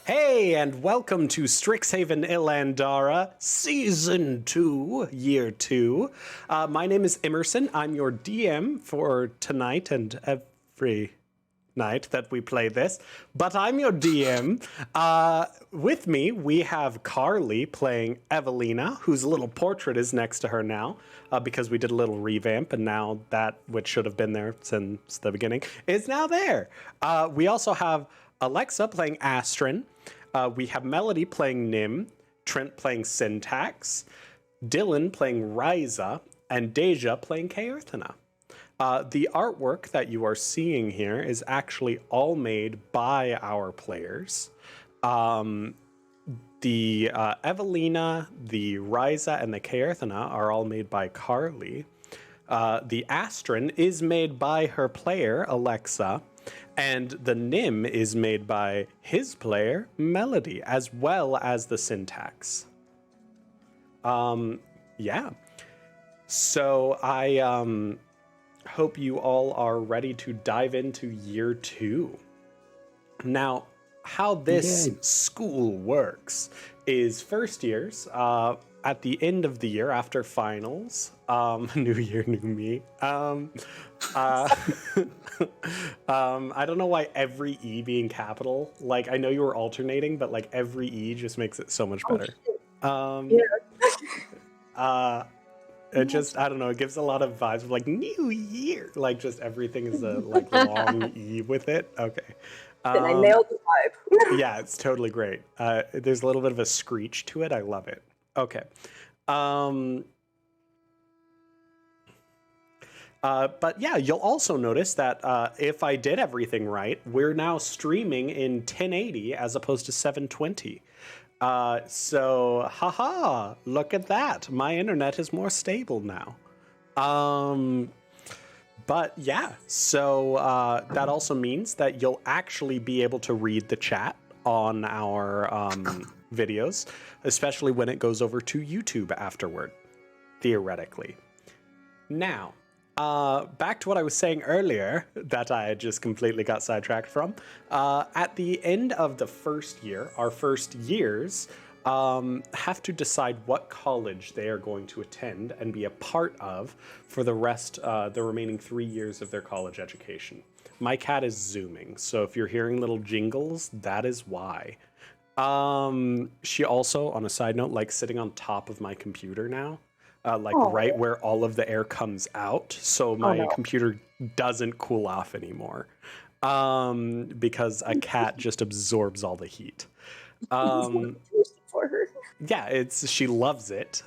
Hey, and welcome to Strixhaven Illandara, Season 2, Year 2. My name is Emerson. I'm your DM for tonight and every night that we play this. But I'm your DM. With me, we have Carly playing Evelina, whose little portrait is next to her now, because we did a little revamp, and now that, which should have been there since the beginning, is now there. We also have Alexa playing Astrin. We have Melody playing Nim, Trent playing Syntax, Dylan playing Ryza, and Deja playing Kaerthana. The artwork that you are seeing here is actually all made by our players. The Evelina, the Ryza, and the Kaerthana are all made by Carly. The Astrin is made by her player, Alexa. And the Nim is made by his player, Melody, as well as the Syntax. Yeah. So I hope you all are ready to dive into year 2. Now, how this school works is first years, at the end of the year after finals, new year, new me. I don't know why every E being capital, like I know you were alternating, but like every E just makes it so much better. It just, I don't know, it gives a lot of vibes of like new year, like just everything is a like long E with it. Okay. Then I nailed the vibe. Yeah, it's totally great. There's a little bit of a screech to it. I love it. Okay. But yeah, you'll also notice that if I did everything right, we're now streaming in 1080 as opposed to 720. So, haha, look at that. My internet is more stable now. But yeah, so that also means that you'll actually be able to read the chat on our videos, especially when it goes over to YouTube afterward, theoretically. Now, back to what I was saying earlier that I just completely got sidetracked from. At the end of the first year, our first years have to decide what college they are going to attend and be a part of for the remaining 3 years of their college education. My cat is zooming, so if you're hearing little jingles, that is why. She also, on a side note, likes sitting on top of my computer now. Right where all of the air comes out, so my computer doesn't cool off anymore, because a cat just absorbs all the heat. For her. Yeah, she loves it.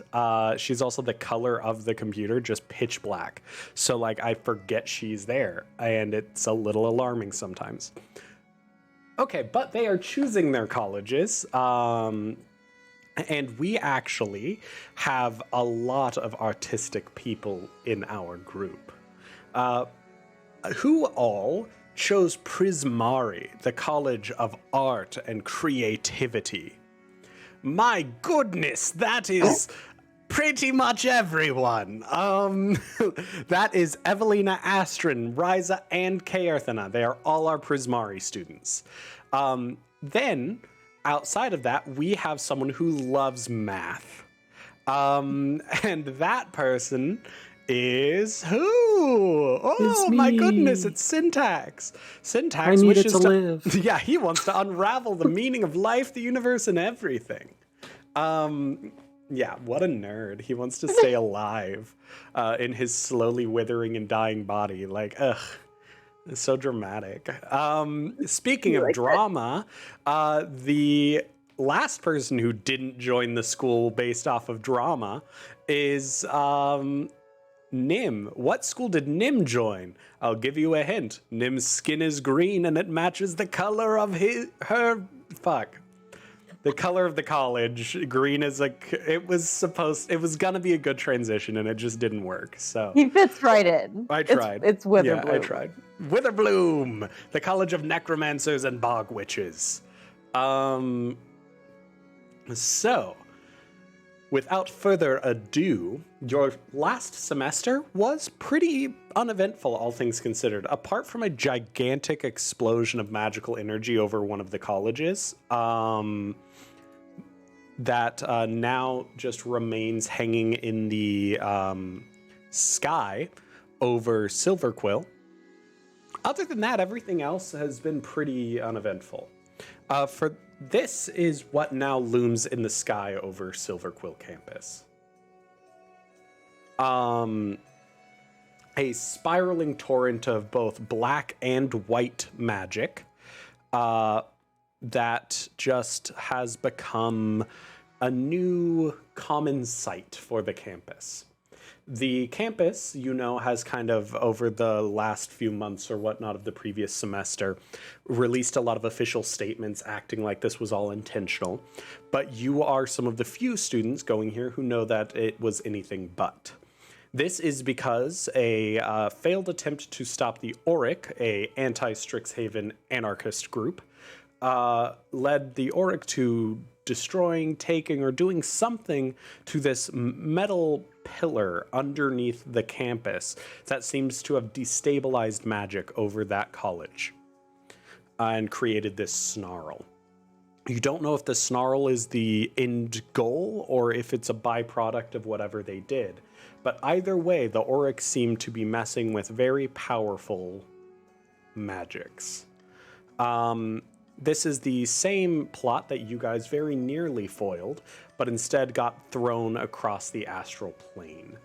She's also the color of the computer, just pitch black. So like I forget she's there, and it's a little alarming sometimes. Okay, but they are choosing their colleges. And we actually have a lot of artistic people in our group. Who all chose Prismari, the College of Art and Creativity? My goodness, that is pretty much everyone. That is Evelina, Astrin, Ryza, and Kaerthana. They are all our Prismari students. Then, outside of that, we have someone who loves math. And that person is who? Oh my goodness, it's Syntax. Syntax wishes to live. Yeah, he wants to unravel the meaning of life, the universe, and everything. Yeah, what a nerd. He wants to stay alive in his slowly withering and dying body. Like, ugh. It's so dramatic. Speaking of drama, the last person who didn't join the school based off of drama is Nim. What school did Nim join? I'll give you a hint. Nim's skin is green and it matches the color of the color of the college. Green is it was gonna be a good transition and it just didn't work. So he fits right in. I tried. It's Witherbloom. Yeah, I tried. Witherbloom, the College of Necromancers and Bog Witches. So without further ado, your last semester was pretty uneventful, all things considered. Apart from a gigantic explosion of magical energy over one of the colleges, that now just remains hanging in the sky over Silverquill. Other than that, everything else has been pretty uneventful. For this is what now looms in the sky over Silverquill campus. A spiraling torrent of both black and white magic that just has become a new common sight for the campus. The campus, has kind of, over the last few months or whatnot of the previous semester, released a lot of official statements acting like this was all intentional. But you are some of the few students going here who know that it was anything but. This is because a failed attempt to stop the Auric, a anti-Strixhaven anarchist group, led the Auric to destroying, taking, or doing something to this metal pillar underneath the campus that seems to have destabilized magic over that college and created this snarl. You don't know if the snarl is the end goal or if it's a byproduct of whatever they did. But either way, the Auric seem to be messing with very powerful magics. This is the same plot that you guys very nearly foiled, but instead got thrown across the astral plane.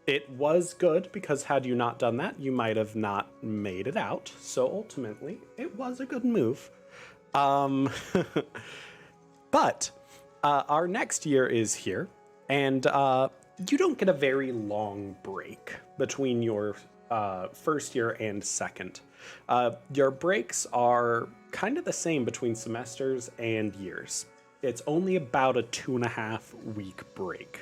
It was good, because had you not done that, you might have not made it out. So ultimately, it was a good move. But our next year is here, and you don't get a very long break between your first year and second. Your breaks are kind of the same between semesters and years. It's only about a 2.5-week break.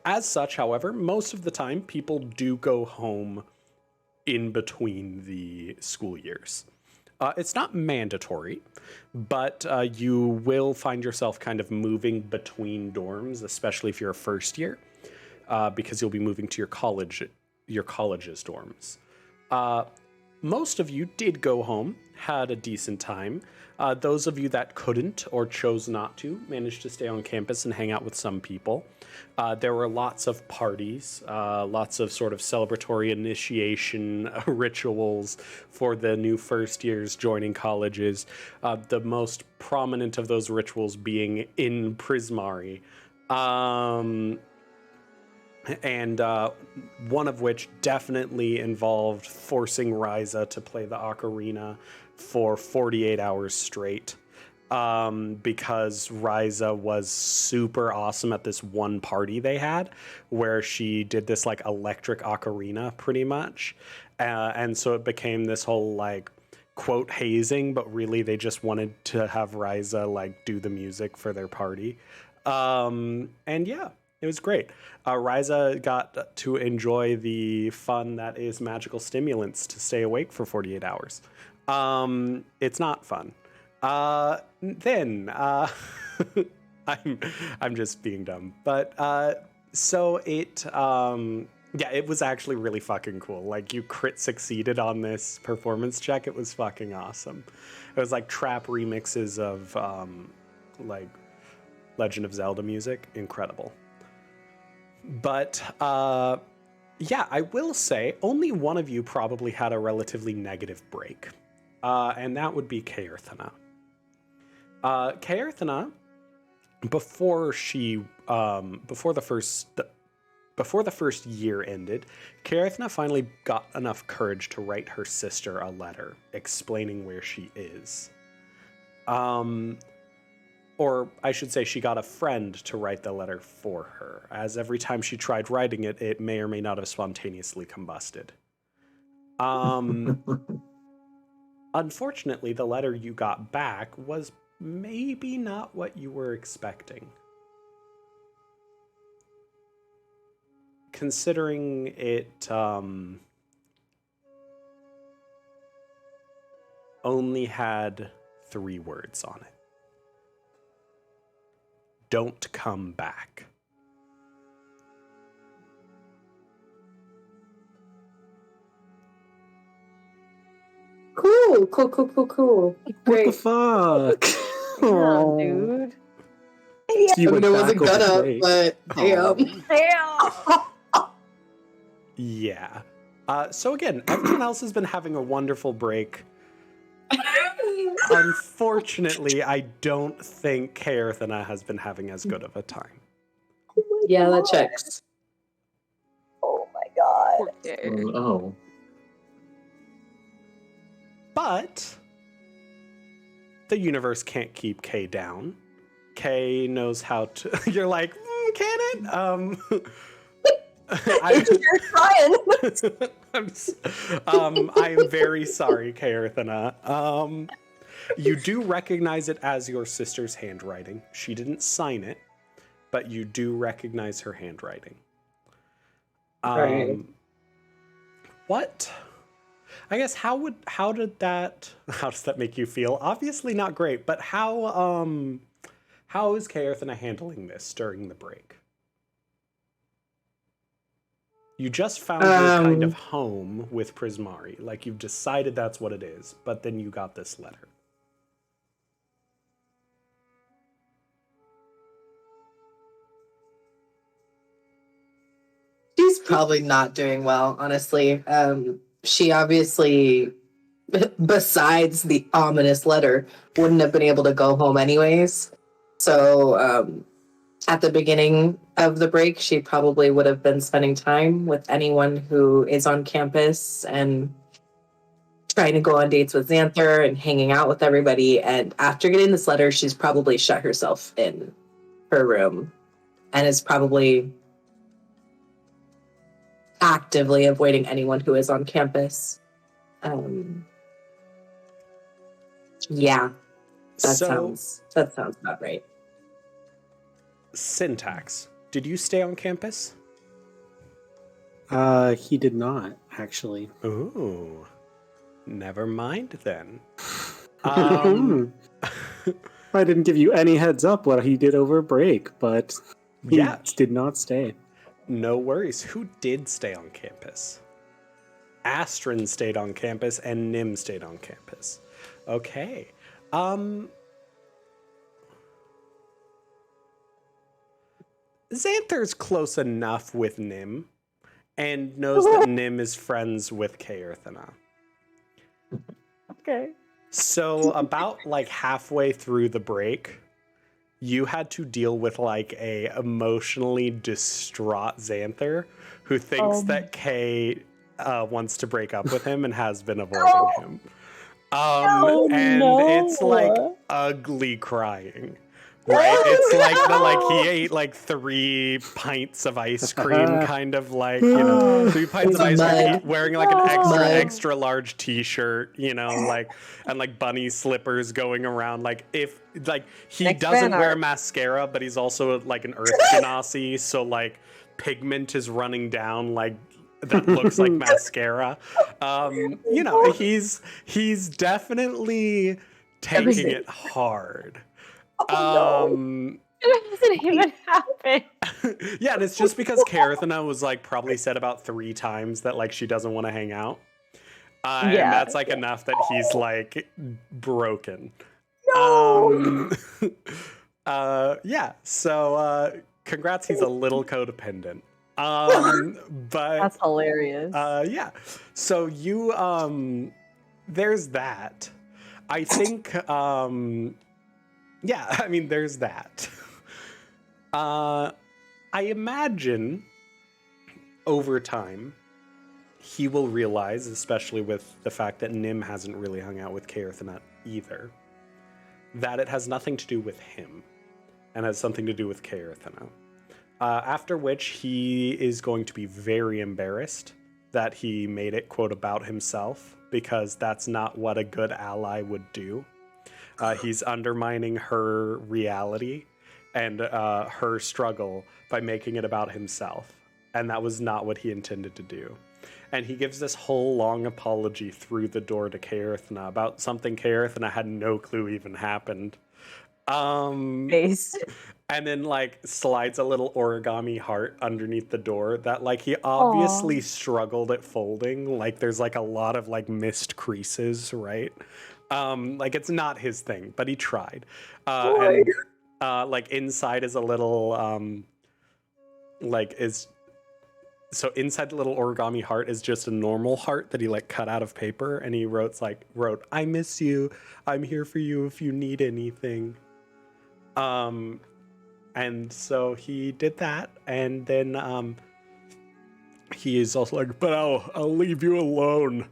As such, however, most of the time people do go home in between the school years. It's not mandatory, but you will find yourself kind of moving between dorms, especially if you're a first year, because you'll be moving to your college's dorms. Most of you did go home, had a decent time. Those of you that couldn't or chose not to managed to stay on campus and hang out with some people. There were lots of parties, lots of sort of celebratory initiation rituals for the new first years joining colleges. The most prominent of those rituals being in Prismari. And one of which definitely involved forcing Ryza to play the ocarina for 48 hours straight, because Ryza was super awesome at this one party they had where she did this like electric ocarina pretty much, and so it became this whole like quote hazing, but really they just wanted to have Ryza like do the music for their party. And yeah, it was great. Ryza got to enjoy the fun that is magical stimulants to stay awake for 48 hours. It's not fun. I'm just being dumb. But so it it was actually really fucking cool. Like, you crit succeeded on this performance check. It was fucking awesome. It was like trap remixes of like Legend of Zelda music. Incredible. But I will say only one of you probably had a relatively negative break, and that would be Kaerthana. Kaerthana, before the first year ended, Kaerthana finally got enough courage to write her sister a letter explaining where she is. Or I should say she got a friend to write the letter for her, as every time she tried writing it, it may or may not have spontaneously combusted. Unfortunately, the letter you got back was maybe not what you were expecting. Considering it only had 3 words on it. don't come back. Cool. What the fuck? Damn, dude. So you I mean, went it back wasn't over gonna, break. but damn. Damn. Yeah. So again, everyone else has been having a wonderful break. Unfortunately, I don't think Kaerthana has been having as good of a time. Yeah, that checks. Oh my god. Oh. But the universe can't keep Kay down. Kay knows how to. You're like, can it? You're trying. I am very sorry, Kaerthana. You do recognize it as your sister's handwriting. She didn't sign it, but you do recognize her handwriting. Right. What? I guess how does that make you feel? Obviously not great, but how is Kaerthana handling this during the break? You just found your kind of home with Prismari. Like, you've decided that's what it is, but then you got this letter. She's probably not doing well, honestly. She obviously, besides the ominous letter, wouldn't have been able to go home anyways. So at the beginning of the break, she probably would have been spending time with anyone who is on campus and trying to go on dates with Xanther and hanging out with everybody. And after getting this letter, she's probably shut herself in her room and is probably actively avoiding anyone who is on campus. Yeah, sounds about right. Syntax, did you stay on campus? He did not, actually. Ooh. Never mind then. I didn't give you any heads up what he did over break, but he did not stay. No worries. Who did stay on campus? Astrid stayed on campus and Nim stayed on campus. Okay. Xanther's close enough with Nim and knows that Nim is friends with Kaerthana. Okay. So about like halfway through the break, you had to deal with like a emotionally distraught Xanther who thinks that Kay wants to break up with him and has been avoiding him. It's like ugly crying. Right? It's like he ate like 3 pints of ice cream, kind of like, 3 pints of ice cream, wearing like an extra large t-shirt, and like bunny slippers going around. Like he Next doesn't fan wear art. mascara, but he's also like an earth genasi, so like pigment is running down like that looks like mascara. He's definitely taking it hard. Oh, no. It doesn't even happen. Yeah, and it's just because Kaerthana was like probably said about 3 times that like she doesn't want to hang out. And that's like enough that he's like broken. No. So congrats, he's a little codependent. But That's hilarious. yeah. So you there's that. I think yeah, I mean, there's that. I imagine over time, he will realize, especially with the fact that Nim hasn't really hung out with Kaerthana either, that it has nothing to do with him and has something to do with Kaerthana. After which he is going to be very embarrassed that he made it, quote, about himself, because that's not what a good ally would do. He's undermining her reality and her struggle by making it about himself. And that was not what he intended to do. And he gives this whole long apology through the door to Kaerthana about something Kaerthana had no clue even happened. Face. and then like slides a little origami heart underneath the door that like he obviously struggled at folding. Like there's like a lot of like missed creases, right? Like it's not his thing, but he tried. And like inside is a little like is so inside the little origami heart is just a normal heart that he like cut out of paper, and he wrote I miss you, I'm here for you if you need anything. And so he did that, and then he is also like, but I'll leave you alone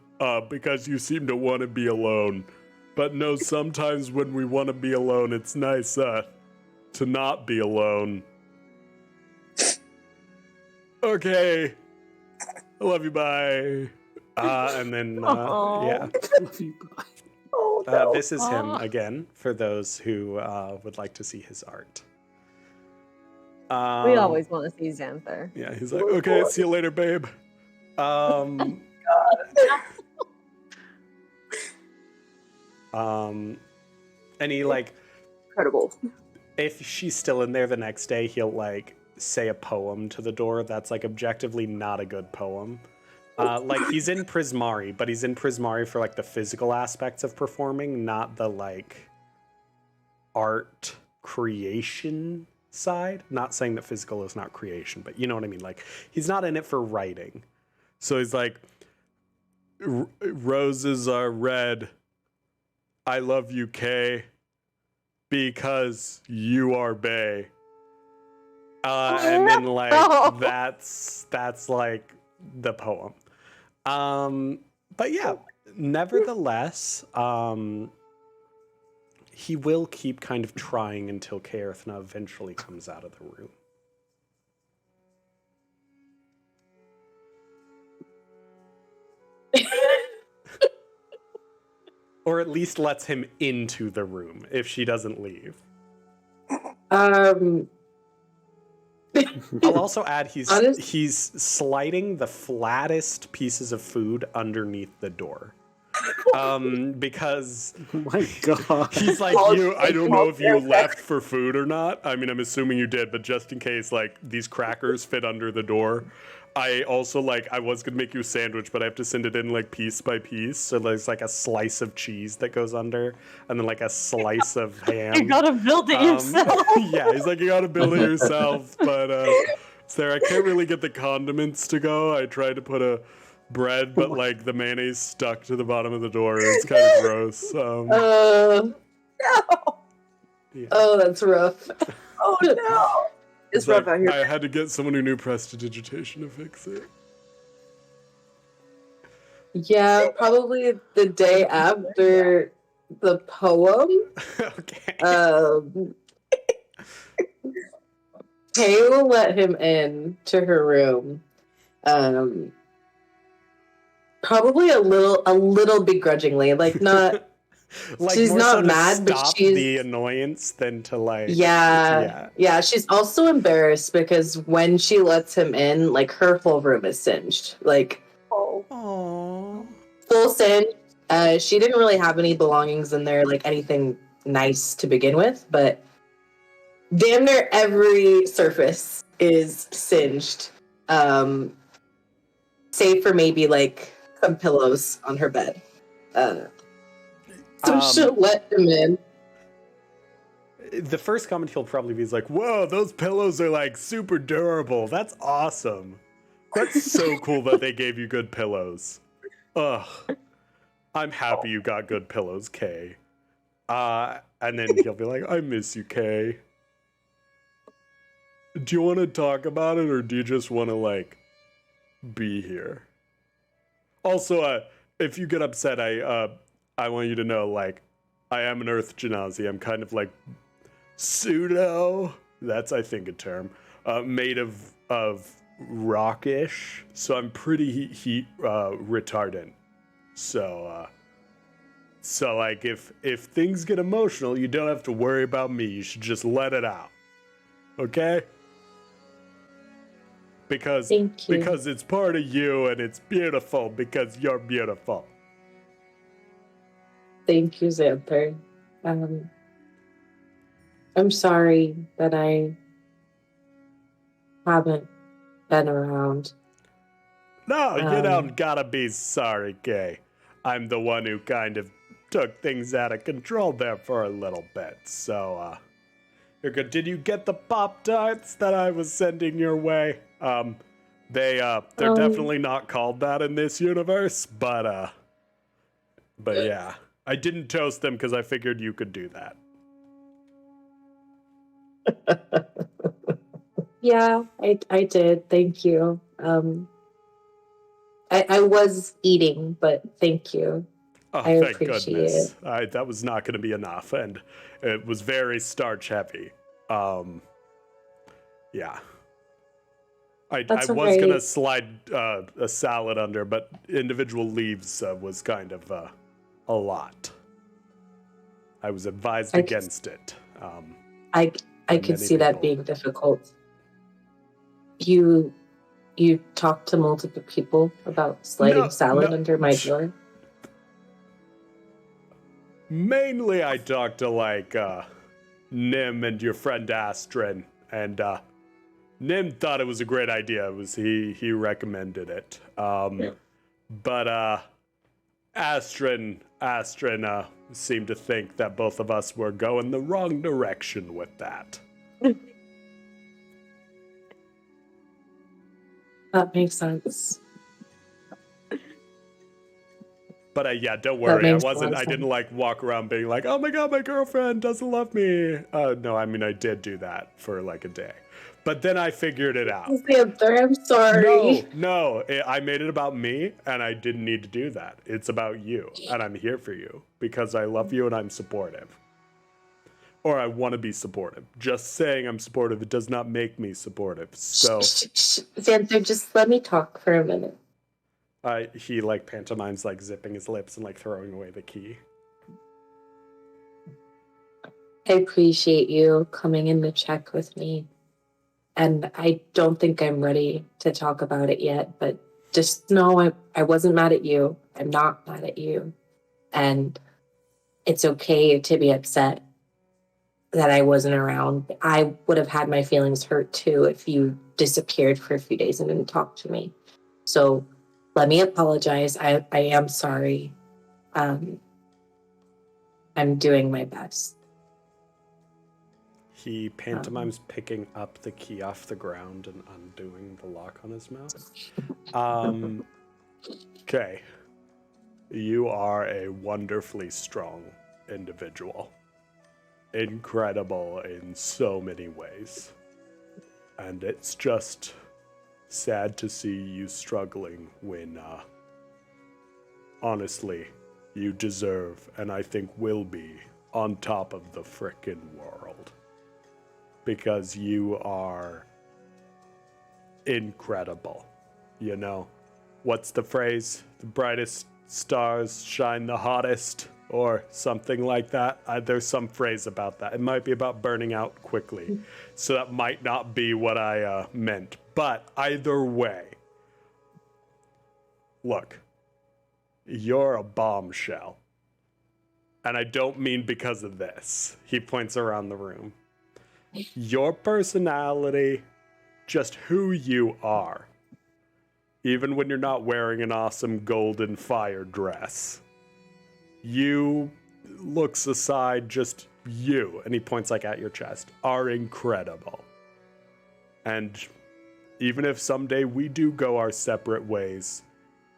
because you seem to want to be alone. But no, sometimes when we want to be alone, it's nice to not be alone. Okay, I love you, bye. And then yeah, Oh, no. this is him again for those who would like to see his art. We always want to see Xanther. Yeah, he's like, okay, see you later, babe. And he like, Incredible. if she's still in there the next day, he'll like say a poem to the door that's like objectively not a good poem. Like he's in Prismari, but he's in Prismari for like the physical aspects of performing, not the like art creation side. Not saying that physical is not creation, but you know what I mean. Like he's not in it for writing. So he's like, roses are red. I love you, Kay, because you are Bay. And then like that's like the poem. But yeah, nevertheless, he will keep kind of trying until Kaerthna eventually comes out of the room. Or at least lets him into the room if she doesn't leave. Um, I'll also add he's Honestly- sliding the flattest pieces of food underneath the door. Because Oh my god. he's like, I don't know if you left for food or not. I mean, I'm assuming you did, but just in case, like, these crackers fit under the door. I also, like, I was gonna make you a sandwich, but I have to send it in, like, piece by piece. So there's, like, a slice of cheese that goes under, and then, like, a slice of ham. You gotta build it yourself. Yeah, he's like, you gotta build it yourself, but, Sarah, I can't really get the condiments to go. I tried to put a bread, but like the mayonnaise stuck to the bottom of the door. It's kind of gross. No. Yeah. Oh, that's rough. Oh no. It's rough like, out here. I had to get someone who knew prestidigitation to fix it. Yeah, probably the day after the poem. Okay. Kay will let him in to her room. Probably a little begrudgingly, like not. Like she's more not so to mad, but stop she's the annoyance than to like. Yeah. She's also embarrassed because when she lets him in, like her whole room is singed, like Aww. full singe. She didn't really have any belongings in there, like anything nice to begin with, but damn near every surface is singed, save for maybe like some pillows on her bed. So she'll let him in. The first comment he'll probably be is like, "Whoa, those pillows are like super durable. That's awesome. That's so cool that they gave you good pillows. Ugh, I'm happy you got good pillows, Kay." And then he'll be like, "I miss you, Kay. Do you want to talk about it, or do you just want to like be here?" Also, if you get upset, I want you to know, like, I am an Earth Genasi. I'm kind of like pseudo. That's, I think, a term. Made of rockish, so I'm pretty heat retardant. So like, if things get emotional, you don't have to worry about me. You should just let it out, okay? Because it's part of you and it's beautiful because you're beautiful. Thank you, Xanther. I'm sorry that I haven't been around. No, you don't gotta be sorry, Kay. I'm the one who kind of took things out of control there for a little bit. So, you're good. Did you get the Pop-Tarts that I was sending your way? They're definitely not called that in this universe, but yeah. I didn't toast them because I figured you could do that. Yeah, I did. Thank you. I was eating, but thank you. Oh, I thank appreciate goodness. it. That was not going to be enough, and it was very starch heavy. Yeah. I That's was going to alright. slide a salad under, but individual leaves was kind of a lot. I was advised against it. I by could many see that people. being difficult. You talked to multiple people about sliding salad under my door? Mainly I talked to like Nim and your friend Astrin, and Nim thought it was a great idea. It was he recommended it. But Astrin seemed to think that both of us were going the wrong direction with that. That makes sense. But yeah, don't That worry. makes a lot of I didn't sense. like walk around being like, "Oh my god, my girlfriend doesn't love me." No, I mean I did do that for like a day, but then I figured it out. Xanther, I'm sorry. No, I made it about me, and I didn't need to do that. It's about you, and I'm here for you because I love you and I'm supportive. Or I want to be supportive. Just saying I'm supportive, it does not make me supportive. So Xanther, just let me talk for a minute. he like pantomimes like zipping his lips and like throwing away the key. I appreciate you coming in to check with me. And I don't think I'm ready to talk about it yet, but just know I wasn't mad at you. I'm not mad at you. And it's okay to be upset that I wasn't around. I would have had my feelings hurt too if you disappeared for a few days and didn't talk to me. So let me apologize. I am sorry. I'm doing my best. He pantomimes picking up the key off the ground and undoing the lock on his mouth. Okay. You are a wonderfully strong individual. Incredible in so many ways. And it's just sad to see you struggling when, honestly, you deserve, and I think will be, on top of the frickin' world. Because you are incredible. You know, what's the phrase? The brightest stars shine the hottest, or something like that. There's some phrase about that. It might be about burning out quickly. So that might not be what I meant. But either way, look, you're a bombshell. And I don't mean because of this. He points around the room. Your personality, just who you are, even when you're not wearing an awesome golden fire dress, you, looks aside, just you, and he points like at your chest, are incredible. And even if someday we do go our separate ways,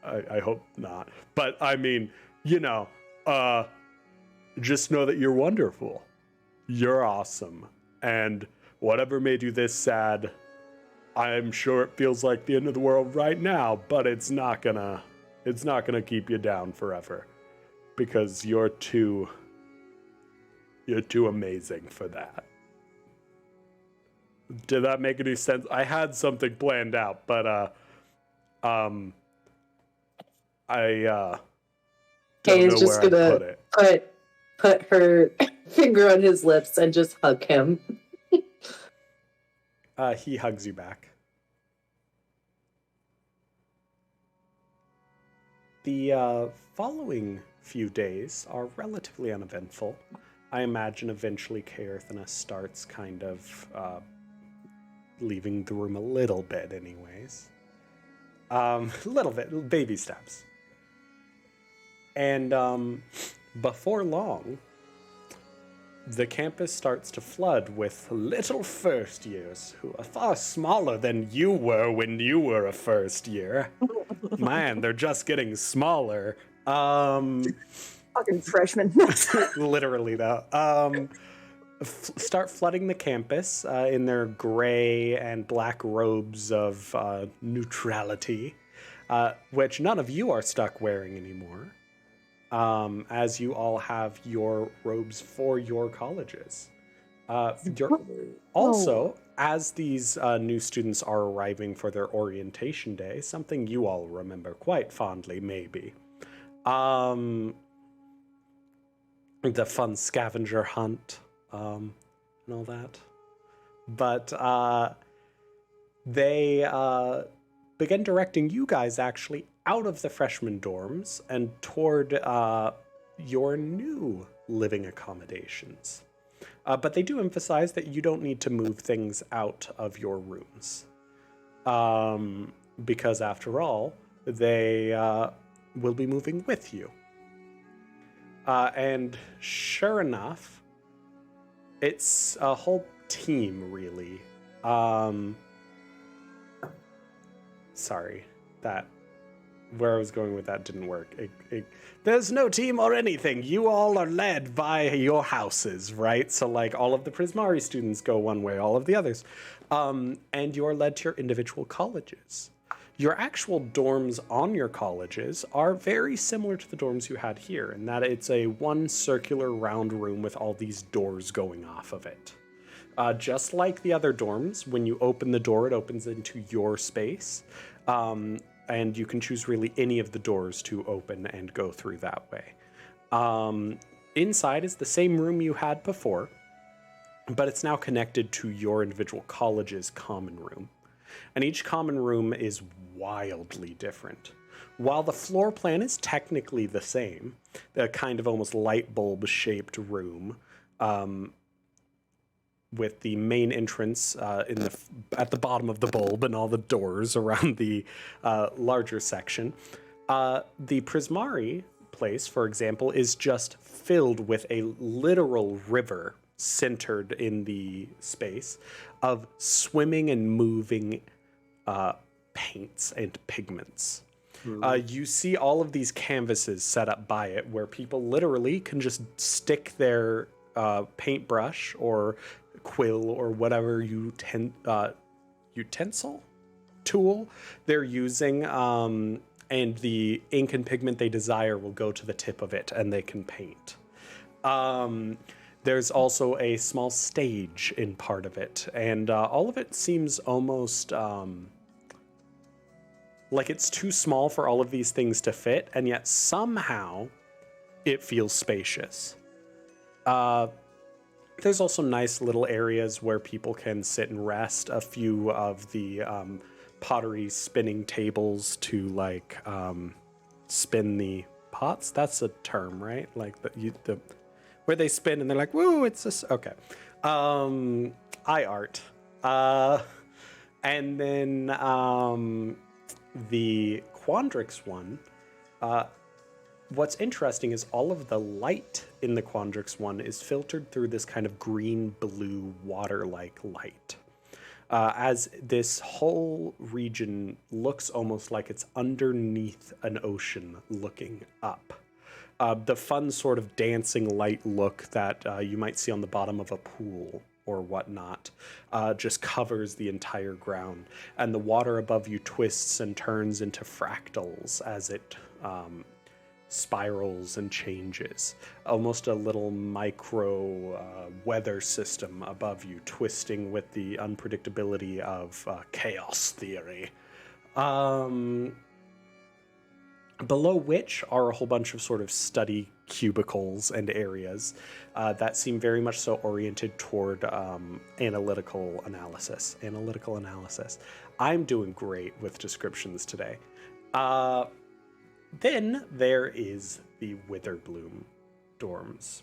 I hope not, but I mean, you know, just know that you're wonderful. You're awesome. And whatever made you this sad, I'm sure it feels like the end of the world right now, but it's not gonna keep you down forever. Because you're too amazing for that. Did that make any sense? I had something planned out, but I don't know just where I gonna put it. put her finger on his lips and just hug him. He hugs you back. The following few days are relatively uneventful. I imagine eventually Kaerthana starts kind of leaving the room a little bit anyways. A little bit, baby steps. And before long, the campus starts to flood with little first years who are far smaller than you were when you were a first year. Man, they're just getting smaller. Fucking freshman. Literally, though. Start flooding the campus in their gray and black robes of neutrality, which none of you are stuck wearing anymore, as you all have your robes for your colleges. Also, as these new students are arriving for their orientation day, something you all remember quite fondly, maybe. The fun scavenger hunt. And all that. But they began directing you guys actually out of the freshman dorms and toward your new living accommodations. But they do emphasize that you don't need to move things out of your rooms. Because after all, they will be moving with you. And sure enough, it's a whole team, really. Sorry, where I was going with that didn't work. There's no team or anything. You all are led by your houses, right? So, like, all of the Prismari students go one way, all of the others. And you're led to your individual colleges. Your actual dorms on your colleges are very similar to the dorms you had here, in that it's a one circular round room with all these doors going off of it. Just like the other dorms, when you open the door, it opens into your space, and you can choose really any of the doors to open and go through that way. Inside is the same room you had before, but it's now connected to your individual college's common room. And each common room is wildly different. While the floor plan is technically the same, a kind of almost light bulb shaped room, with the main entrance at the bottom of the bulb and all the doors around the larger section. The Prismari place, for example, is just filled with a literal river centered in the space of swimming and moving paints and pigments. You see all of these canvases set up by it where people literally can just stick their paintbrush or quill or whatever utensil tool they're using, and the ink and pigment they desire will go to the tip of it and they can paint. There's also a small stage in part of it, and all of it seems almost like it's too small for all of these things to fit, and yet somehow it feels spacious. There's also nice little areas where people can sit and rest. A few of the pottery spinning tables to like spin the pots. That's a term, right? Like the where they spin and they're like, woo, it's this. Okay. Eye art. And then the Quandrix one, what's interesting is all of the light in the Quandrix one is filtered through this kind of green-blue water-like light. As this whole region looks almost like it's underneath an ocean looking up. The fun sort of dancing light look that you might see on the bottom of a pool or whatnot just covers the entire ground. And the water above you twists and turns into fractals as it spirals and changes. Almost a little micro weather system above you, twisting with the unpredictability of chaos theory. Below which are a whole bunch of sort of study cubicles and areas that seem very much so oriented toward analytical analysis. I'm doing great with descriptions today. Then there is the Witherbloom dorms.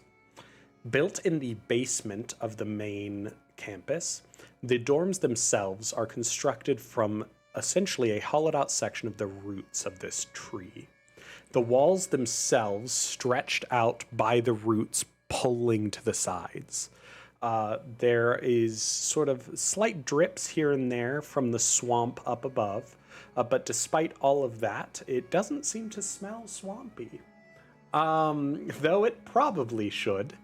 Built in the basement of the main campus, the dorms themselves are constructed from essentially a hollowed out section of the roots of this tree. The walls themselves stretched out by the roots pulling to the sides. There is sort of slight drips here and there from the swamp up above, but despite all of that, it doesn't seem to smell swampy. Though it probably should.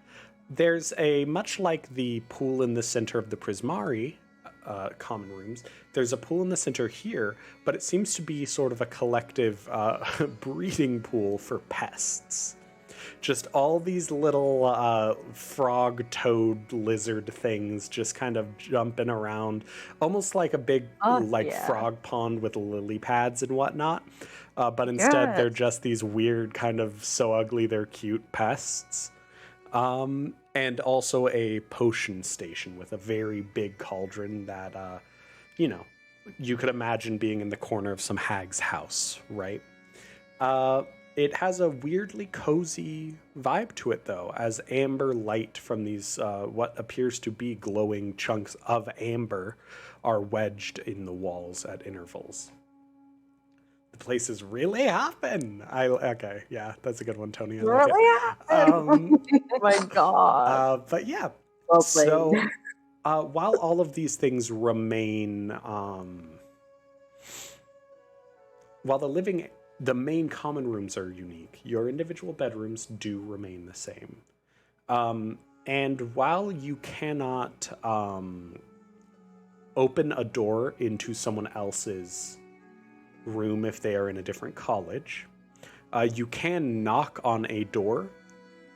There's much like the pool in the center of the Prismari common rooms, there's a pool in the center here, but it seems to be sort of a collective breeding pool for pests. Just all these little frog, toad, lizard things just kind of jumping around, almost like a big frog pond with lily pads and whatnot. But instead, they're just these weird kind of so ugly they're cute pests. And also a potion station with a very big cauldron that, you could imagine being in the corner of some hag's house, right? It has a weirdly cozy vibe to it, though, as amber light from these, what appears to be glowing chunks of amber are wedged in the walls at intervals. The place is really hopping. Okay, yeah, that's a good one, Tony. I like Really hopping. Oh my god. but yeah, Well so played. while all of these things remain, while the main common rooms are unique, your individual bedrooms do remain the same. And while you cannot open a door into someone else's room if they are in a different college, you can knock on a door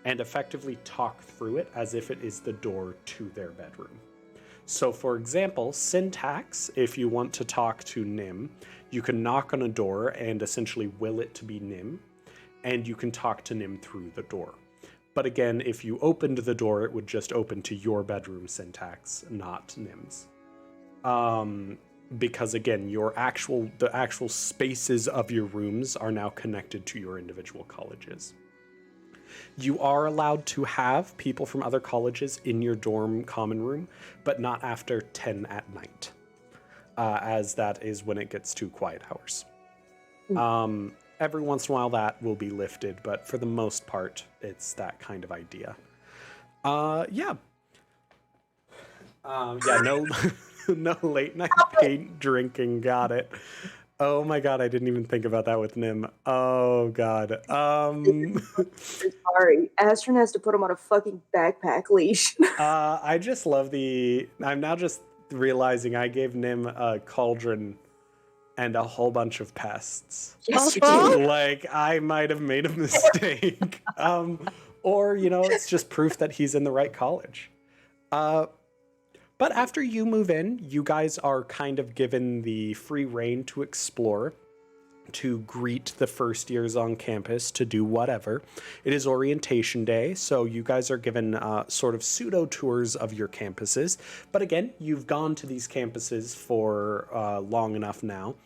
and effectively talk through it as if it is the door to their bedroom. So for example, Syntax, if you want to talk to Nim, you can knock on a door and essentially will it to be Nim, and you can talk to Nim through the door. But again, if you opened the door, it would just open to your bedroom, Syntax, not Nim's. Because again, the actual spaces of your rooms are now connected to your individual colleges. You are allowed to have people from other colleges in your dorm common room, but not after 10 at night, as that is when it gets to quiet hours. Every once in a while that will be lifted, but for the most part, it's that kind of idea. No no late night paint drinking, got it. Oh my god, I didn't even think about that with Nim. Oh god. Sorry, Astron has to put him on a fucking backpack leash. I just love I'm now just realizing I gave Nim a cauldron and a whole bunch of pests. Yes, you did. Like, I might have made a mistake. Or, it's just proof that he's in the right college. But after you move in, you guys are kind of given the free reign to explore, to greet the first years on campus, to do whatever. It is orientation day, so you guys are given sort of pseudo tours of your campuses. But again, you've gone to these campuses for long enough now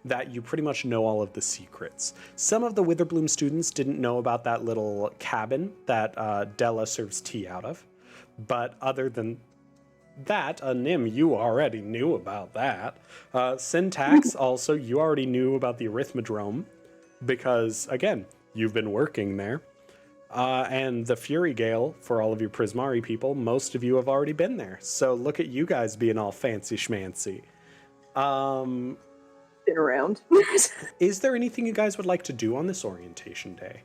that you pretty much know all of the secrets. Some of the Witherbloom students didn't know about that little cabin that Della serves tea out of. But other than that, Nim, you already knew about that. Syntax, also, you already knew about the Arithmodrome, because, again, you've been working there. And the Fury Gale, for all of you Prismari people, most of you have already been there. So look at you guys being all fancy schmancy. Been around. Is there anything you guys would like to do on this orientation day?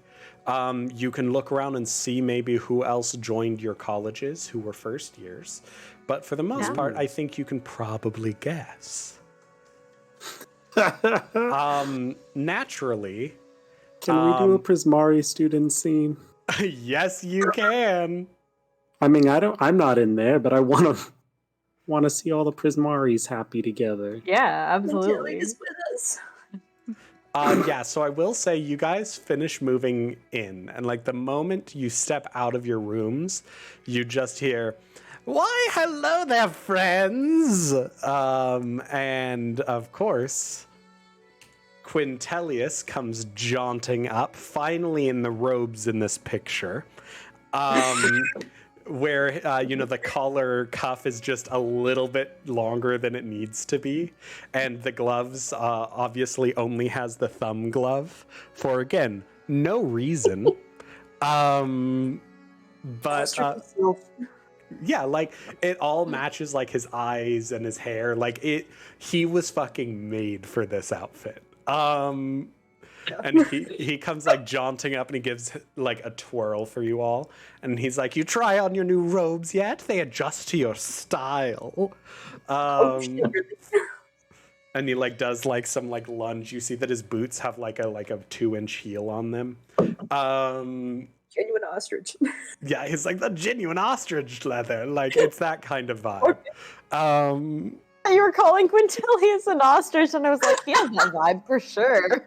You can look around and see maybe who else joined your colleges who were first years. But for the most part, I think you can probably guess. Naturally. Can we do a Prismari student scene? Yes, you can. I mean, I'm not in there, but I want to see all the Prismaris happy together. Yeah, absolutely. Is with us. So I will say you guys finish moving in, and like the moment you step out of your rooms, you just hear, "Why, hello there, friends!" And of course, Quintilius comes jaunting up, finally in the robes in this picture. where the collar cuff is just a little bit longer than it needs to be, and the gloves obviously only has the thumb glove for, again, no reason. But yeah, like it all matches like his eyes and his hair. Like he was fucking made for this outfit. And he comes like jaunting up and he gives like a twirl for you all. And he's like, "You try on your new robes yet? They adjust to your style." And he like does like some like lunge. You see that his boots have like a 2-inch heel on them. Genuine ostrich. Yeah, he's like the genuine ostrich leather. Like it's that kind of vibe. You were calling Quintilius an ostrich, and I was like, he has that vibe for sure.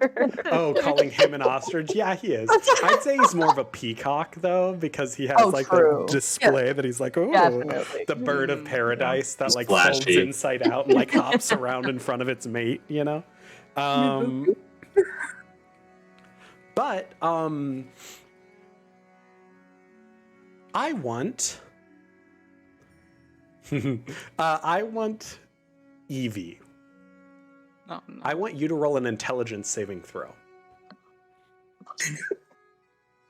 Oh, calling him an ostrich? Yeah, he is. I'd say he's more of a peacock, though, because he has like true. the display that he's like, oh, Definitely. the bird of paradise that like Flashy. folds inside out and like hops around in front of its mate, you know? But, I want... I want Evie. Oh, no. I want you to roll an intelligence saving throw.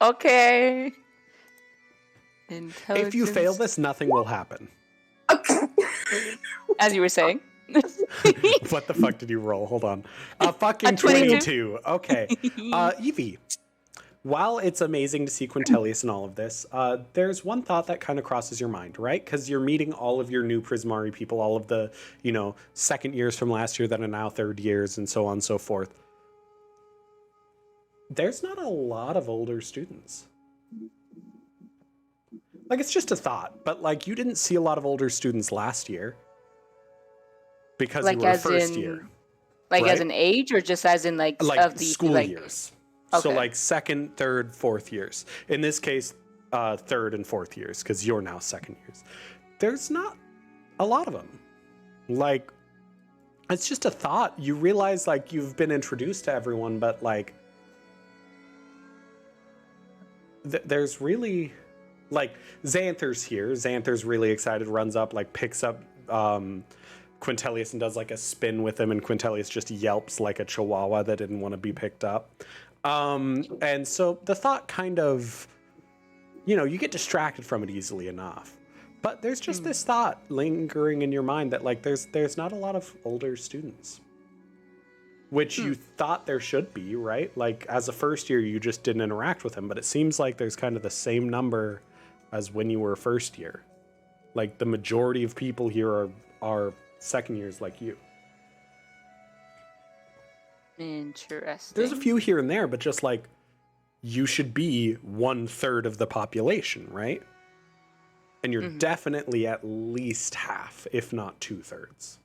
Okay. If you fail this, nothing will happen. As you were saying. What the fuck did you roll? Hold on. Fucking A 22. 22. Okay. Evie, while it's amazing to see Quintilius and all of this, there's one thought that kind of crosses your mind, right? Because you're meeting all of your new Prismari people, all of the, second years from last year that are now third years, and so on and so forth. There's not a lot of older students. Like, it's just a thought, but, like, you didn't see a lot of older students last year. Because Like you were as first in- year. Like Right? as an age, or just as in like of the school like, years. So Okay. like second, third, fourth years. In this case, third and fourth years, because you're now second years. There's not a lot of them. Like, it's just a thought. You realize like you've been introduced to everyone, but like, there's really, like, Xanther's here. Xanther's really excited, runs up, like picks up Quintilius and does like a spin with him, and Quintilius just yelps like a chihuahua that didn't want to be picked up. And so the thought kind of, you get distracted from it easily enough. But there's just this thought lingering in your mind that like there's not a lot of older students. Which you thought there should be, right? Like as a first year you just didn't interact with them, but it seems like there's kind of the same number as when you were first year. Like the majority of people here are second years like you. Interesting. There's a few here and there, but just like you should be 1/3 of the population, right? And you're definitely at least half, if not 2/3.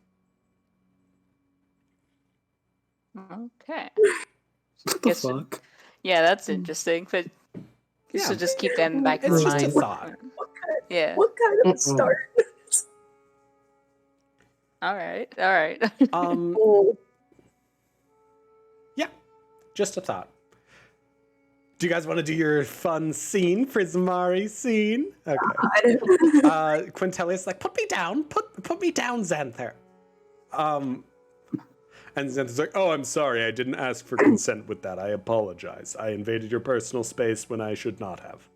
Okay. What the Guess- fuck? Yeah, that's interesting. But Yeah. so just keep that in the back of It's your just a mind. thought. Yeah. What kind of a start? All right. All right. Yeah, just a thought. Do you guys want to do your fun scene, Prismari scene? Okay. Quintilius like, put me down, put me down, Xanther. And Xanther's like, oh, I'm sorry, I didn't ask for consent with that. I apologize. I invaded your personal space when I should not have.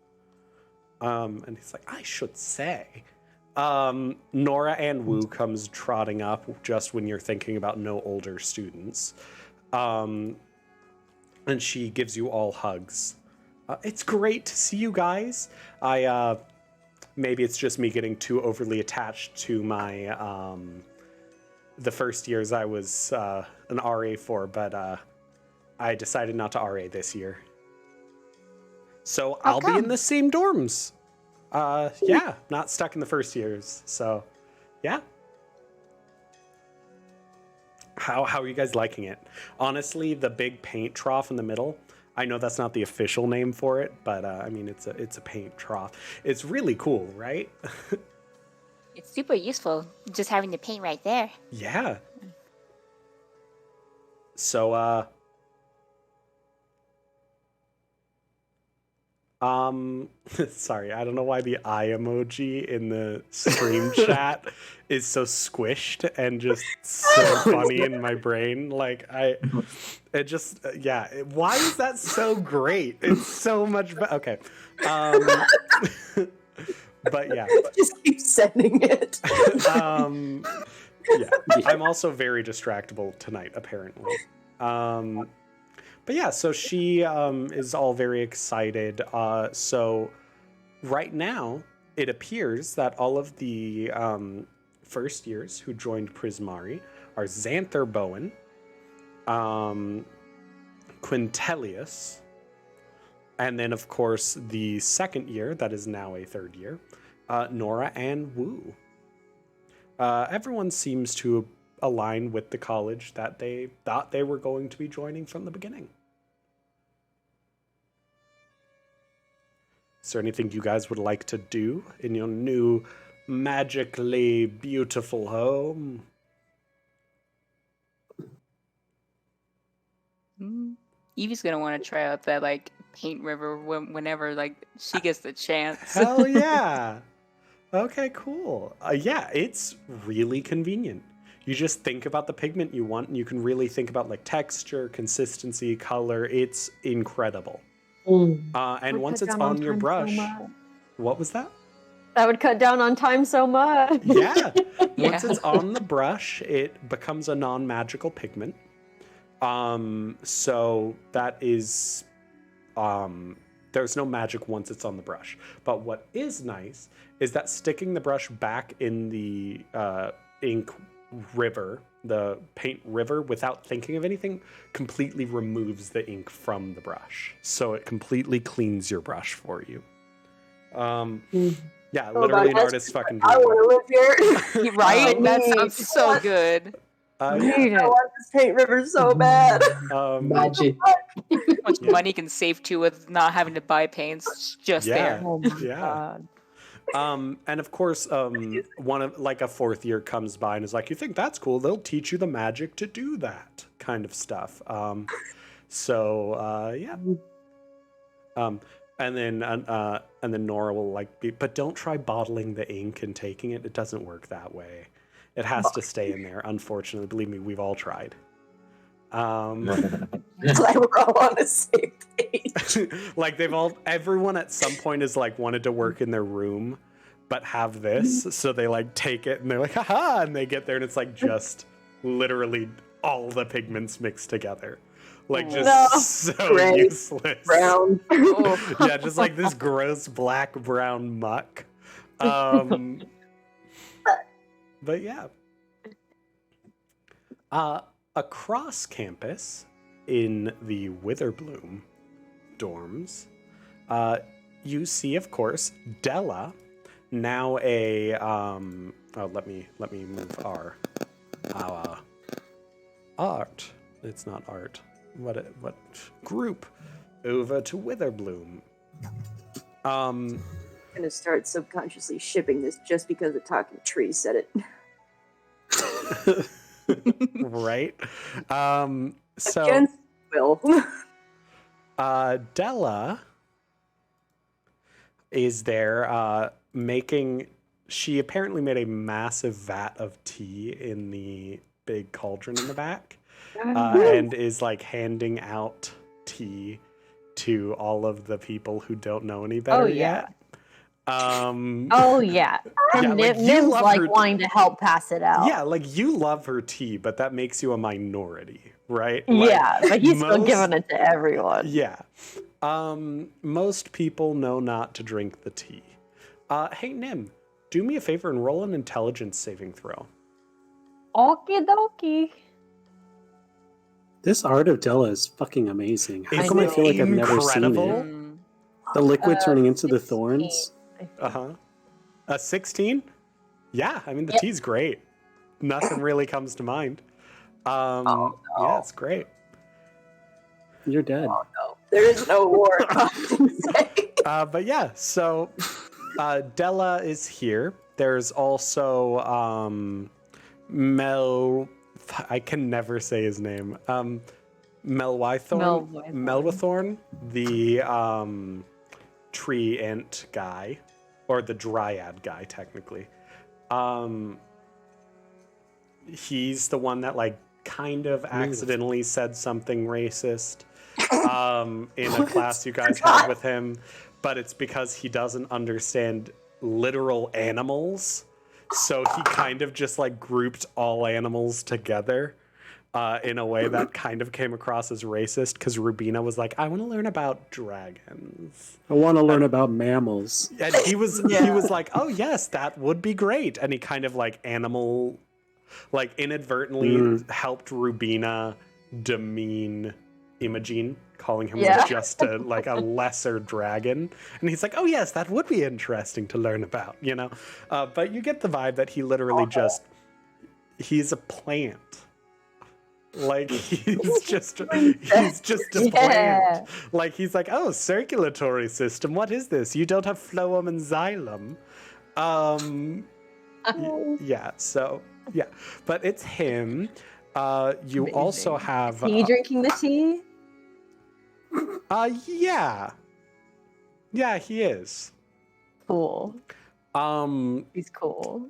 And he's like, I should say. Nora and Wu comes trotting up just when you're thinking about no older students. And she gives you all hugs. It's great to see you guys. Maybe it's just me getting too overly attached to my, the first years I was an RA for, but I decided not to RA this year. So I'll be in the same dorms. Yeah, not stuck in the first years. So, yeah. How are you guys liking it? Honestly, the big paint trough in the middle, I know that's not the official name for it, but I mean, it's a paint trough. It's really cool, right? It's super useful, just having the paint right there. Yeah. So, Sorry, I don't know why the eye emoji in the stream chat is so squished and just so funny in my brain. Like it just, yeah. Why is that so great? It's so much better. Okay. But yeah. Just keep sending it. Yeah. I'm also very distractible tonight, apparently. But yeah, so she is all very excited. So right now, it appears that all of the first years who joined Prismari are Xanther Bowen, Quintelius, and then, of course, the second year, that is now a third year, Nora and Wu. Everyone seems to align with the college that they thought they were going to be joining from the beginning. Is there anything you guys would like to do in your new magically beautiful home? Evie's gonna want to try out that like paint river whenever like she gets the chance. Hell yeah! Okay, cool. Yeah, it's really convenient. You just think about the pigment you want, and you can really think about like texture, consistency, color. It's incredible. And once it's on your brush, what was that? That would cut down on time so much. Yeah. Once it's on the brush, it becomes a non-magical pigment. So that is, there's no magic once it's on the brush. But what is nice is that sticking the brush back in the ink river, the paint river, without thinking of anything, completely removes the ink from the brush. So it completely cleans your brush for you. Yeah, literally an artist fucking I dream. want to live here. Right? That sounds so good. I want this paint river so bad. Magic. How much money you can save too with not having to buy paints just there. Oh my Yeah. god. And of course, one of like a fourth year comes by and is like, "You think that's cool? They'll teach you the magic to do that kind of stuff." Yeah. And then Nora will like be, but don't try bottling the ink and taking it. It doesn't work that way. It has to stay in there. Unfortunately, believe me, we've all tried. Like we're all on the same page. Like everyone at some point has like wanted to work in their room, but have this, so they like take it and they're like, haha, and they get there and it's like just literally all the pigments mixed together. Like just so Gray, useless. Brown. Yeah, just like this gross black brown muck. But yeah. Across campus in the Witherbloom dorms, you see, of course, Della, now a let me move our art. It's not art. What group over to Witherbloom. I'm gonna start subconsciously shipping this just because the talking tree said it. Right. So Against will. Della is there making. She apparently made a massive vat of tea in the big cauldron in the back, and is like handing out tea to all of the people who don't know any better yet. Oh yeah. And like, Nim's like her... wanting to help pass it out. Yeah, like you love her tea, but that makes you a minority, right? Like, yeah, but he's still giving it to everyone. Yeah. Most people know not to drink the tea. Hey Nim, do me a favor and roll an intelligence saving throw. Okie dokie. This art of Della is fucking amazing. How Isn't come I it feel like I've never seen incredible? it? The liquid turning into the 16, thorns. I think. A 16? Yeah, I mean the tea's great. Nothing really comes to mind. Yeah, it's great. You're dead. Oh no, there is no war. But yeah, so Della is here. There's also Mel. I can never say his name. Melwithorn, the tree ant guy, or the dryad guy, technically, he's the one that like kind of accidentally said something racist in a class you guys had with him, but it's because he doesn't understand literal animals, so he kind of just like grouped all animals together in a way that kind of came across as racist, because Rubina was like, I want to learn about dragons. I want to learn about mammals. And he was like, oh yes, that would be great. And he kind of like inadvertently helped Rubina demean Imogen, calling him like just a lesser dragon. And he's like, oh yes, that would be interesting to learn about, you know? But you get the vibe that he literally he's a plant. Like he's just a plant. Like he's like, oh, circulatory system. What is this? You don't have phloem and xylem. Yeah. But it's him. You also have. Is he drinking the tea? Yeah. Yeah, he is. Cool. He's cool.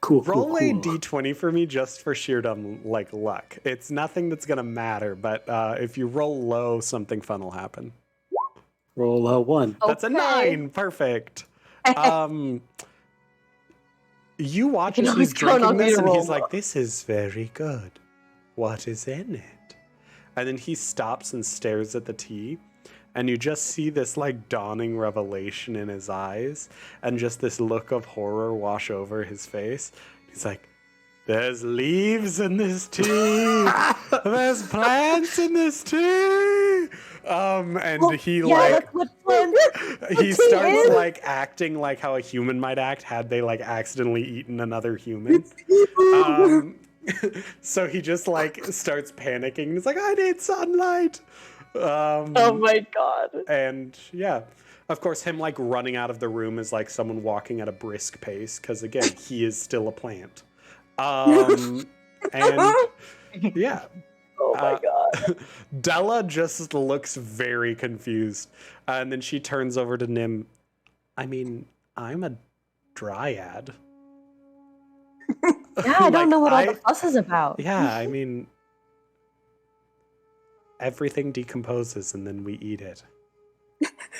Roll a d20 for me just for sheer dumb luck. It's nothing that's gonna matter, but if you roll low, something fun will happen. Roll a 1. That's a 9. Perfect. You watch as he's drinking this, and he's like, "This is very good. What is in it?" And then he stops and stares at the tea. And you just see this like dawning revelation in his eyes and just this look of horror wash over his face. He's like, there's leaves in this tea. There's plants in this tea. And he starts like acting like how a human might act had they like accidentally eaten another human. So he just like starts panicking. He's like, I need sunlight. Oh my god. And yeah, of course, him like running out of the room is like someone walking at a brisk pace, because again, he is still a plant. And yeah. Oh my god. Della just looks very confused. And then she turns over to Nim. I mean, I'm a dryad. Yeah, I don't know what all the fuss is about. Yeah, I mean, everything decomposes and then we eat it.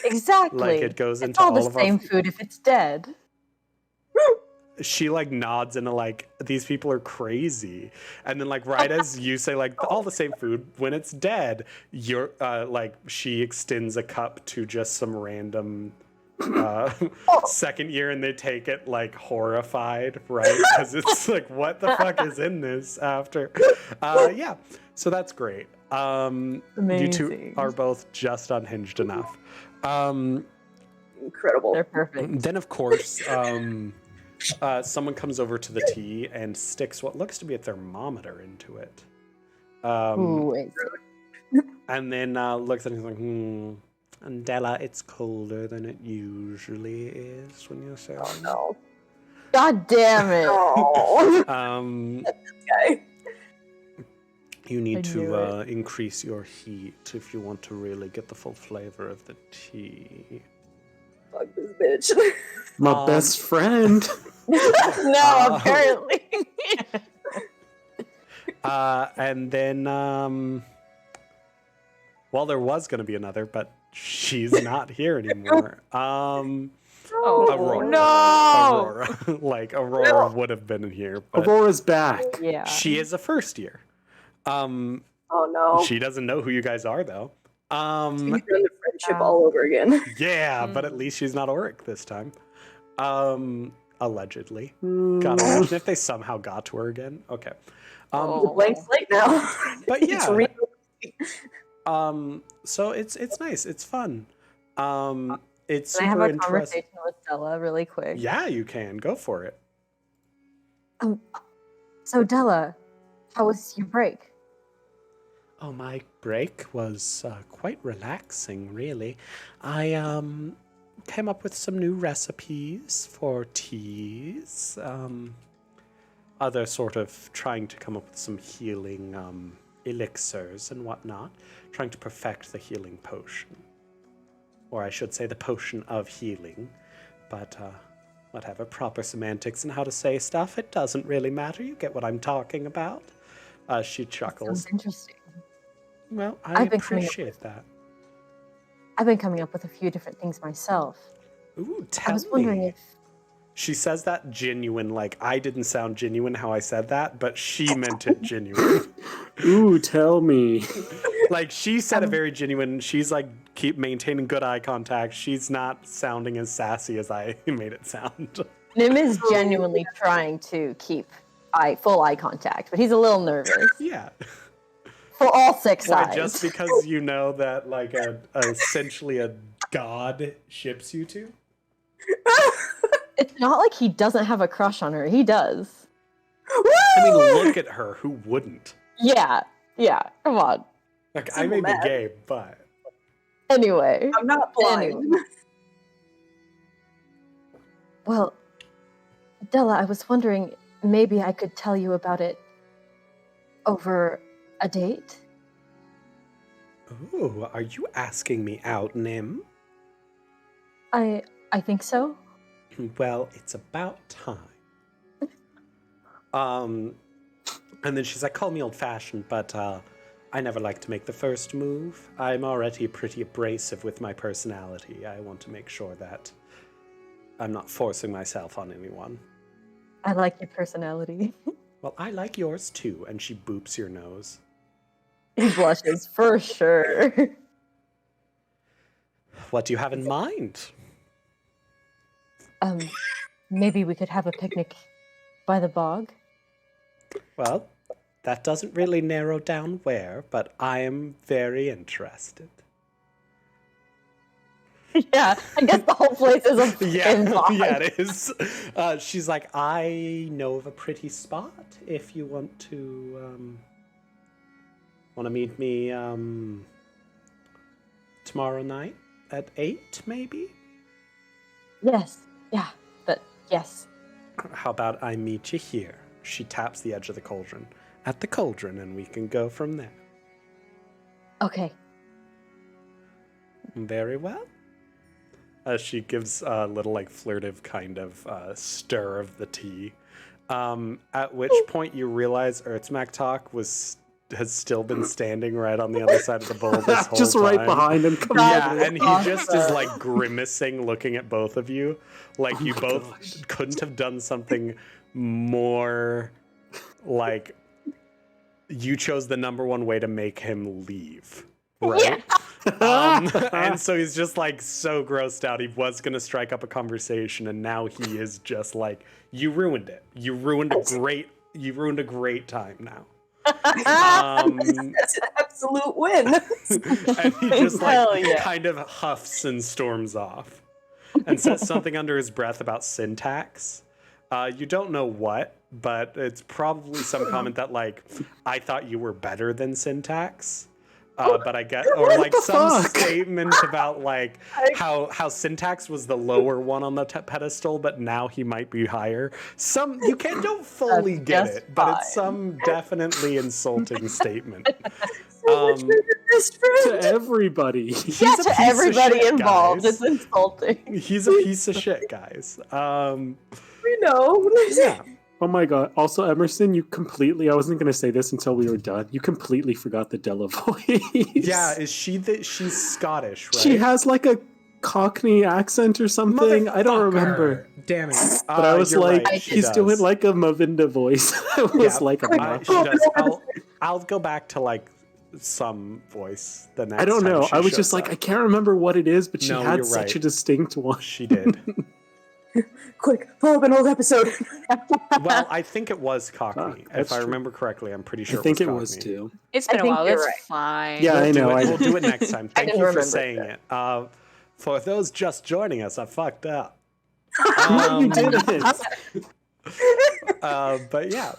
Exactly. Like it goes it's into all the of same food if it's dead. She like nods into like, these people are crazy. And then like right as you say like all the same food, when it's dead, you're like she extends a cup to just some random second year, and they take it like horrified, right? Because it's like, what the fuck is in this after? Yeah, so that's great. You two are both just unhinged enough. Incredible. They're perfect. Then of course, someone comes over to the tea and sticks what looks to be a thermometer into it. And then looks at it and is like, And Della, it's colder than it usually is when you're sailing. Oh no. God damn it. Okay. You need to increase your heat if you want to really get the full flavor of the tea. Fuck this bitch. My best friend. No, apparently. And then, well, there was going to be another, but she's not here anymore. Aurora. No! Aurora. Like, Aurora would have been in here. But Aurora's back. Yeah. she is a first year. Oh no. She doesn't know who you guys are, though. She's doing the friendship all over again. Yeah, but at least she's not Auric this time. Allegedly. God, imagine if they somehow got to her again. Okay. It's a blank slate now. But It's yeah. real. So it's nice. It's fun. It's Can I have super a interesting. conversation with Della really quick? Yeah, you can. Go for it. So Della, how was your break? Oh, my break was quite relaxing, really. I came up with some new recipes for teas. Other sort of trying to come up with some healing elixirs and whatnot, trying to perfect the healing potion. Or I should say the potion of healing. But, whatever, proper semantics and how to say stuff, it doesn't really matter. You get what I'm talking about. She chuckles. Sounds interesting. Well, I appreciate that. I've been coming up with a few different things myself. Ooh, tell me. I was wondering if... She says that genuine, like, I didn't sound genuine how I said that, but she meant it genuine. Ooh, tell me. Like, she said it very genuine. She's, like, keep maintaining good eye contact. She's not sounding as sassy as I made it sound. Nim is genuinely trying to keep full eye contact, but he's a little nervous. Yeah. For all 6 Why, eyes. just because you know that, like, essentially a god ships you two? It's not like he doesn't have a crush on her. He does. I mean, look at her. Who wouldn't? Yeah. Come on. Like, I may be gay, but... Anyway. I'm not blind. Well, Della, I was wondering maybe I could tell you about it over a date? Ooh, are you asking me out, Nim? I think so. Well, it's about time. And then she's like, call me old-fashioned, but I never like to make the first move. I'm already pretty abrasive with my personality. I want to make sure that I'm not forcing myself on anyone. I like your personality. Well, I like yours too, and she boops your nose. He blushes for sure. What do you have in mind? Maybe we could have a picnic by the bog. Well, that doesn't really narrow down where, but I am very interested. Yeah, I guess the whole place is a bog. Yeah, it is. She's like, I know of a pretty spot if you want to meet me tomorrow night at 8, maybe? Yes, yeah, but yes. How about I meet you here? She taps the edge of the cauldron. At the cauldron, and we can go from there. Okay. Very well. She gives a little, like, flirtive kind of stir of the tea. At which point you realize Earthsmack Talk has still been standing right on the other side of the bowl this whole Just time. right behind him. Yeah, and he just is, like, grimacing, looking at both of you. Like, you both couldn't have done something more, like, you chose the number one way to make him leave. Right? And so he's just, like, so grossed out. He was going to strike up a conversation, and now he is just like, you ruined it. You ruined a great time now. That's an absolute win. And he just, like, kind of huffs and storms off and says something under his breath about syntax. You don't know what, but it's probably some comment that, like, I thought you were better than syntax. But I get, or like some statement about, like, how syntax was the lower one on the pedestal, but now he might be higher. You don't fully get it, but it's some definitely insulting statement. To everybody. To everybody involved, guys. it's insulting. He's a piece of shit, guys. We know. Yeah. Oh my god. Also, Emerson, I wasn't going to say this until we were done. You completely forgot the Della voice. Yeah, she's Scottish, right? She has like a Cockney accent or something. I don't remember. Damn it. But I was like, right, he's doing like a Mavinda voice. I was like, she does. I'll go back to, like, some voice the next I don't know. time she I was shows just like, up. I can't remember what it is, but she No, had you're such right. a distinct one. She did. Quick, pull up an old episode. Well, I think it was Cockney. If I remember correctly, I'm pretty sure I think it it was was Cockney. too. It's been a think while. you're It's right. fine. Yeah, I know. We'll do it next time. Thank you for remember saying that. it. For those just joining us, I fucked up. You didn't. But yeah.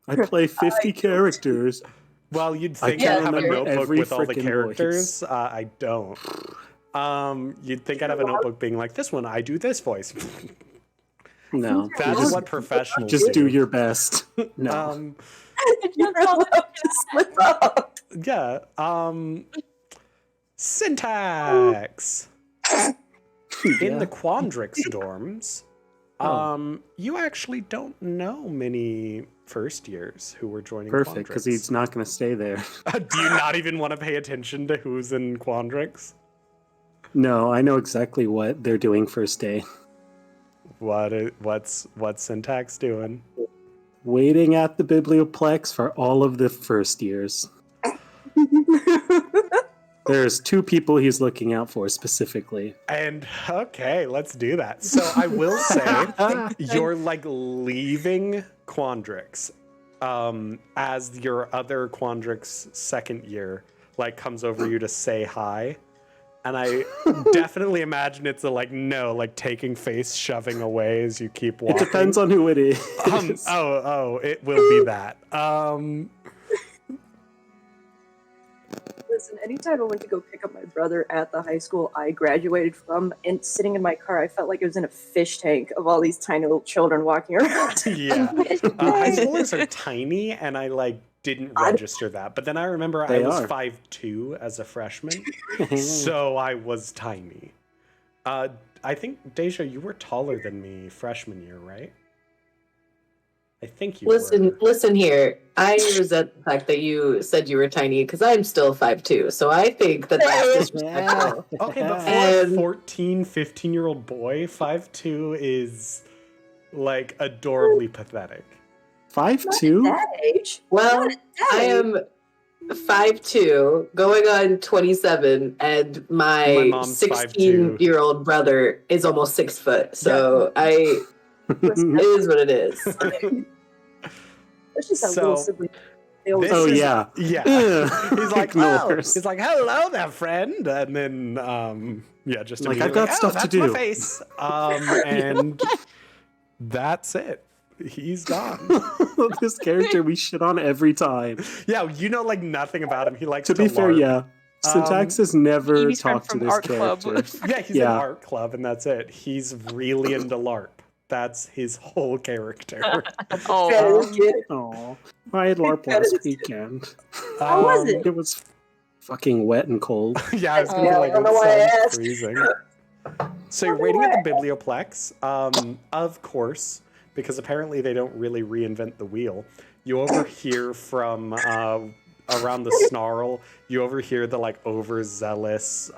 I play 50 characters. Well, you'd I think can't I'd have a remember notebook every with all the frickin' characters. I don't. You'd think I'd have a notebook being like, this one, I do this voice. No. That's what professionals Just do do. your best. No. You're allowed to slip up. Yeah. Syntax. In the Quandrix dorms, you actually don't know many first years who were joining Perfect, because Quandrix. he's not going to stay there. Do you not even want to pay attention to who's in Quandrix? No, I know exactly what they're doing first day. What's Syntax doing? Waiting at the Biblioplex for all of the first years. There's 2 people he's looking out for specifically. And okay, let's do that. So I will say, you're like leaving Quandrix, as your other Quandrix second year like comes over you to say hi, and I definitely imagine it's a like taking face shoving away as you keep walking. It depends on who it is. It will be that. Listen, anytime I went to go pick up my brother at the high school I graduated from, and sitting in my car, I felt like I was in a fish tank of all these tiny little children walking around. Yeah. High schoolers are tiny, and I like didn't register that. But then I remember I was 5'2" as a freshman, so I was tiny. I think, Deja, you were taller than me freshman year, right? I think you were. Listen here. I resent the fact that you said you were tiny because I'm still 5'2", so I think that that's disrespectful. Okay, but for a 14, 15-year-old boy, 5'2" is like adorably pathetic. 5'2"? That age? Well, I am 5'2", going on 27, and my mom's 16-year-old brother is almost 6 foot. So it is what it is. That's just how So, little siblings. They always Yeah. He's like, well, Ignores. he's like, hello there, friend, and then just Like, I've immediately, got stuff to that's do. my face, and that's it. He's gone. This character we shit on every time. Yeah, you know like nothing about him. He likes To be fair, LARP. yeah. Syntax has never Evie's friend talked to from this art club. character. Yeah, he's in art club, and that's it. He's really into LARP. That's his whole character. Oh, Oh, I had LARP last weekend. How was it? It was fucking wet and cold. Yeah, I was gonna be like, I don't know why I it sounds asked. freezing. So you're waiting at the Biblioplex, of course, because apparently they don't really reinvent the wheel. You overhear from around the snarl. You overhear the like overzealous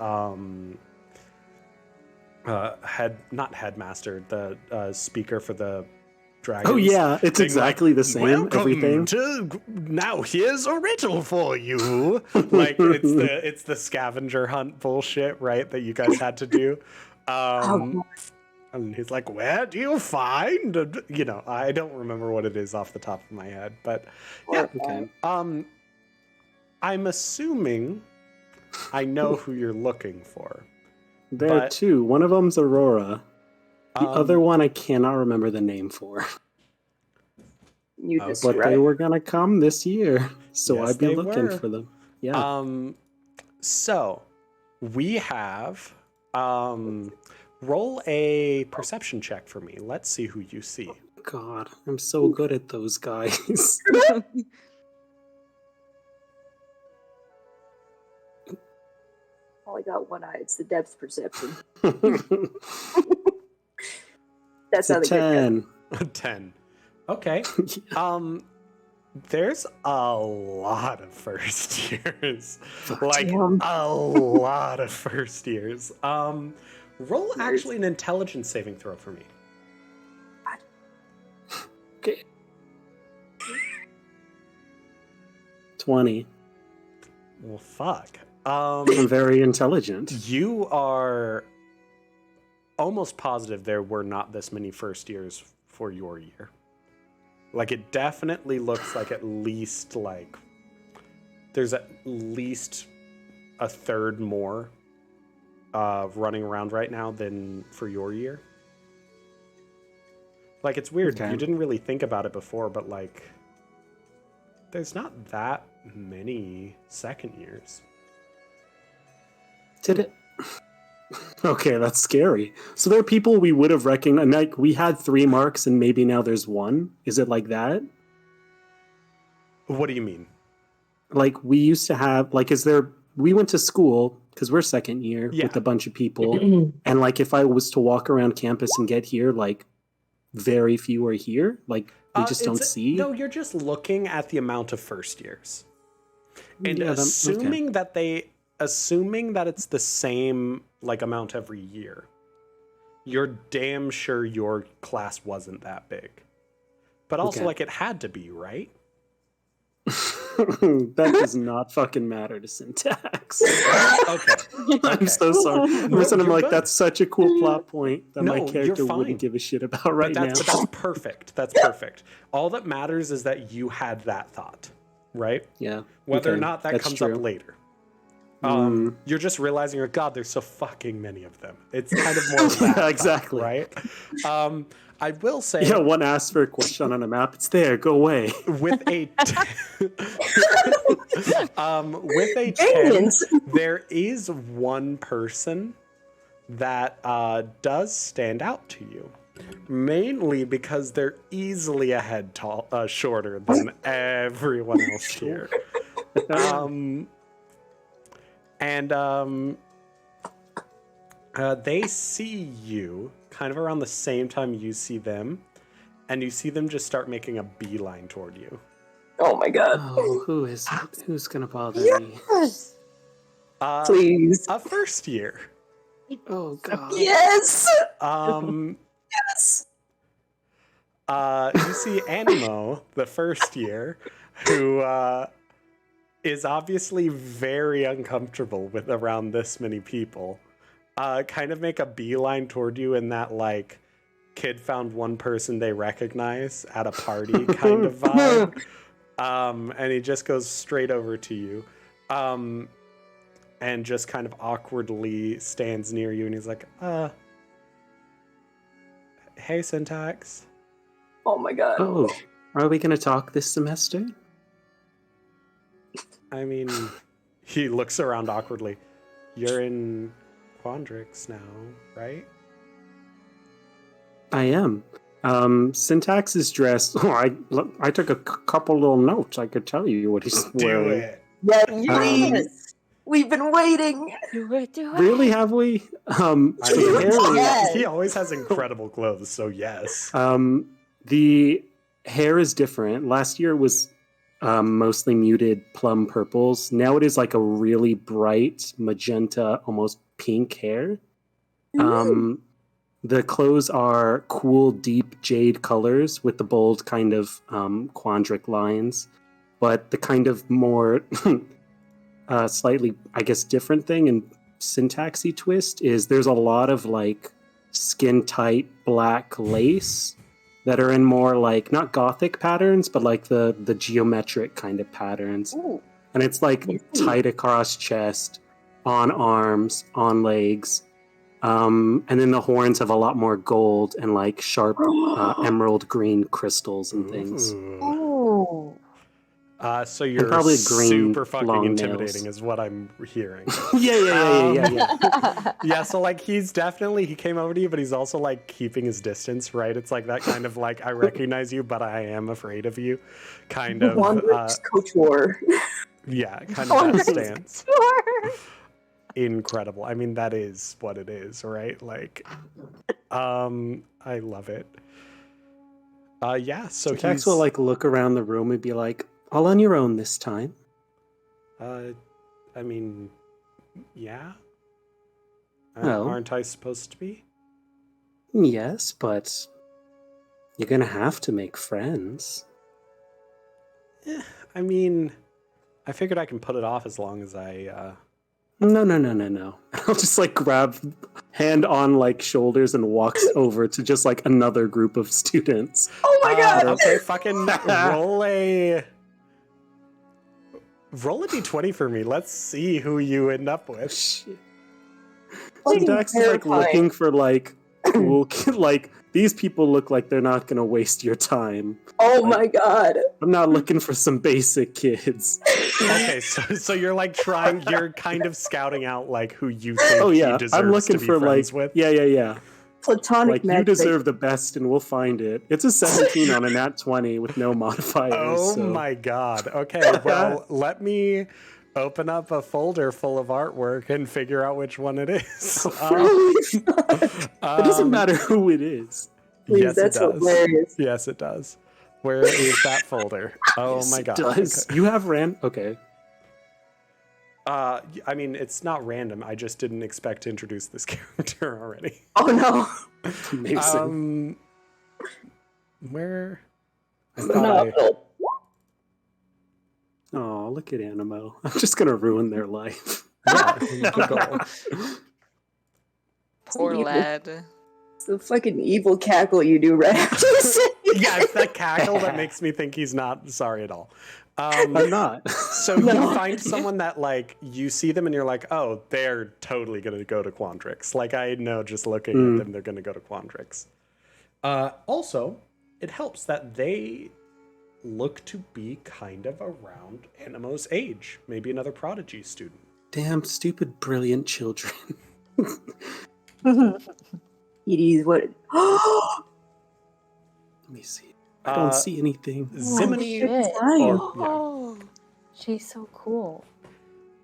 not headmaster, the speaker for the dragons. Oh yeah, it's being exactly like, the same. Welcome Everything. now here's a riddle for you. Like it's the scavenger hunt bullshit, right? That you guys had to do. And he's like, where do you find? I don't remember what it is off the top of my head, but yeah. Okay. I'm assuming I know who you're looking for. There are 2. One of them's Aurora. The other one I cannot remember the name for. You just But right. they were gonna come this year, so Yes, I'd be they looking were. for them. Yeah. So we have roll a perception check for me. Let's see who you see. God, I'm so good at those guys. Only got one eye. It's the depth perception. That's how It's they a get 10. 10. Okay. There's a lot of first years. Like Damn. a lot of first years. Roll actually an intelligence saving throw for me. Okay. 20. Well, fuck. I'm very intelligent. You are almost positive there were not this many first years for your year. Like, it definitely looks like at least, like, there's at least a third more running around right now than for your year. Like, it's weird. Okay. You didn't really think about it before, but, like, there's not that many second years. Did it? Okay, that's scary. So there are people we would have recognized. Like, we had 3 marks and maybe now there's 1. Is it like that? What do you mean? Like, we used to have, like, we went to school, because we're second year, with a bunch of people, and, like, if I was to walk around campus and get here, like, very few are here. Like, we just don't see. No, you're just looking at the amount of first years. And assuming that it's the same, like, amount every year, you're damn sure your class wasn't that big. But also, like, it had to be, right? That does not fucking matter to syntax. Okay. I'm so sorry. Listen, I'm like, good. That's such a cool plot point that my character you're fine. wouldn't give a shit about right now. But that's perfect. That's perfect. All that matters is that you had that thought, right? Yeah. Whether or not that that's comes true. up later. You're just realizing, oh God, there's so fucking many of them. It's kind of more of that exactly. thought, right? I will say... Yeah, one asterisk question on a map. It's there. Go away. With a... with a 10, there is one person that does stand out to you. Mainly because they're easily a head shorter than everyone else here. They see you kind of around the same time you see them, and you see them just start making a beeline toward you. Oh my god. Oh, who's gonna bother me? Please. A first year. Oh god. Yes! Yes! You see Animo, the first year, who is obviously very uncomfortable with around this many people. Kind of make a beeline toward you in that, like, kid found one person they recognize at a party kind of vibe. And he just goes straight over to you. And just kind of awkwardly stands near you, and he's like, hey, Syntax. Oh my god. Oh, are we gonna talk this semester? I mean, he looks around awkwardly. You're in Quandrix now, right? I am. Syntax is dressed. Oh, I took a couple little notes. I could tell you what he's wearing. Do it. Yeah, yes. We've been waiting. Do it. Really, have we? He always has incredible clothes, so yes. The hair is different. Last year it was mostly muted plum purples. Now it is like a really bright magenta, almost pink hair. The clothes are cool, deep jade colors with the bold kind of quandric lines. But the kind of more slightly, I guess, different thing and syntaxy twist is there's a lot of like skin-tight black lace that are in more like, not gothic patterns, but like the geometric kind of patterns. Ooh. And it's like tight across chest, on arms, on legs. And then the horns have a lot more gold and like sharp emerald green crystals and things. Oh. So you're probably green, super fucking long intimidating nails. is what I'm hearing. Yeah. Yeah, so like he came over to you, but he's also like keeping his distance, right? It's like that kind of like, I recognize you, but I am afraid of you kind of. Quandrix Couture. Yeah, kind of that stance. Incredible. I mean, that is what it is, right? Like, I love it. Yeah, so Syntax will like look around the room and be like, all on your own this time. I mean, yeah. Well, aren't I supposed to be? Yes, but you're gonna have to make friends. I mean, I figured I can put it off as long as I. No. I'll just like grab hand on like shoulders and walks over to just like another group of students. Oh my god! Okay, fucking roll a d20 for me. Let's see who you end up with. Shit. Syntax is like looking for like cool like these people look like they're not gonna waste your time. Oh like, my god! I'm not looking for some basic kids. Okay, so you're like you're kind of scouting out like who you think he deserves I'm looking to be for friends like with. Yeah. platonic Like, you magic. deserve the best and we'll find it. It's a 17 on a nat 20 with no modifiers. Oh so. my god. Okay, well, let me open up a folder full of artwork and figure out which one it is. It doesn't matter who it is. Please, yes, that's it does. hilarious. Yes, it does. Where is that folder? Oh Yes, my it god. does. Okay. You have Okay. I mean, it's not random. I just didn't expect to introduce this character already. Oh no. Amazing. Where? I No. thought Oh, look at Animo. I'm just going to ruin their life. yeah, good goal. Poor Evil. lad. It's the fucking evil cackle you do right after you say Yeah, it's that cackle that makes me think he's not sorry at all. I'm not. So you find someone that, like, you see them and you're like, oh, they're totally going to go to Quandrix. Like, I know just looking at them, they're going to go to Quandrix. Also, it helps that they look to be kind of around Animo's age. Maybe another prodigy student. Damn stupid, brilliant children. it is what. Let me see. I don't see anything. Zimini. shit. Or, yeah. Oh. She's so cool.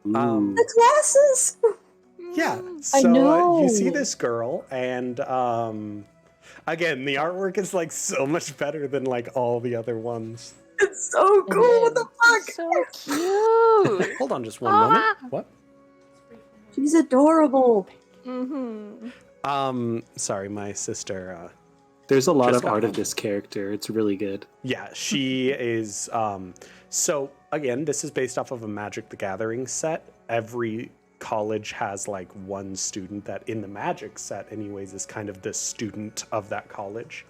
Ooh. The glasses. Yeah, I so know. you see this girl, and again, the artwork is like so much better than like all the other ones. It's so cool. What the fuck? So cute. Hold on just one moment. What? She's adorable. Sorry, my sister. There's a lot Just of got art home. of this character. It's really good. Yeah, she is. So again, this is based off of a Magic the Gathering set. Every college has like one student that in the Magic set, anyways, is kind of the student of that college.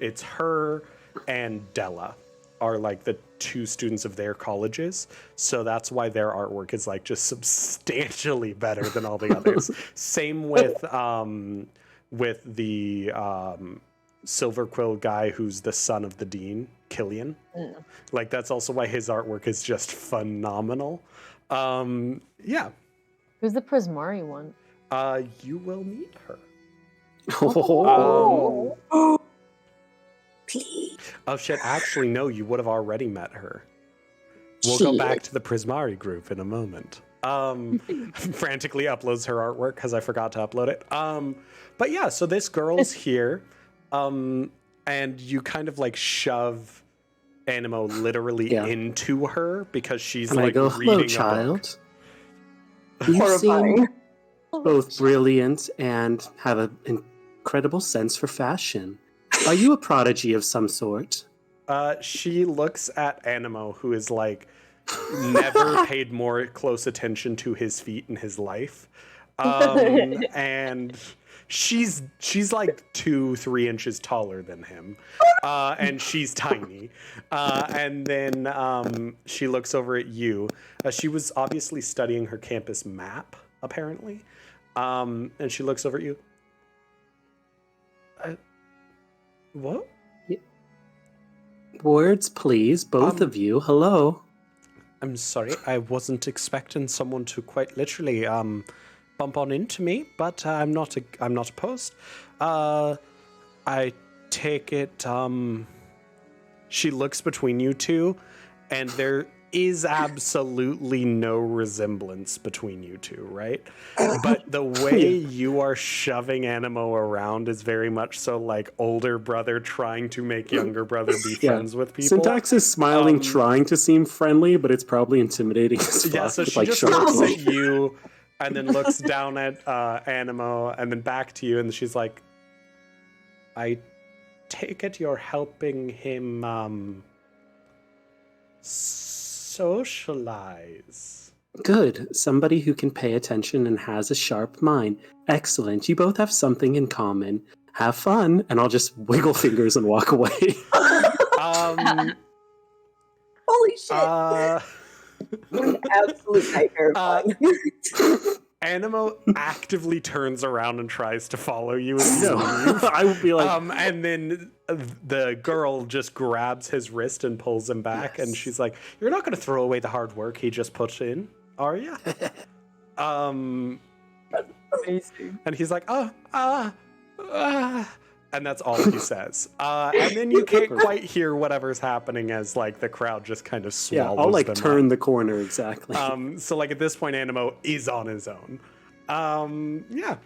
It's her and Della are like the two students of their colleges. So that's why their artwork is like just substantially better than all the others. Same with the Silver Quill guy who's the son of the dean, Killian. Like, that's also why his artwork is just phenomenal. Yeah. Who's the Prismari one? You will meet her. Please. Oh shit, actually no, you would have already met her. We'll go back to the Prismari group in a moment. Frantically uploads her artwork because I forgot to upload it. But yeah, so this girl's here. And you kind of like shove Animo literally into her because she's And like I go, hello, reading a child. book. You Horrifying. seem both brilliant and have an incredible sense for fashion. Are you a prodigy of some sort? She looks at Animo, who is like never paid more close attention to his feet in his life. And she's like 2-3 inches taller than him, and she's tiny. And then she looks over at you. She was obviously studying her campus map, apparently, and she looks over at you. What? Words, please, both of you. Hello. I'm sorry, I wasn't expecting someone to quite literally bump on into me, but I'm not opposed. I take it. She looks between you two, and there is absolutely no resemblance between you two, right? But the way you are shoving Animo around is very much so like older brother trying to make younger brother be friends with people. Syntax is smiling, trying to seem friendly, but it's probably intimidating as fuck. Yeah, so with, she like, just short looks teeth. at you and then looks down at Animo and then back to you, and she's like, I take it you're helping him socialize. Good. Somebody who can pay attention and has a sharp mind. Excellent. You both have something in common. Have fun. And I'll just wiggle fingers and walk away. Holy shit. What an absolute nightmare of fun. Animo actively turns around and tries to follow you as you leave. I would be like, And then the girl just grabs his wrist and pulls him back, and she's like, "You're not going to throw away the hard work he just put in, are you?" Amazing. And he's like, And that's all he says. And then you can't quite hear whatever's happening as like the crowd just kind of swallows I'll like them turn up. the corner exactly. So like at this point, Animo is on his own. Yeah.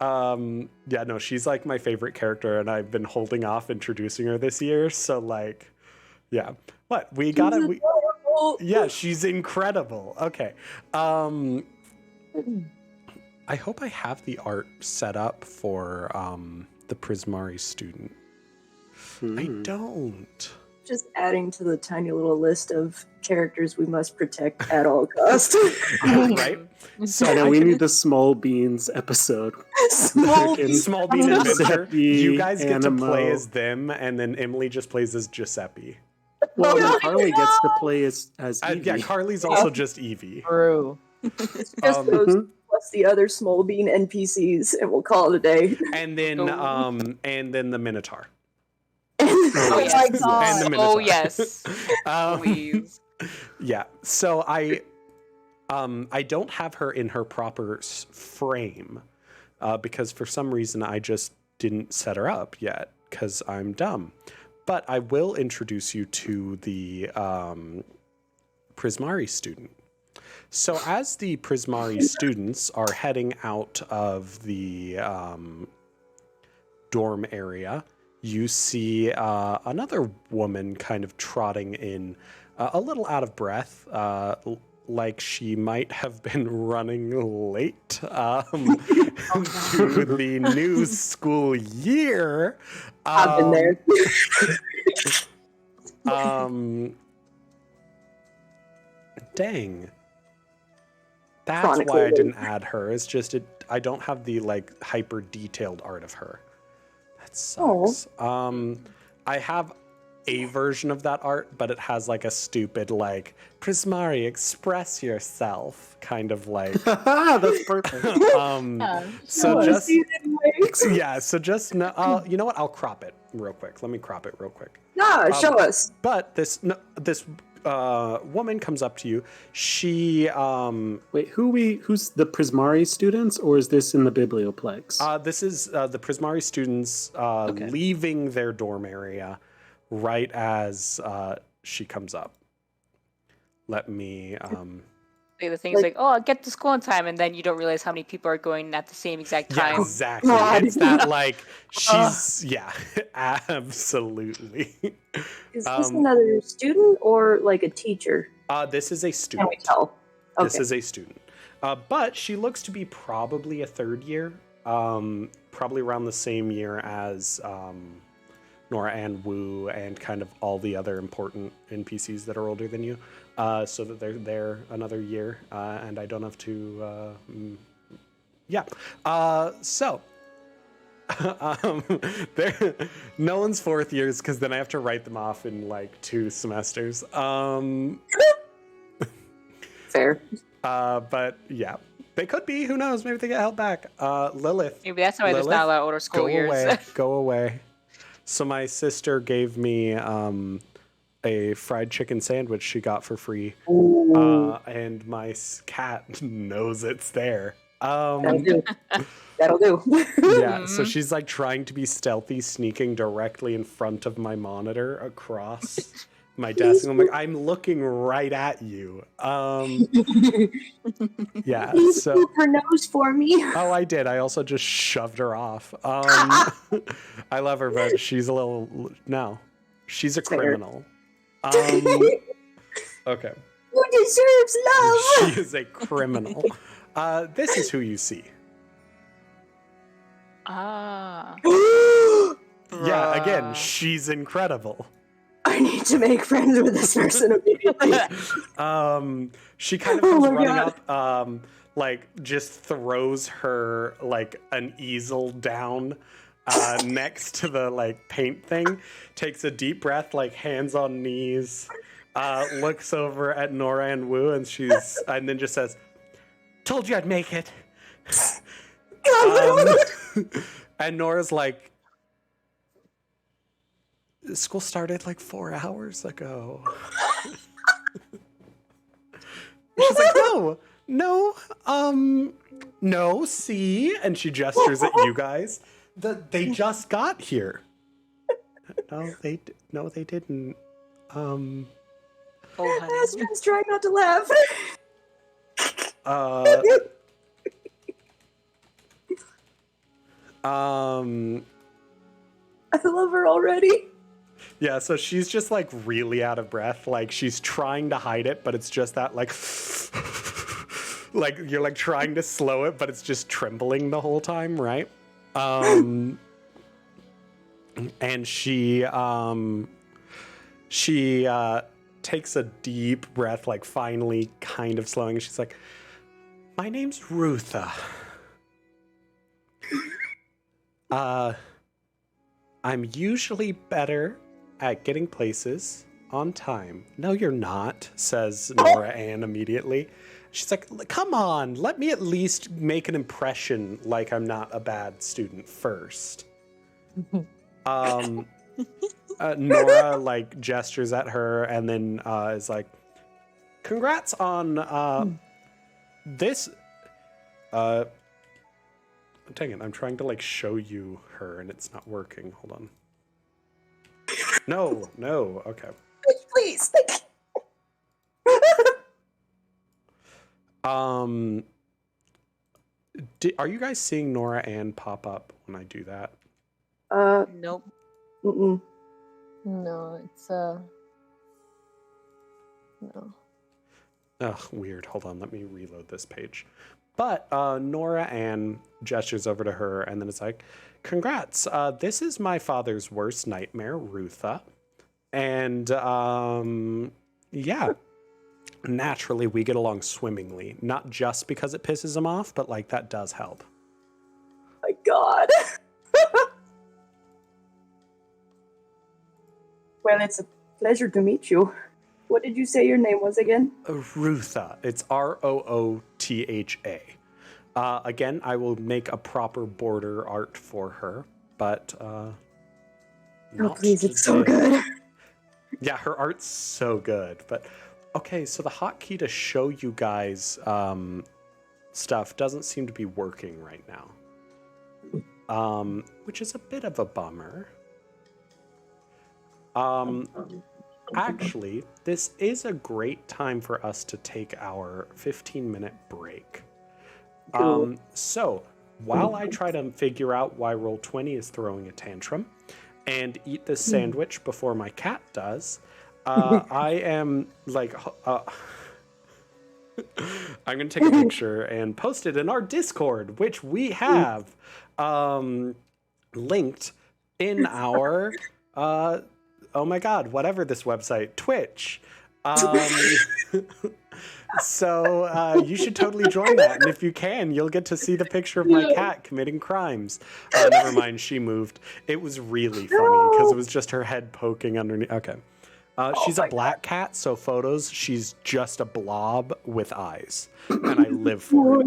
Yeah, no, she's like my favorite character, and I've been holding off introducing her this year. So like, yeah. What we got it? Yeah, she's incredible. Okay. I hope I have the art set up for the Prismari student. I don't. Just adding to the tiny little list of characters we must protect at all costs. Right? So I know we need the Small Beans episode. Small Small Bean Adventure. Giuseppe, You guys get to play Animo. as them, and then Emily just plays as Giuseppe. Well, No, then Carly gets to no. play as Evie. Yeah, Carly's also just Evie. True. It's just those Mhm. plus the other Small Bean NPCs, and we'll call it a day. And then the Minotaur. Oh my And god. the Minotaur. Oh yes, Um, please. Yeah. So I don't have her in her proper frame because for some reason I just didn't set her up yet because I'm dumb. But I will introduce you to the Prismari student. So as the Prismari students are heading out of the dorm area, you see another woman kind of trotting in, a little out of breath, like she might have been running late to the new school year. I've been there. Dang. That's Chronically why I late. didn't add her. It's just I don't have the like hyper detailed art of her. That sucks. I have a version of that art, but it has like a stupid like Prismari, express yourself kind of like That's perfect. so Sure. just See it anyway. yeah, so just no, you know what? I'll crop it real quick. Let me crop it real quick. Nah, show us. But this woman comes up to you. She Wait, who's the Prismari students, or is this in the Biblioplex? this is the Prismari students leaving their dorm area right as she comes up. Let me Like, the thing's like, oh, I'll get to school on time, and then you don't realize how many people are going at the same exact yeah, time. exactly. God. It's that like she's yeah, absolutely. Is this another student or like a teacher? This is a Can student. we tell? This Okay. is a student. But she looks to be probably a third year, probably around the same year as Nora and Wu and kind of all the other important NPCs that are older than you. So that they're there another year, and I don't have to. Yeah. So. No one's fourth years because then I have to write them off in like 2 semesters. Fair. But yeah, they could be. Who knows? Maybe they get held back. Lilith, Maybe that's why there's Lilith, not a lot of older school go years. away. Go away. So my sister gave me a fried chicken sandwich she got for free, and my cat knows it's there. That'll do. That'll do. Yeah, so she's like trying to be stealthy, sneaking directly in front of my monitor across my desk. And I'm like, I'm looking right at you. Yeah, so Scoop her nose for me. oh, I did. I also just shoved her off. I love her, but she's a little no. She's a Fair. criminal. Okay, Who deserves love? she is a criminal. This is who you see. Ah. Yeah, again, she's incredible. I need to make friends with this person immediately. She kind of Oh comes my running God. up, like just throws her like an easel down next to the like paint thing, takes a deep breath, like hands on knees, looks over at Nora and Wu, and and then just says, "Told you I'd make it." And Nora's like, school started like 4 hours ago. She's like, No, no, see? And she gestures at you guys. They just got here. No, they didn't. Oh, honey. Astrid's trying not to laugh. I love her already. Yeah, so she's just like really out of breath. Like she's trying to hide it, but it's just that like like you're like trying to slow it, but it's just trembling the whole time, right? And she takes a deep breath, like finally kind of slowing. She's like, "My name's Rutha. I'm usually better at getting places on time." "No, you're not," says Nora Ann immediately. She's like, "Come on, let me at least make an impression like I'm not a bad student first." Nora like gestures at her and then is like, "Congrats on this." Dang it, I'm trying to like show you her and it's not working. Hold on. No, okay. Please. Are you guys seeing Nora Ann pop up when I do that? Nope. Mm-mm. No, it's no. Ugh, weird. Hold on, let me reload this page. But Nora Ann gestures over to her and then it's like, "Congrats. This is my father's worst nightmare, Rutha." And yeah, naturally we get along swimmingly. Not just because it pisses him off, but like that does help. My God. Well, it's a pleasure to meet you. What did you say your name was again? Rutha. It's Rootha. Again, I will make a proper border art for her, but Oh, not please, it's so today. good. Yeah, her art's so good. But okay, so the hotkey to show you guys stuff doesn't seem to be working right now, which is a bit of a bummer. Actually, this is a great time for us to take our 15-minute break. Cool. So, while I try to figure out why Roll20 is throwing a tantrum and eat this sandwich before my cat does, I am like... I'm going to take a picture and post it in our Discord, which we have linked in our... oh my God, whatever this website, Twitch. So you should totally join that. And if you can, you'll get to see the picture of my cat committing crimes. Never mind, she moved. It was really funny because it was just her head poking underneath. Okay. She's a black cat, so photos, she's just a blob with eyes. And I live for it.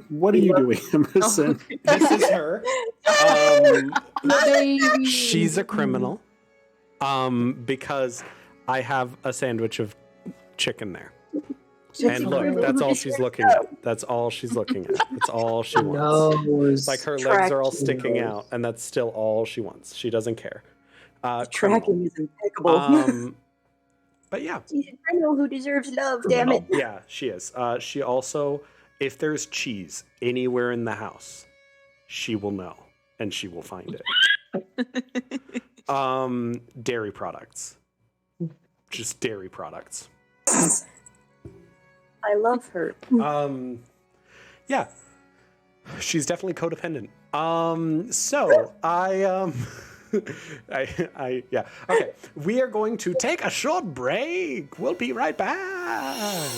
What are you doing, Emerson? This is her. She's a criminal. Because I have a sandwich of chicken there. And look, that's all she's looking at. That's all she's looking at. That's all she wants. Nose. Like her legs are all sticking out, and that's still all she wants. She doesn't care. Tracking is impeccable. But yeah. She's a criminal who deserves love, damn it. Yeah, she is. She also, if there's cheese anywhere in the house, she will know, and she will find it. Dairy products. Just dairy products. I love her. Yeah. She's definitely codependent. So yeah. Okay. We are going to take a short break. We'll be right back.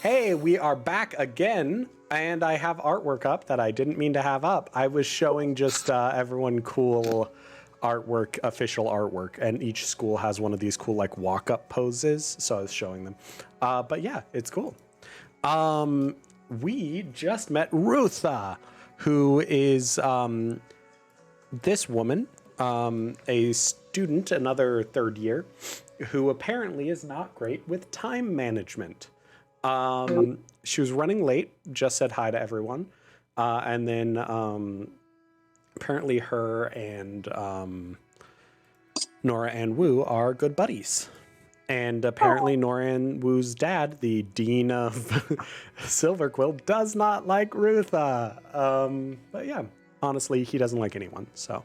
Hey, we are back again, and I have artwork up that I didn't mean to have up. I was showing just everyone cool artwork, official artwork, and each school has one of these cool like walk-up poses, so I was showing them. But yeah, it's cool. We just met Rutha, who is this woman, a student, another third year, who apparently is not great with time management. She was running late, just said hi to everyone. And then apparently her and Nora and Wu are good buddies. And apparently Nora and Wu's dad, the dean of Silverquill, does not like Rutha. But yeah, honestly, he doesn't like anyone. So,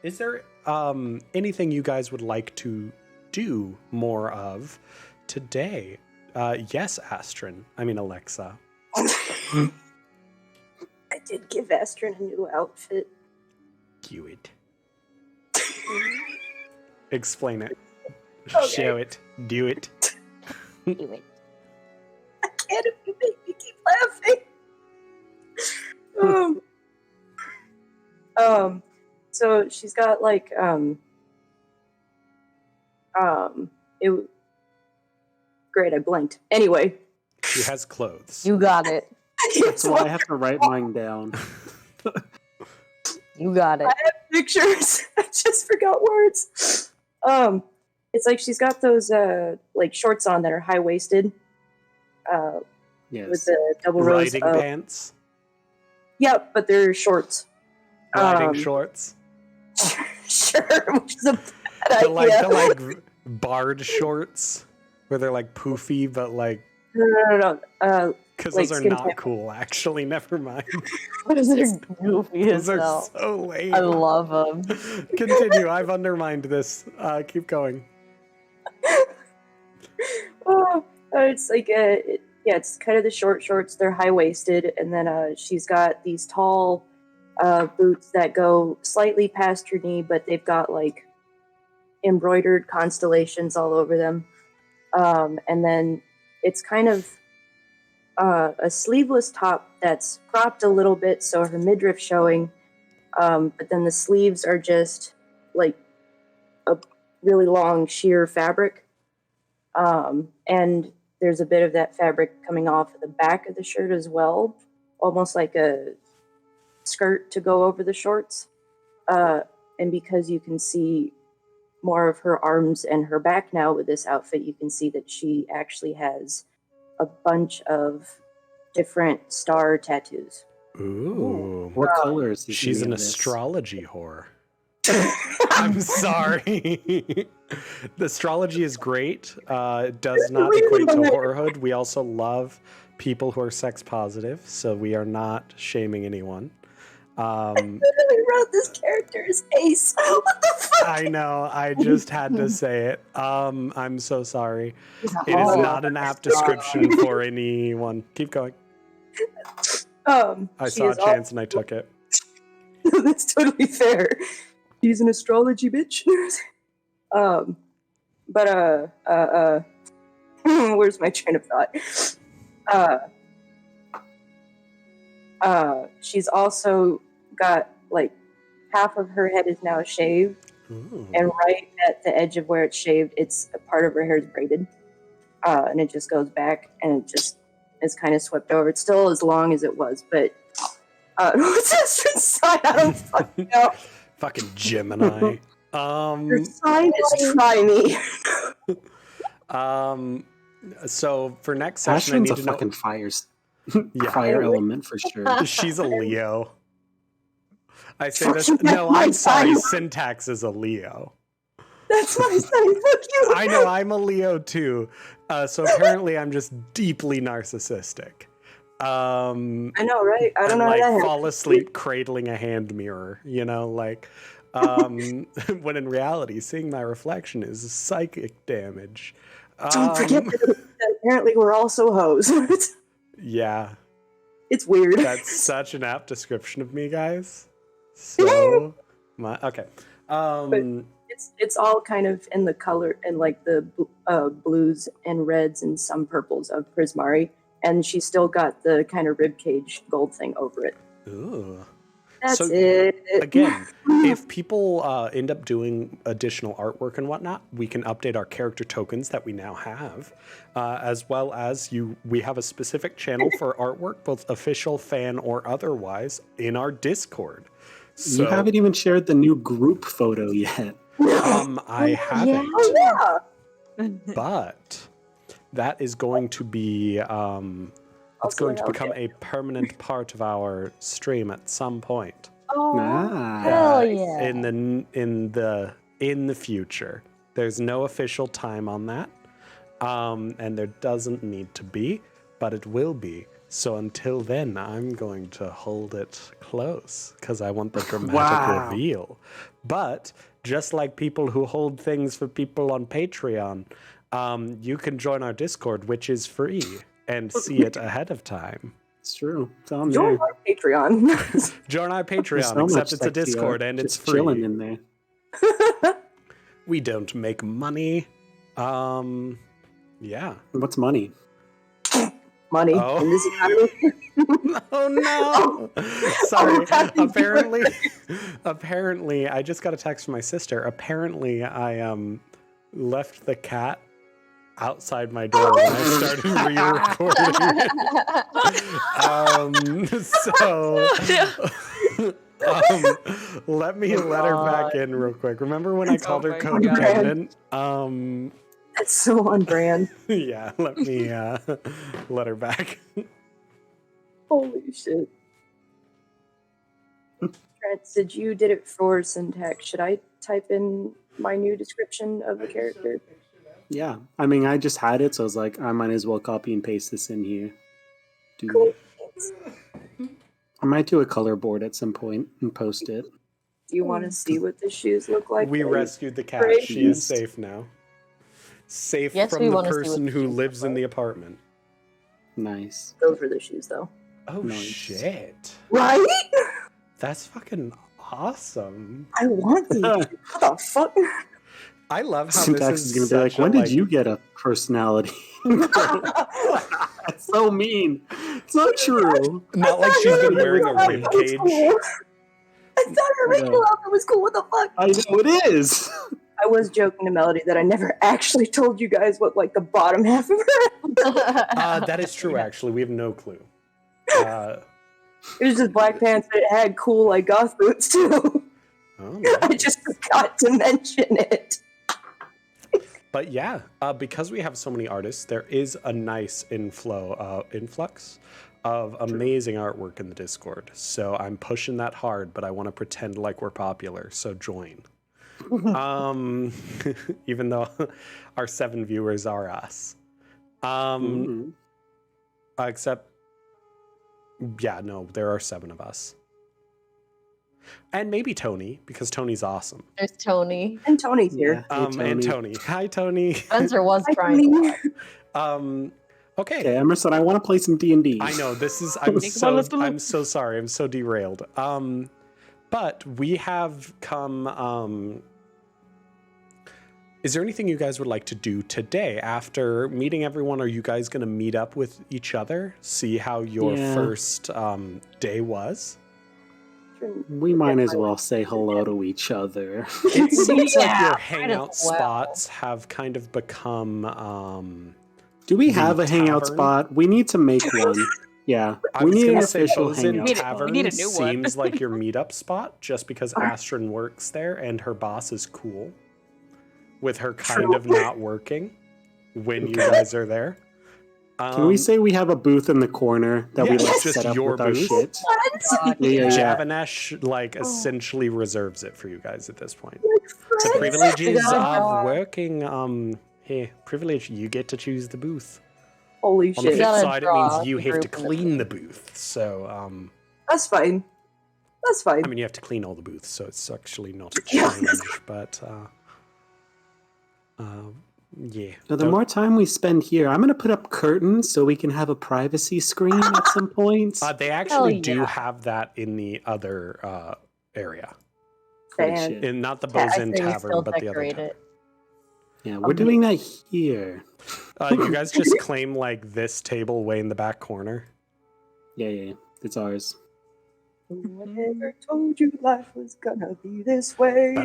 is there anything you guys would like to do more of today? Yes, Alexa. I did give Astrid a new outfit. Do it. Explain it. Okay. Show it. Do it. Do it. I can't if you make me keep laughing. So she's got like great, I blinked. Anyway. She has clothes. You got it. That's why I have to write mine down. You got it. I have pictures. I just forgot words. It's like she's got those like shorts on that are high waisted. Yes. With the double rows Riding of pants. Yep, but they're shorts. Riding shorts. Sure, which is a bad The idea. like barred shorts, where they're like poofy, but like No. because Like those are skin not tight. cool. Actually, never mind. Those are goofy as Those are hell. so lame. I love them. Continue. I've undermined this. Keep going. It's like it's kind of the short shorts. They're high waisted, and then she's got these tall boots that go slightly past her knee, but they've got like embroidered constellations all over them. And then it's kind of a sleeveless top that's cropped a little bit, so her midriff showing. But then the sleeves are just like a really long sheer fabric. And there's a bit of that fabric coming off of the back of the shirt as well, almost like a skirt to go over the shorts. And because you can see more of her arms and her back now with this outfit, you can see that she actually has a bunch of different star tattoos. Ooh. What colors? Is She's any an of this? astrology whore. I'm sorry. The astrology is great. It does not equate to whorehood. We also love people who are sex positive, so we are not shaming anyone. I literally wrote this character as Ace. What the fuck? I know. I just had to say it. I'm so sorry. It is not an apt description for anyone. Keep going. I She saw a is chance and I took it. That's totally fair. She's an astrology bitch. Where's my train of thought? She's also got like half of her head is now shaved, Ooh. and right at the edge of where it's shaved, it's a part of her hair is braided, and it just goes back and it just is kind of swept over. It's still as long as it was, but what's this sign? I don't fucking know. Fucking Gemini. Your sign is try me. So for next session, I Ashton's need a to know. fucking Yeah. fire element for sure. She's a Leo. I say this. Fucking No, my I'm sorry. sign. Syntax is a Leo. That's my sign. Fuck you. I know I'm a Leo too. So apparently I'm just deeply narcissistic. I know, right? I don't And know like how that happened. fall asleep cradling a hand mirror, like when in reality seeing my reflection is psychic damage. Don't forget that apparently we're also hoes. Yeah, It's weird. that's such an apt description of me, guys. So okay. It's It's all kind of in the color and like the blues and reds and some purples of Prismari, and she's still got the kind of ribcage gold thing over it. Ooh. That's So, it. Again, if people end up doing additional artwork and whatnot, we can update our character tokens that we now have, as well as we have a specific channel for artwork, both official, fan, or otherwise, in our Discord. So, You haven't even shared the new group photo yet. I haven't, Oh yeah. but that is going to be it's Also going to an become a permanent part of our stream at some point. Oh, Ah. Hell yeah. In the future. There's no official time on that, and there doesn't need to be, but it will be. So until then, I'm going to hold it close because I want the dramatic Wow. reveal. But just like people who hold things for people on Patreon, you can join our Discord, which is free, and see it ahead of time. It's true. It's on join there. our Patreon. Join our There's Patreon, so except much it's a sexy Discord art and it's just chilling free. in there. We don't make money. Yeah. What's money? Money Oh. in this economy. Oh no! Sorry. happy Apparently, I just got a text from my sister. Apparently, I left the cat outside my door when I started re-recording. Let me let her back in real quick. Remember when I called her my codependent? That's so on brand. Yeah, let me let her back. Holy shit. Trent, did it for syntax? Should I type in my new description of the character? Yeah. I mean, I just had it, so I was like, I might as well copy and paste this in here. Cool. Thanks. I might do a color board at some point and post it. Do you want to see what the shoes look like? We please? rescued the cat. Great. She is safe now. Safe Yes, from we the wanna see what person the who shoes lives look in the like. apartment. Nice. Those were the shoes, though. Oh Nice. shit. Right? That's fucking awesome. I want these. What the fuck? I love how Syntax this is is going to be like, such a, when did you get a personality? That's so mean. It's not true. Not like she's been wearing a rib cage. I thought her regular outfit was cool. What the fuck? I know it is. I was joking to Melody that I never actually told you guys what like the bottom half of her. That is true, actually. We have no clue. It was just black pants, but it had cool like goth boots too. Oh, I nice. just forgot to mention it. But yeah, because we have so many artists, there is a nice influx of amazing artwork in the Discord. So I'm pushing that hard, but I want to pretend like we're popular. So join. Even though our 7 viewers are us. Except, yeah, no, there are 7 of us. And maybe Tony, because Tony's awesome. There's Tony. And Tony's here. And Tony. Hi, Tony. Spencer was Hi, trying. Tony. Okay. Okay, Emerson, I want to play some D&D. I know this is. Come I'm so sorry. I'm so derailed. But we have come. Is there anything you guys would like to do today after meeting everyone? Are you guys going to meet up with each other, see how your first day was? We might as well say hello to each other. It seems like your might as hangout well. spots have kind of become. Do we have The a hangout tavern? spot? We need to make one. Yeah, I we was need an gonna say official Bosun hangout. Tavern We need a new one. seems like your meetup spot, just because Astrid works there and her boss is cool, with her kind of not working when you guys are there. Can we say we have a booth in the corner that we yeah, like it's just set up your with our booth? shit? Yeah. Javanesh essentially reserves it for you guys at this point. The privileges Yeah. of working. Here, privilege. You get to choose the booth. Holy On the shit. flip gotta side, it draw means you the have to group in the clean the booth. So, That's fine. That's fine. I mean, you have to clean all the booths, so it's actually not a Yeah. challenge. But yeah. So the Don't- more time we spend here, I'm going to put up curtains so we can have a privacy screen at some point. They actually do yeah. have that in the other area. Good band. shit. In not the I Bows Inn say we Tavern, still but the other decorate tavern. it. Yeah, we're doing that here. You guys just claim like this table way in the back corner. Yeah. It's ours. Who ever told you life was gonna be this way?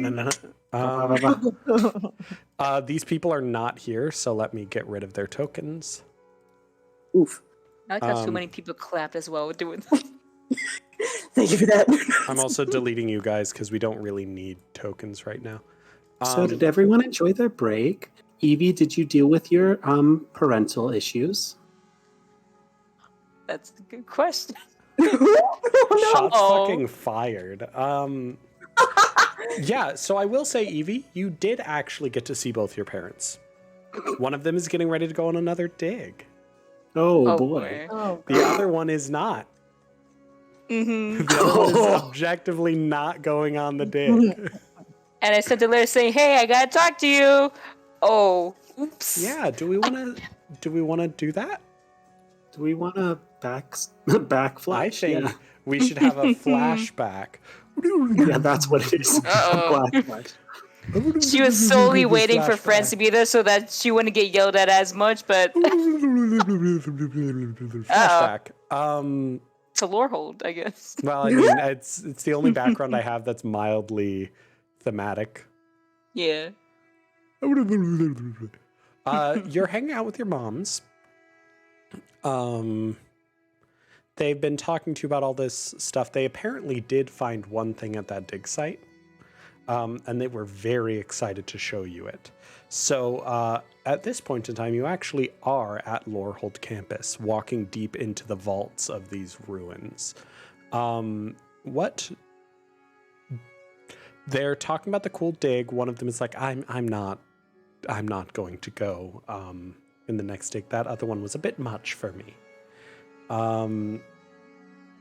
These people are not here, so let me get rid of their tokens. Oof. I like how so Um, many people clapped as well doing. Thank you for that. I'm also deleting you guys because we don't really need tokens right now. So did everyone enjoy their break? Evie, did you deal with your parental issues? That's a good question. Shots Oh. fucking fired. Yeah, so I will say, Evie, you did actually get to see both your parents. One of them is getting ready to go on another dig. Oh, boy. Oh, The other one is not. Mm-hmm. The other one is objectively not going on the dig. And I sent a letter saying, "Hey, I gotta talk to you." Oh, oops. Yeah, do we want to do that? Do we want to backflash? I think Yeah. we should have a flashback. Yeah, that's what it is. Uh-oh. Backflash. She was solely waiting for friends to be there so that she wouldn't get yelled at as much, but Flashback. it's a lore hold, I guess. Well, I mean, it's the only background I have that's mildly thematic. Yeah. You're hanging out with your moms. They've been talking to you about all this stuff. They apparently did find one thing at that dig site, and they were very excited to show you it. So at this point in time, you actually are at Lorehold campus, walking deep into the vaults of these ruins. What they're talking about the cool dig. One of them is like, I'm not going to go in the next dig. That other one was a bit much for me.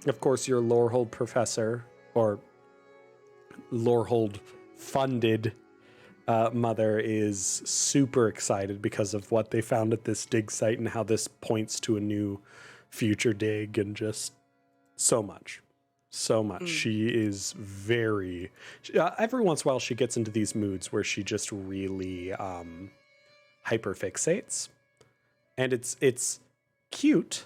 Of course, your Lorehold professor or Lorehold funded mother is super excited because of what they found at this dig site and how this points to a new future dig and just so much. She is very every once in a while she gets into these moods where she just really hyperfixates, and it's cute,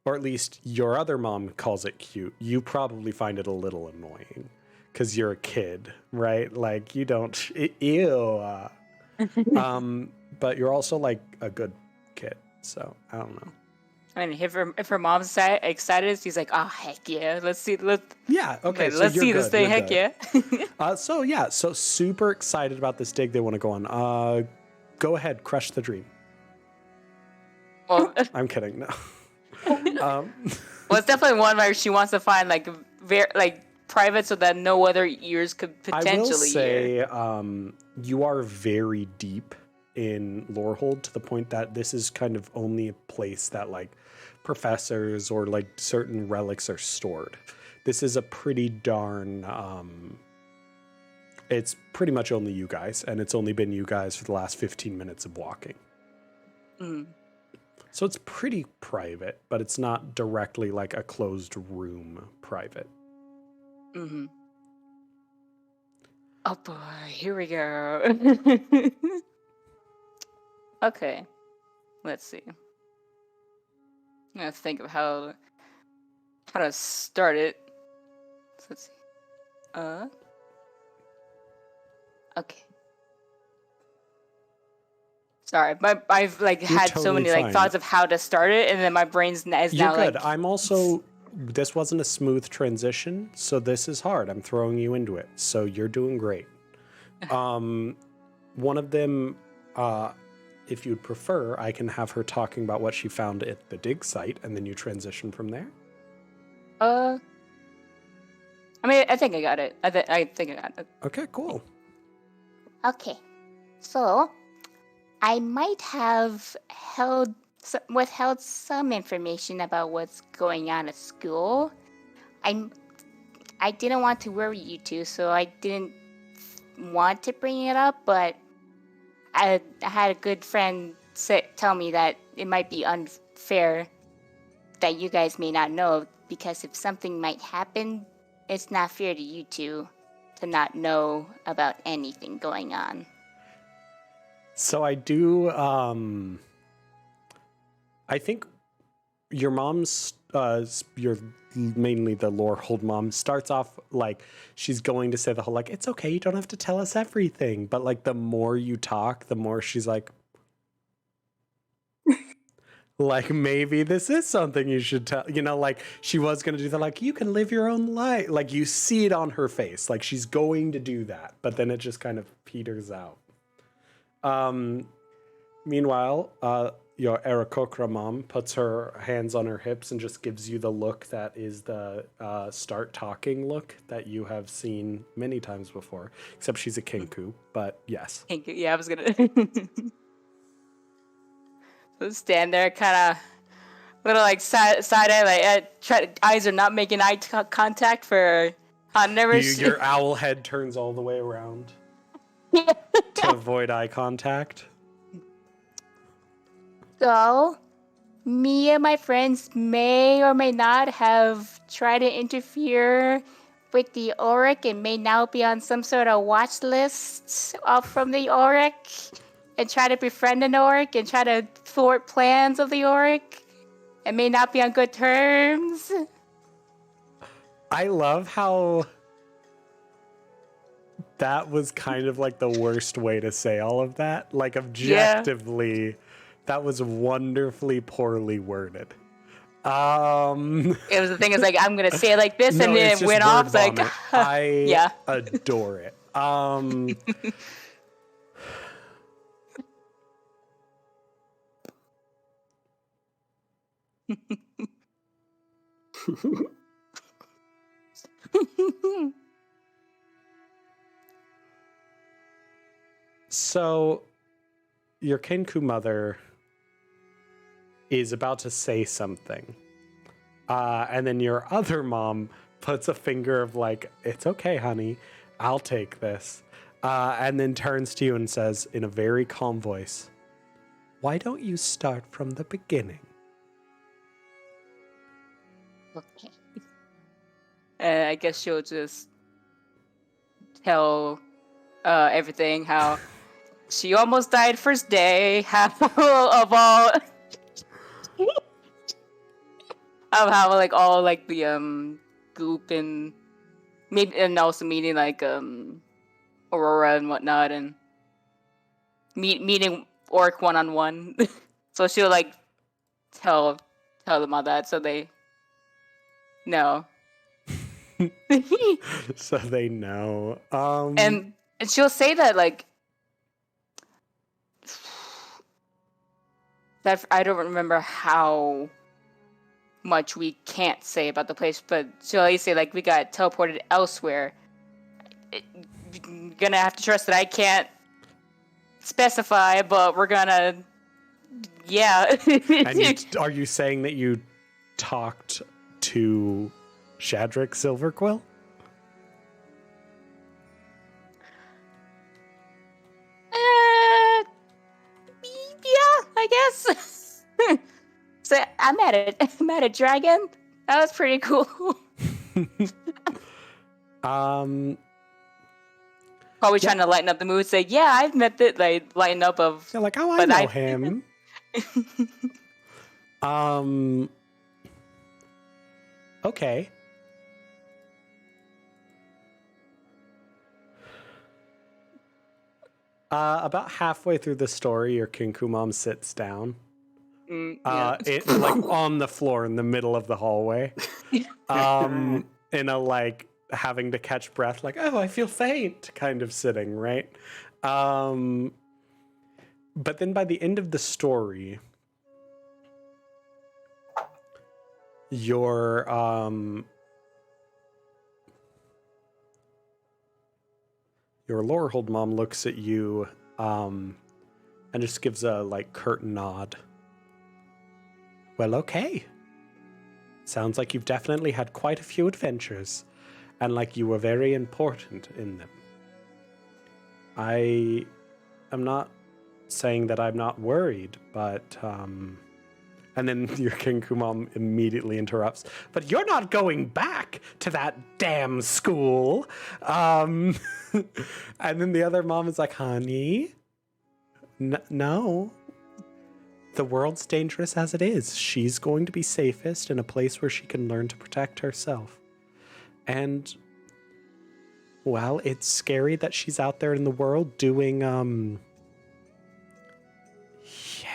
or at least your other mom calls it cute. You probably find it a little annoying because you're a kid, right? Like you don't ew but you're also like a good kid, so I don't know. I mean, if her mom's excited, she's like, "Oh heck yeah, let's Yeah, okay, so let's you're see good, this thing, you're heck good. yeah." So super excited about this dig they want to go on. Go ahead, crush the dream. Well, I'm kidding, no. well, it's definitely one where she wants to find like very private so that no other ears could potentially I will say, hear. You are very deep in Lorehold to the point that this is kind of only a place that like professors or like certain relics are stored. This is a pretty darn it's pretty much only you guys, and it's only been you guys for the last 15 minutes of walking. So it's pretty private, but it's not directly like a closed room private. Oh boy, here we go. Okay, let's see. I'm gonna think of how to start it. So let's see. Okay. Sorry, I've like You're had so totally many like fine. thoughts of how to start it, and then my brain's is You're now good. like. I'm also. This wasn't a smooth transition, so this is hard. I'm throwing you into it, so you're doing great. One of them, if you'd prefer, I can have her talking about what she found at the dig site, and then you transition from there. I mean, I think I got it. I think I got it. Okay, cool. Okay, so I might have withheld some information about what's going on at school. I didn't want to worry you two, so I didn't want to bring it up, but I had a good friend tell me that it might be unfair that you guys may not know, because if something might happen, it's not fair to you two. to not know about anything going on. So I do, I think your mom's, your mainly the Lorehold mom starts off like she's going to say the whole like, it's okay, you don't have to tell us everything. But like the more you talk, the more she's like, like maybe this is something you should tell, you know, like she was going to do that. Like you can live your own life. Like you see it on her face. Like she's going to do that, but then it just kind of peters out. Meanwhile, your Aarakocra mom puts her hands on her hips and just gives you the look that is the start talking look that you have seen many times before, except she's a kinku, but yes. Thank you. Yeah, I was gonna so stand there, kind of little like side eye, like eyes are not making eye contact for Your owl head turns all the way around to avoid eye contact. So, me and my friends may or may not have tried to interfere with the Auric and may now be on some sort of watch list from the Auric and try to befriend an Auric and try to thwart plans of the Auric and may not be on good terms. I love how that was kind of like the worst way to say all of that. Like objectively, that was wonderfully poorly worded. It was the thing is like I'm gonna say it like this, No, and then it's it just went word off like vomit. I yeah. adore it. So, your Kenku mother is about to say something. And then your other mom puts a finger of like, it's okay, honey, I'll take this. And then turns to you and says in a very calm voice, why don't you start from the beginning? Okay. And I guess she'll just tell everything, how she almost died first day, how of all of how like all like the goop and maybe and also meeting like Aurora and whatnot and meeting Orc one-on-one. So she'll like tell them all that so they know. So they know. And she'll say that like that I don't remember how much we can't say about the place, but she'll at least say like we got teleported elsewhere. You're gonna have to trust that I can't specify, but we're gonna yeah. And are you saying that you talked to Shadrick Silverquill? Yeah, I guess. So I'm at a dragon. That was pretty cool. Probably trying to lighten up the mood. Say, yeah, I've met it. Like lighten up of. You're like, oh, I know him. Okay. About halfway through the story, your Kinku mom sits down. Yeah. Like on the floor in the middle of the hallway. In a like having to catch breath, like, oh, I feel faint, kind of sitting, right? But then by the end of the story, your Lorehold mom looks at you and just gives a like curt nod. Well, okay. Sounds like you've definitely had quite a few adventures, and like you were very important in them. I am not saying that I'm not worried, but And then your Kenku mom immediately interrupts. But you're not going back to that damn school. And then the other mom is like, honey, no. The world's dangerous as it is. She's going to be safest in a place where she can learn to protect herself. And, well, it's scary that she's out there in the world doing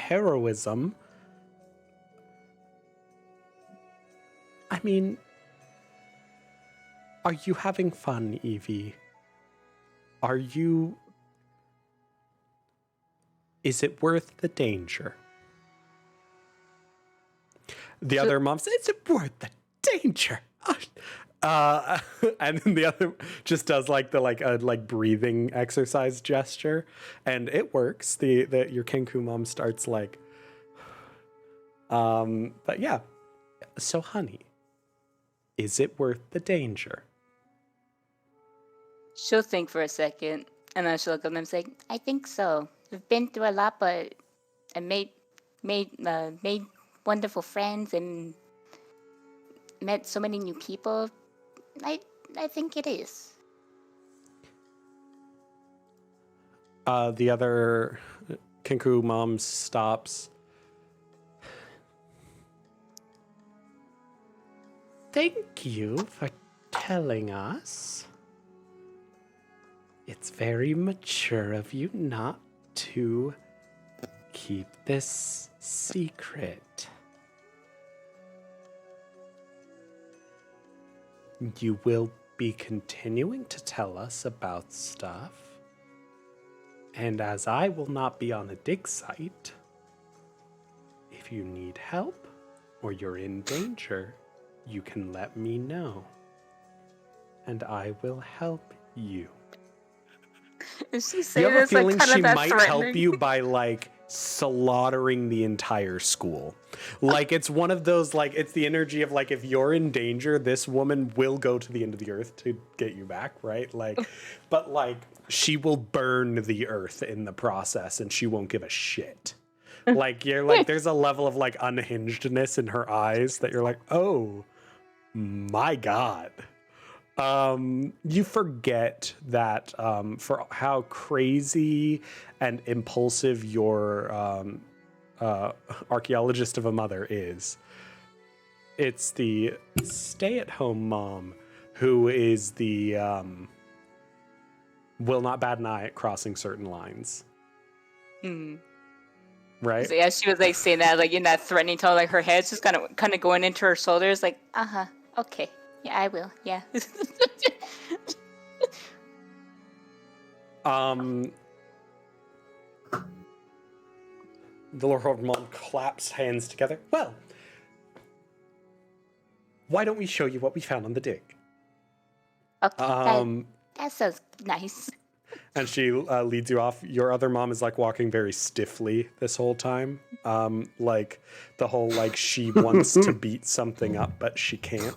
heroism. I mean, are you having fun, Evie? Is it worth the danger? The other mom says, is it worth the danger? And then the other just does like the breathing exercise gesture, and it works. Your Kenku mom starts like, but yeah. So, honey, is it worth the danger? She'll think for a second, and then she'll look at them and say, I think so. We've been through a lot, but I made wonderful friends and met so many new people. I think it is. The other Kenku mom stops. Thank you for telling us. It's very mature of you not to keep this secret. You will be continuing to tell us about stuff. And as I will not be on a dig site, if you need help or you're in danger, you can let me know. And I will help you. Is she You saying have a this feeling like kind she of that might threatening? help you by like slaughtering the entire school. Like it's one of those, like it's the energy of like if you're in danger, this woman will go to the end of the earth to get you back, right? Like, but like she will burn the earth in the process and she won't give a shit. Like you're like there's a level of like unhingedness in her eyes that you're like, oh my God. You forget that for how crazy and impulsive your archaeologist of a mother is. It's the stay-at-home mom who is the will not bat an eye at crossing certain lines. Right? So, yeah, she was like saying that like in that threatening tone, like her head's just kind of going into her shoulders, like, Okay. Yeah, I will. Yeah. The Lord Mom claps hands together. Well, why don't we show you what we found on the dig? Okay. That sounds nice. And she leads you off. Your other mom is like walking very stiffly this whole time. Like the whole like she wants to beat something up, but she can't.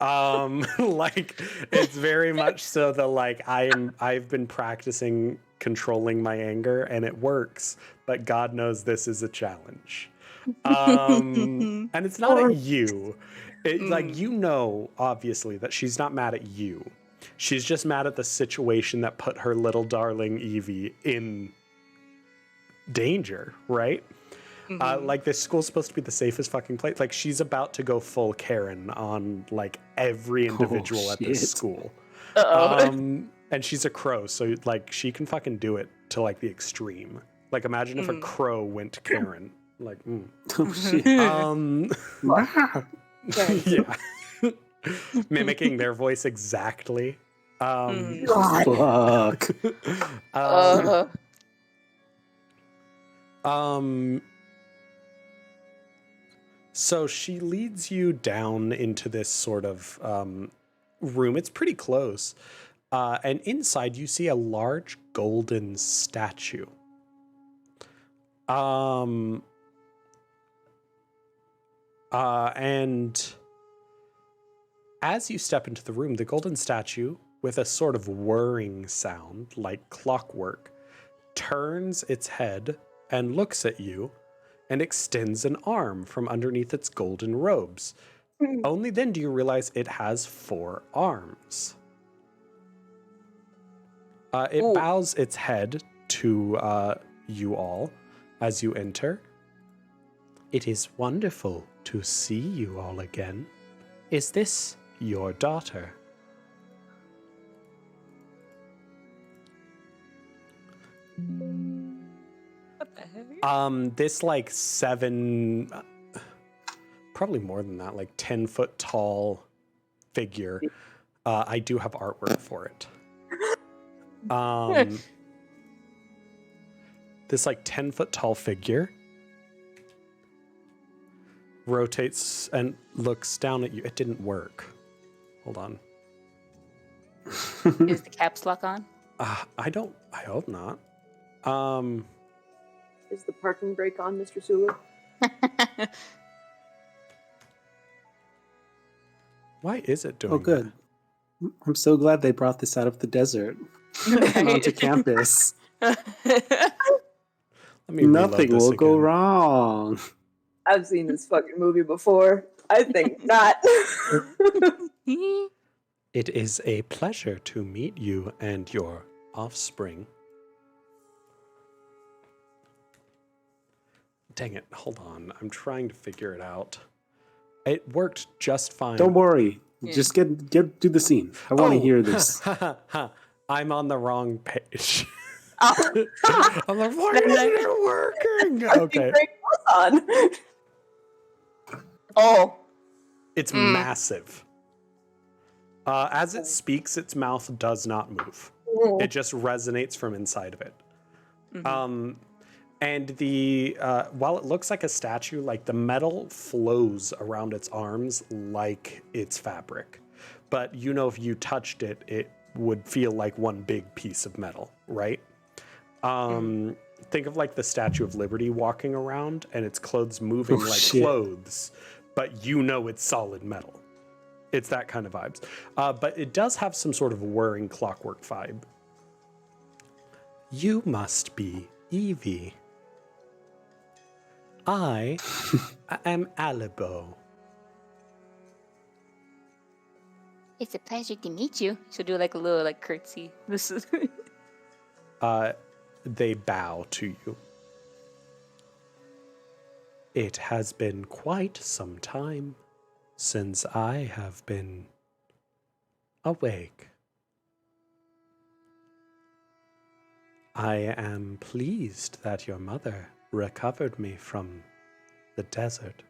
Like it's very much so the like I've been practicing controlling my anger and it works, but God knows this is a challenge. And it's not at you. Like you know, obviously, that she's not mad at you. She's just mad at the situation that put her little darling Evie in danger, right? Like this school's supposed to be the safest fucking place. Like she's about to go full Karen on like every individual at this school. And she's a crow, so like she can fucking do it to like the extreme. Like imagine if a crow went to Karen. Like, Oh, shit. yeah. Mimicking their voice exactly. Fuck. So she leads you down into this sort of room. It's pretty close. And inside you see a large golden statue. And as you step into the room, the golden statue, with a sort of whirring sound like clockwork, turns its head and looks at you and extends an arm from underneath its golden robes. Only then do you realize it has 4 arms. It Ooh. bows its head to you all as you enter. It is wonderful to see you all again. Is this your daughter? What the heck? This like 7, probably more than that, like 10-foot tall figure. I do have artwork for it. This like 10-foot tall figure rotates and looks down at you. It didn't work. Hold on. Is the caps lock on? I hope not. Is the parking brake on, Mr. Sulu? Why is it doing Oh, good. I'm so glad they brought this out of the desert and onto campus. Let me reload Nothing this will go again. wrong. I've seen this fucking movie before. I think not. It is a pleasure to meet you and your offspring. Dang it, hold on. I'm trying to figure it out. It worked just fine. Don't worry. Yeah. Just get do the scene. I want to hear this. I'm on the wrong page. Oh. I'm like, why isn't it working? Okay. Brake was on. Oh. It's massive. As it speaks, its mouth does not move. It just resonates from inside of it. And the while it looks like a statue, like the metal flows around its arms like it's fabric. But you know, if you touched it, it would feel like one big piece of metal, right? Think of like the Statue of Liberty walking around and its clothes moving like shit. clothes, but you know it's solid metal. It's that kind of vibes. But it does have some sort of whirring clockwork vibe. You must be Evie. I am Alibo. It's a pleasure to meet you. She'll do like a little like curtsy. This is They bow to you. It has been quite some time since I have been awake. I am pleased that your mother recovered me from the desert.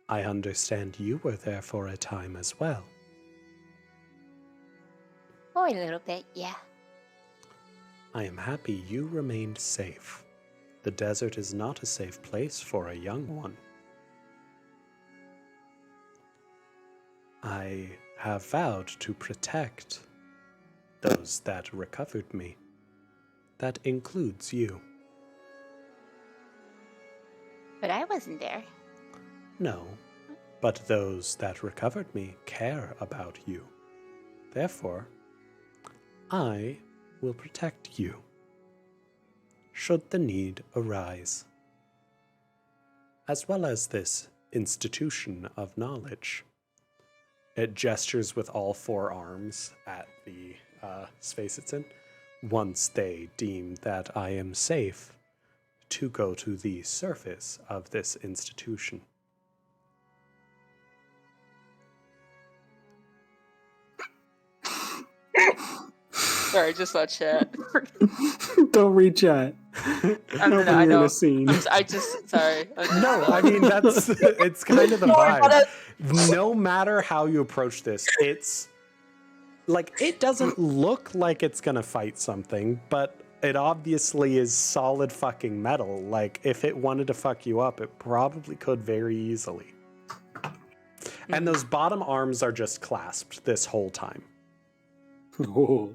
I understand you were there for a time as well. Oh, a little bit, yeah. I am happy you remained safe. The desert is not a safe place for a young one. I have vowed to protect those that recovered me. That includes you. But I wasn't there. No, but those that recovered me care about you. Therefore, I will protect you, should the need arise, as well as this institution of knowledge. It gestures with all 4 arms at the space it's in. Once they deem that I am safe to go to the surface of this institution. sorry, just saw chat. Don't read chat. I know. I You're in know. a scene. I just sorry. No, I mean, that's it's kind of the vibe. No matter how you approach this, it's like it doesn't look like it's gonna fight something, but it obviously is solid fucking metal. Like if it wanted to fuck you up, it probably could very easily. And those bottom arms are just clasped this whole time. Oh.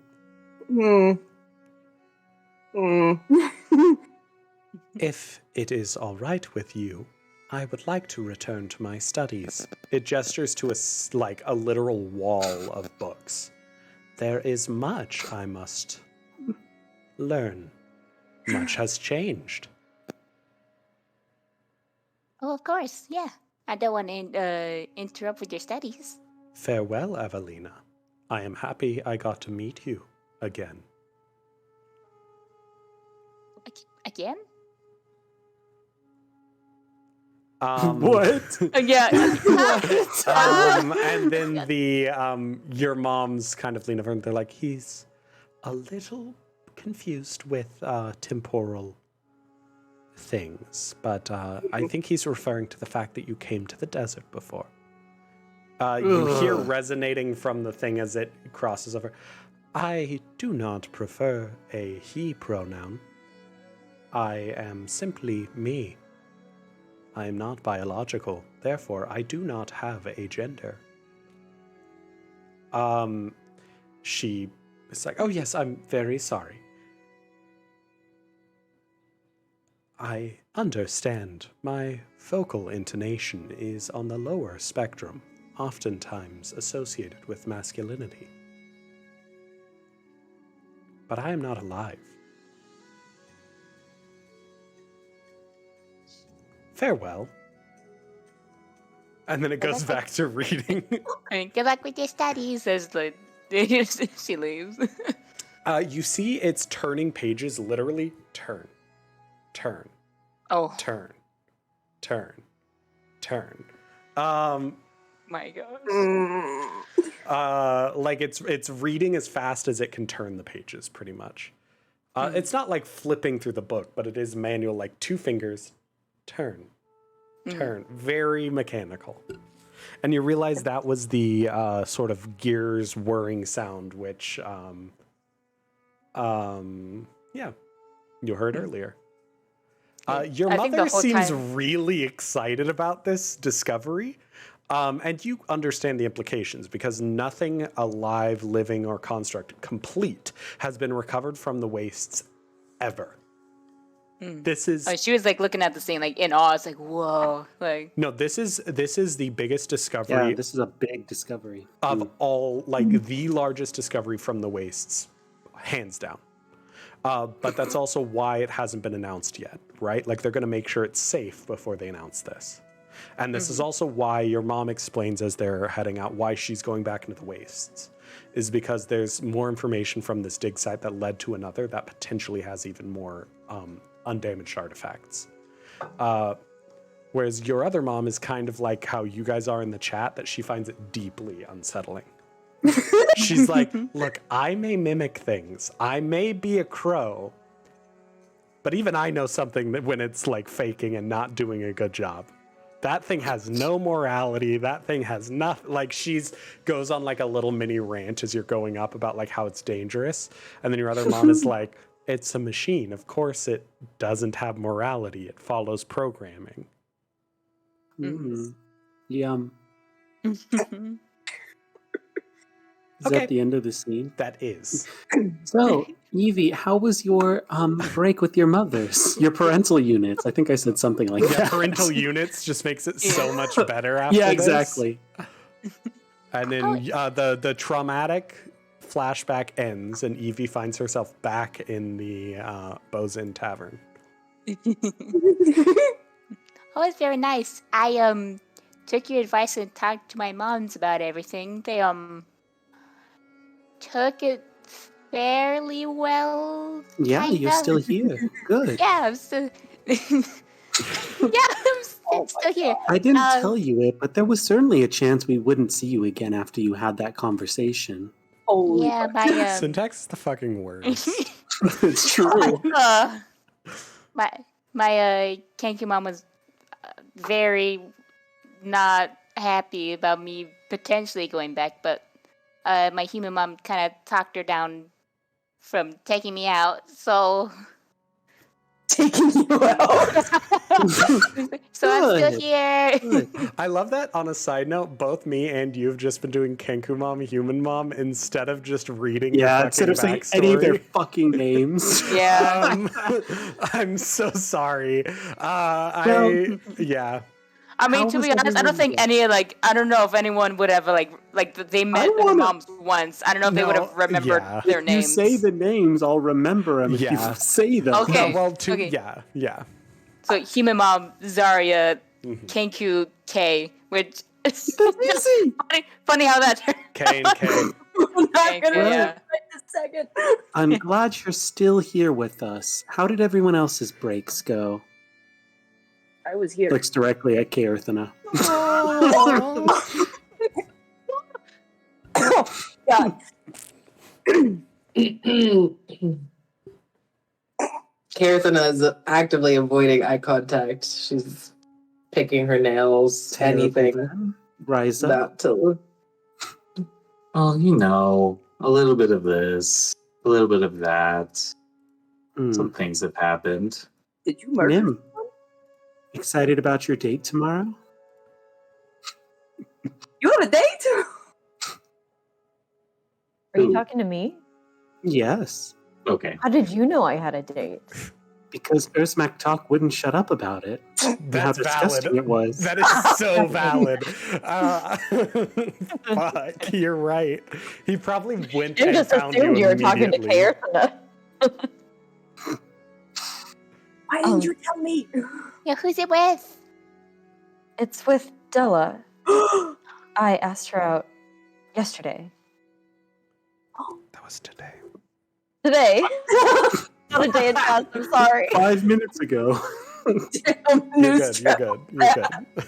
If it is all right with you, I would like to return to my studies. It gestures to like a literal wall of books. There is much I must learn. Much has changed. Oh, of course, yeah. I don't want to interrupt with your studies. Farewell, Evelina. I am happy I got to meet you again. Again? What? Yeah. And then your mom's kind of lean over and they're like, he's a little confused with temporal things, but I think he's referring to the fact that you came to the desert before. You hear resonating from the thing as it crosses over. I do not prefer a he pronoun. I am simply me. I am not biological, therefore I do not have a gender. She is like, oh yes, I'm very sorry. I understand. My vocal intonation is on the lower spectrum, oftentimes associated with masculinity. But I am not alive. Farewell. And then it goes back to reading. Good luck with your studies. Says the she leaves. You see it's turning pages, literally turn, turn, Oh turn, turn, turn. my gosh. Like it's reading as fast as it can turn the pages, pretty much. It's not like flipping through the book, but it is manual, like 2 fingers, turn, turn, very mechanical. And you realize that was the sort of gears whirring sound, which, yeah, you heard earlier. Your I think the mother whole seems time- really excited about this discovery. And you understand the implications because nothing alive, living, or construct complete has been recovered from the wastes ever. This is She was like looking at the scene like in awe. It's like whoa, like no. This is the biggest discovery Yeah, this is a big discovery. of all, like the largest discovery from the wastes, hands down. But that's also why it hasn't been announced yet, right? Like they're going to make sure it's safe before they announce this. And this is also why your mom explains as they're heading out why she's going back into the wastes, is because there's more information from this dig site that led to another that potentially has even more undamaged artifacts. Whereas your other mom is kind of like how you guys are in the chat, that she finds it deeply unsettling. She's like, look, I may mimic things. I may be a crow. But even I know something that when it's like faking and not doing a good job. That thing has no morality. That thing has nothing. Like she's goes on like a little mini rant as you're going up about like how it's dangerous. And then your other mom is like, it's a machine. Of course it doesn't have morality. It follows programming. Yum. Is Okay. that the end of the scene? That is. So, Evie, how was your break with your mothers? Your parental units? I think I said something like Yeah, that. parental units just makes it so much better after Yeah, this. exactly. And then the traumatic flashback ends, and Evie finds herself back in the Bosun Tavern. Oh, it's very nice. I took your advice and talked to my moms about everything. They took it fairly well. Yeah, kind you're of. still here. Good. Yeah, I'm still. I'm still here. I didn't tell you it, but there was certainly a chance we wouldn't see you again after you had that conversation. Holy Yeah, fuck. my Syntax is the fucking worst. It's true. my Kenku mom was very not happy about me potentially going back, but my human mom kind of talked her down from taking me out. So Taking you out. so I'm still Good. here. Good. I love that. On a side note, both me and you have just been doing Kenku Mom, Human Mom, instead of just reading Yeah, your instead fucking of saying any of their backstory. fucking names. Yeah. I'm so sorry. Yeah. I mean, How to was be honest, I don't everyone think doing? I don't know if anyone would ever like they met their wanna- moms once. I don't know if they would have No, remembered yeah. their If you names. say the names, I'll remember them Yeah. if you say them. Okay. No, well, okay. yeah. So human mom Zarya Kenku K, which is That's easy. funny how that K and K. I'm not gonna Yeah. right this second. I'm glad you're still here with us. How did everyone else's breaks go? I was here. Looks directly at Kaerthana. God. Karathana is actively avoiding eye contact. She's picking her nails, Terrible anything then. Rise up. not to. Oh, a little bit of this, a little bit of that. Some things have happened. Did you murder? Nim, excited about your date tomorrow? You have a date? Are you Ooh. talking to me? Yes, Okay. How did you know I had a date? because Erzmak Talk wouldn't shut up about it. That's How disgusting valid. it was. That is so valid. Fuck, you're right. He probably went You and just found you assumed you were talking to immediately. Kaerthana. Why didn't you tell me? Yeah, who's it with? It's with Della. I asked her out yesterday. That was today. Today? Not a day in past, I'm sorry. 5 minutes ago. Damn, You're news good. You're travel. good. You're good.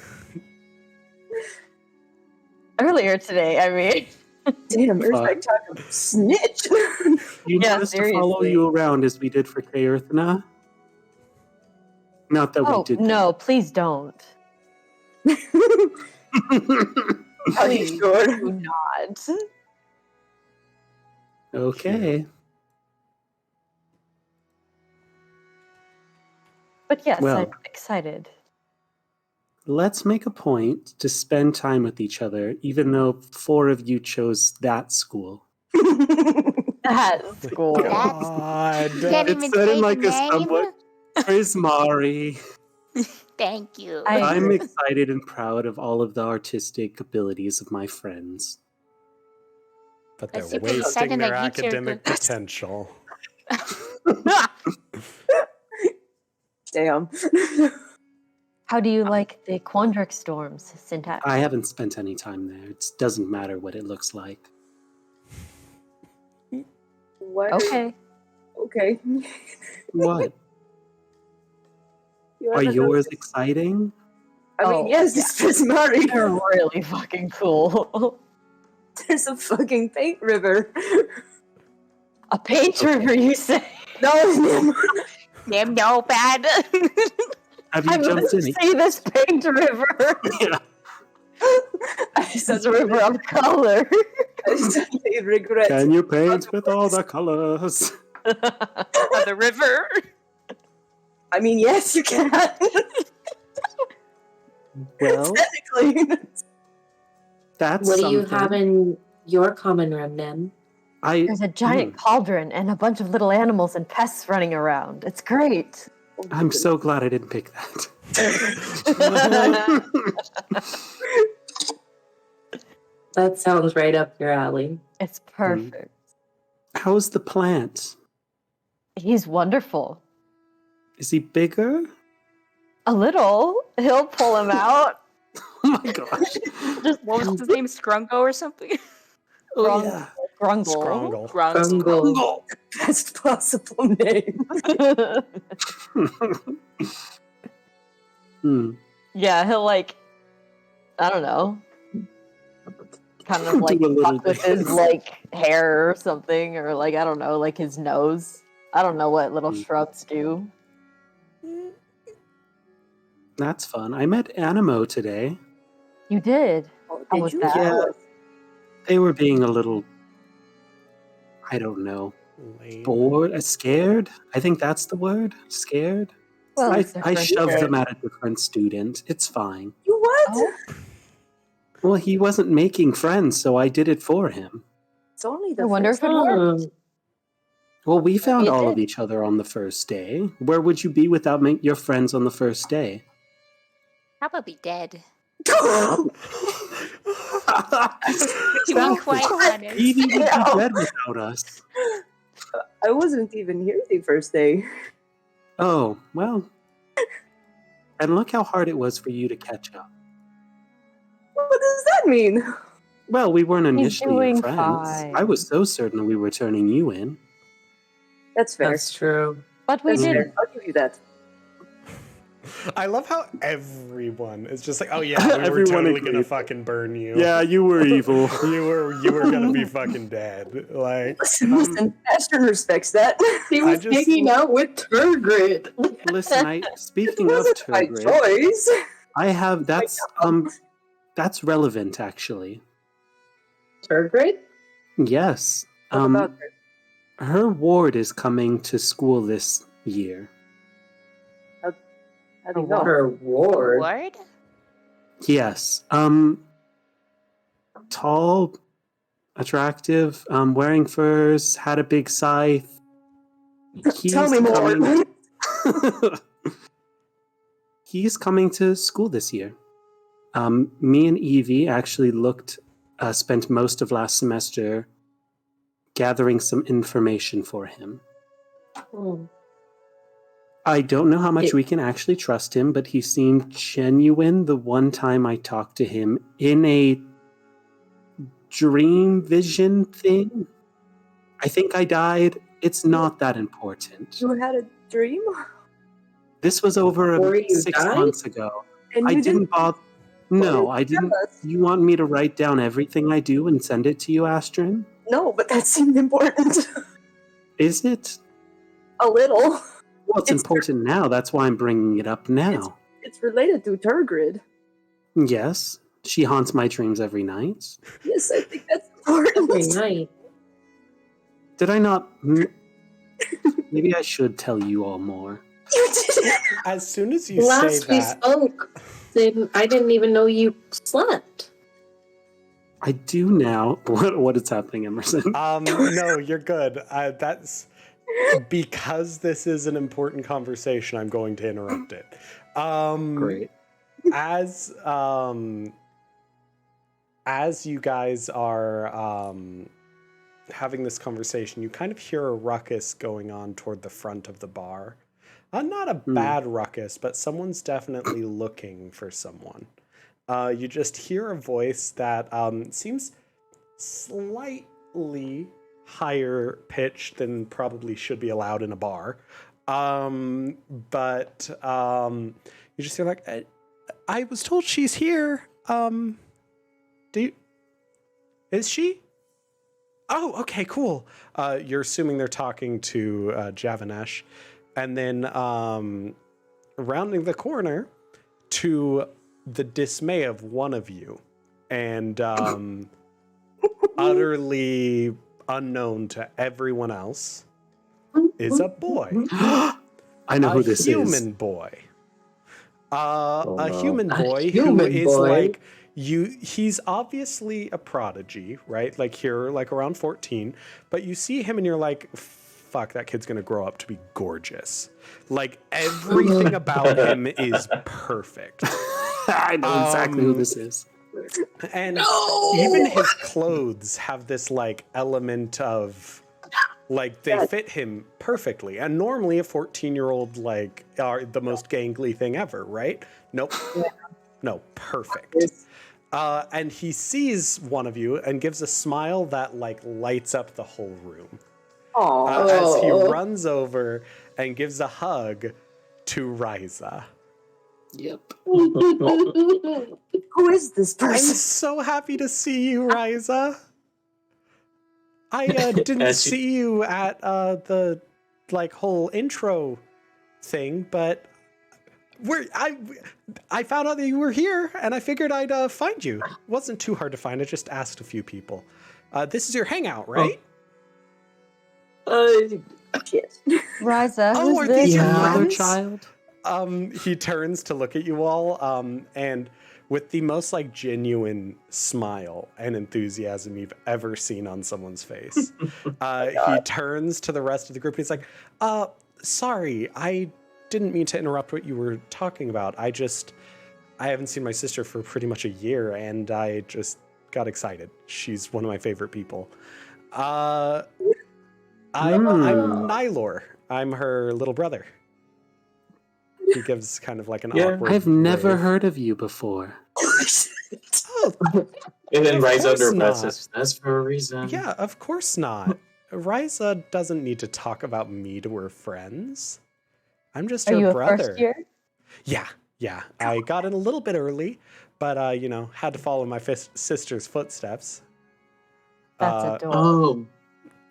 Earlier today, I mean. Damn, there's Fuck. like talking snitch. You Yeah, want us to follow seriously. you around as we did for Kaerthana? Not that we Oh, did. no, please don't. Are Please you sure? do not. Okay. But yes, Well. I'm excited. Let's make a point to spend time with each other, even though 4 of you chose that school. At school. God. Can't It's even said in say like the a name. somewhat Prismari. Thank you. I'm excited and proud of all of the artistic abilities of my friends. But That's they're super wasting exciting their that you two are academic good. potential. Damn. How do you like the Quandrix storms syntax? I haven't spent any time there. It doesn't matter what it looks like. What? Okay. Okay. What? You Are haven't yours noticed- exciting? I mean, Oh, yes, yeah. it's Prismari. They're really fucking cool. There's a fucking paint river. A paint river, you say? No, Nim. Damn, no, bad. Have you I've jumped in it? see this paint river. Yeah. It's a river of color. I suddenly regret. Can you paint with all the colors? of the river. I mean, yes, you can. Well, Technically. that's What do you something. have in your common room, Nim? There's a giant cauldron and a bunch of little animals and pests running around. It's great. I'm so glad I didn't pick that. That sounds right up your alley. It's perfect. How's the plant? He's wonderful. Is he bigger? A little. He'll pull him out. Oh my gosh. Just What was his name? Scrungo or something? Oh, Grung- yeah. Grungle. Scrongle. Grungle. Best possible name. Yeah, he'll like, I don't know, kind of like Do a little fuck with his dance. like hair or something, or like I don't know, like his nose. I don't know what little shrubs do. That's fun. I met Animo today. You did. Oh, How did was you? that? Yeah. They were being a little, I don't know, Lame. bored, scared. I think that's the word. Scared. Well, I it's their first shoved day. them at a different student. It's fine. You what? Oh. Well, he wasn't making friends, so I did it for him. It's only the I wonder first if it worked. Well, we found It all did. of each other on the first day. Where would you be without your friends on the first day? Probably dead. one. To be quite honest. Evie would be No. dead without us. I wasn't even here the first day. Oh, well. And look how hard it was for you to catch up. What does that mean? Well, we weren't initially your doing friends. fine. I was so certain we were turning you in. That's fair. That's true. But we That's did. fair. I'll give you that. I love how everyone is just like, oh yeah, we were Everyone totally gonna agreed. fucking burn you. Yeah, you were evil. you were gonna be fucking dead. Like, Listen, Ashton respects that. He I was just- hanging out with Turgrid. Listen, It speaking of wasn't my Turgrid, choice. I have that's relevant actually. Turgrid? Yes. What about her? Her ward is coming to school this year. How do you know? Her ward. Ward? Yes. Tall, attractive, wearing furs, had a big scythe. Tell me more. coming- He's coming to school this year. Me and Evie actually spent most of last semester gathering some information for him. Hmm. I don't know how much we can actually trust him, but he seemed genuine the one time I talked to him in a dream vision thing. I think I died. It's not that important. You had a dream? This was over Before you 6 died? months ago. And I you didn't bother. No, Well, I didn't. tell us. You want me to write down everything I do and send it to you, Astrid? No, but that seemed important. Is it? A little. Well, it's It's- important now. That's why I'm bringing it up now. It's related to Turgrid. Yes, she haunts my dreams every night. Yes, I think that's important. Every night. Did I not? Maybe I should tell you all more. You did. as soon as you say Last we that, spoke, I didn't even know you slept. I do now. What is happening, Emerson? no, you're good. That's because this is an important conversation. I'm going to interrupt it. Great. As you guys are having this conversation, you kind of hear a ruckus going on toward the front of the bar. Not a bad ruckus, but someone's definitely looking for someone. You just hear a voice that seems slightly higher pitched than probably should be allowed in a bar. But you just hear like, I was told she's here. Is she? Oh, okay, cool. You're assuming they're talking to Javanesh. And then rounding the corner to the dismay of one of you and utterly unknown to everyone else is a boy. I know who this A human is. boy. no. A human A boy who human is boy? like he's obviously a prodigy, right? Like here, like around 14, but you see him and you're like, fuck, that kid's gonna grow up to be gorgeous. Like everything about him is perfect. I know exactly who this is. And even his clothes have this like element of like they fit him perfectly. And normally a 14-year-old like are the most gangly thing ever, right? Nope. No, perfect. And he sees one of you and gives a smile that like lights up the whole room. As he runs over and gives a hug to Ryza. Yep. Who is this I'm person? so happy to see you, Ryza. I didn't As she- see you at the like whole intro thing, but I found out that you were here, and I figured I'd find you. It wasn't too hard to find. I just asked a few people. This is your hangout, right? Yes. Riza, Oh, who's are these this? your Another friends? child? He turns to look at you all, and with the most like genuine smile and enthusiasm you've ever seen on someone's face, he turns to the rest of the group. And he's like, sorry, I didn't mean to interrupt what you were talking about. I haven't seen my sister for pretty much a year, and I just got excited. She's one of my favorite people. I'm Nylor. I'm her little brother. He gives kind of like an Yeah. awkward I've never wave. heard of you before. Oh, And then Of Rise course under breath not. says, "That's for a reason." yeah, of course not. Ryza doesn't need to talk about me to her friends. I'm just Are her you a brother. first year? Yeah. I got in a little bit early, but had to follow my sister's footsteps. That's Uh, adorable. Oh,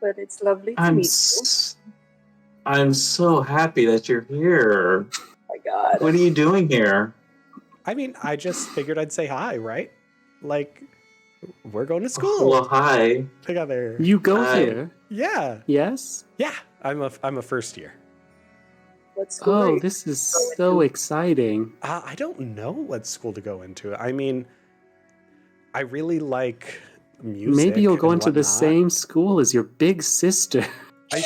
But it's lovely to I'm meet you. I'm so happy that you're here. Oh my god. What are you doing here? I mean, I just figured I'd say hi, right? Like, we're going to school Well, hi. together. You go Hi. here, Yeah, yes? I'm a first year. What school are Oh, you this is going so to? exciting. I don't know what school to go into. I mean, I really like music. Maybe you'll go and into the whatnot. same school as your big sister.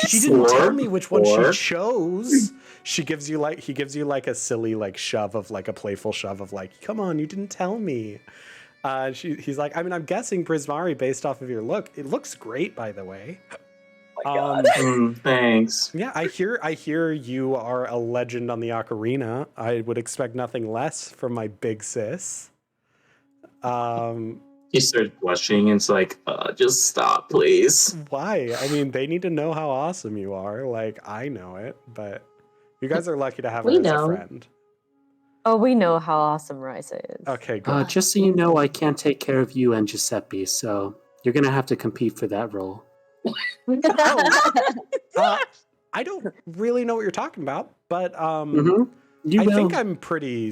She didn't tell Or- me which one she or- chose. He gives you like a silly like shove of like a playful shove of like, come on, you didn't tell me. He's like, I mean, I'm guessing Prismari based off of your look. It looks great, by the way. Oh my god. Thanks. Yeah, I hear you are a legend on the ocarina. I would expect nothing less from my big sis. He started blushing and it's like, just stop, please. Why? I mean, they need to know how awesome you are. Like, I know it, but you guys are lucky to have her We as know. a friend. Oh, we know how awesome Ryza is. Okay, good. Just so you know, I can't take care of you and Giuseppe, so you're gonna have to compete for that role. I don't really know what you're talking about, but You I will. think I'm pretty.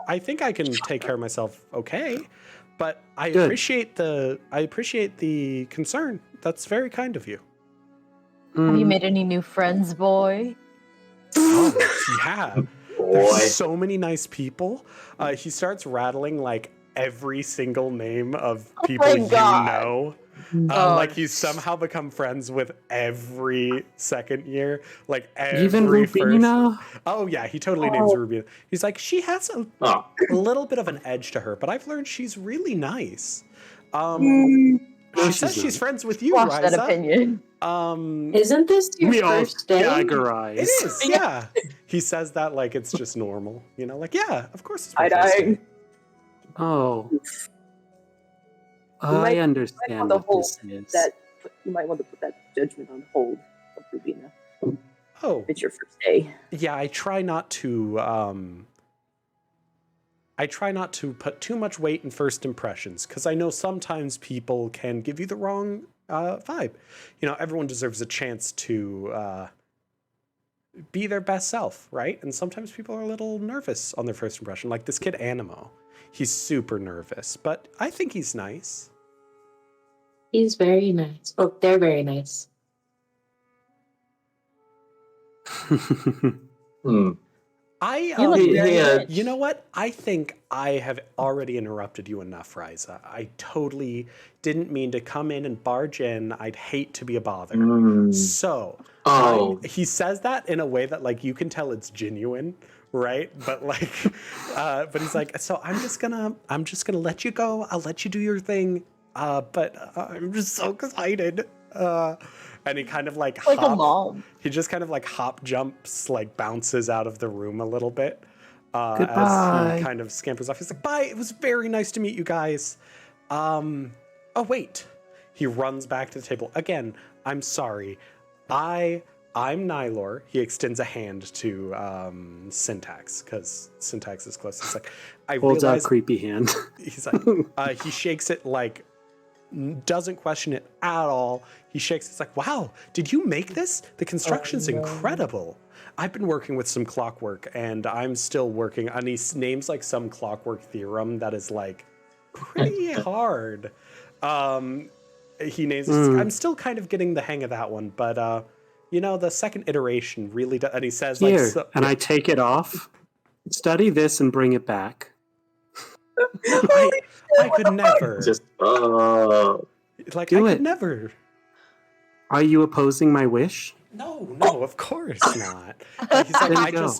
I think I can take care of myself okay, but I Good. appreciate the concern. That's very kind of you. Have you Mm, made any new friends, boy? Oh yeah, Boy. there's so many nice people. He starts rattling like every single name of people my you God. know. Oh. Like he's somehow become friends with every second year, like Even every first. Rubina? Oh yeah, he totally names Rubina. He's like, she has Oh, a little bit of an edge to her, but I've learned she's really nice. No, She she's says she's not. friends with you, Watch that Ryza. opinion. Isn't this your We all first day? dagger It eyes. is, yeah. He says that like it's just normal, like yeah, of course it's my Side first eyeing. day. Oh. might- I you understand want to what hold this is. That you might want to put that judgment on hold of Rubina. Oh, If it's your first day. yeah, I try not to put too much weight in first impressions because I know sometimes people can give you the wrong vibe. Everyone deserves a chance to be their best self, right? And sometimes people are a little nervous on their first impression. Like this kid Animo, he's super nervous, but I think he's nice. He's very nice. Oh, they're very nice. hmm. You look Hey, very hey, rich. You know what? I think I have already interrupted you enough, Ryza. I totally didn't mean to come in and barge in. I'd hate to be a bother. So, Oh, he says that in a way that like you can tell it's genuine, right? But like, but he's like, so I'm just gonna let you go. I'll let you do your thing. But I'm just so excited. And he kind of like Like a mom. he just kind of like hop jumps, like bounces out of the room a little bit. As Goodbye. he kind of scampers off. He's like, bye, it was very nice to meet you guys. Oh wait. He runs back to the table. Again, I'm sorry. I'm Nylor. He extends a hand to Syntax, because Syntax is close. He's like, I Holds out realize creepy hand. he's like he shakes it like doesn't question it at all. He shakes it's like, wow, did you make this? The construction's incredible. I've been working with some clockwork and I'm still working on he names like some clockwork theorem that is like pretty hard. He names I'm still kind of getting the hang of that one, but the second iteration really does, and he says like Here, and I take it off. Study this and bring it back. I could never. just Like Do I it. could never. Are you opposing my wish? No, of course not. He's like, There you go.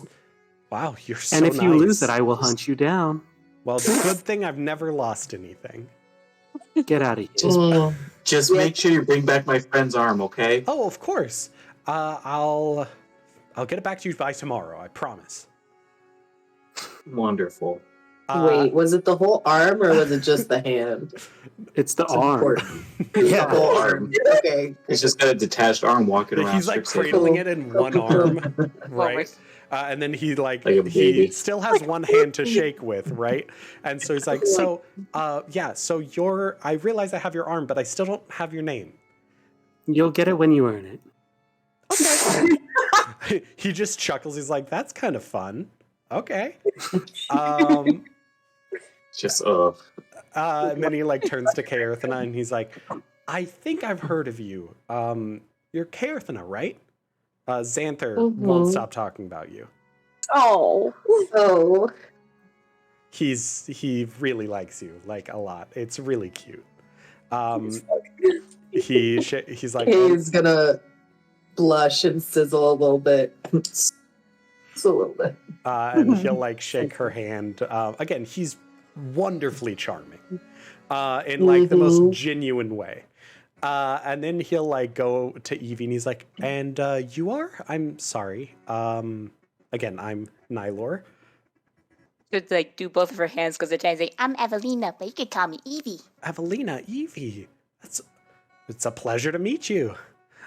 Wow, you're so And if you nice. lose it, I will hunt you down. Well, good thing I've never lost anything. Get out of here. just make sure you bring back my friend's arm, okay? Oh, of course. I'll get it back to you by tomorrow. I promise. Wonderful. Wait, was it the whole arm or was it just the hand? It's the It's arm. important. Yeah. The whole arm. Okay. It's just got a detached arm walking around. He's like Strixhaven. cradling it in one arm, right? Forward. And then he Like a he baby. still has one hand to shake with, right? And so he's like, so yeah, so I realize I have your arm, but I still don't have your name. You'll get it when you earn it. He just chuckles. He's like, that's kind of fun. Okay. Just And then he like turns to Kaerthana and he's like, I think I've heard of you. You're Kaerthana, right? Xanther won't stop talking about you. Oh. Oh. He really likes you, like, a lot. It's really cute. He's like, He's gonna blush and sizzle a little bit. Just a little bit. and he'll like shake her hand. Again, he's wonderfully charming, in like the most genuine way. And then he'll like go to Evie and he's like, and you are? I'm sorry. Again, I'm Nylor. Should like do both of her hands because they're trying to say, I'm Evelina, but you could call me Evie. Evelina, Evie. It's a pleasure to meet you.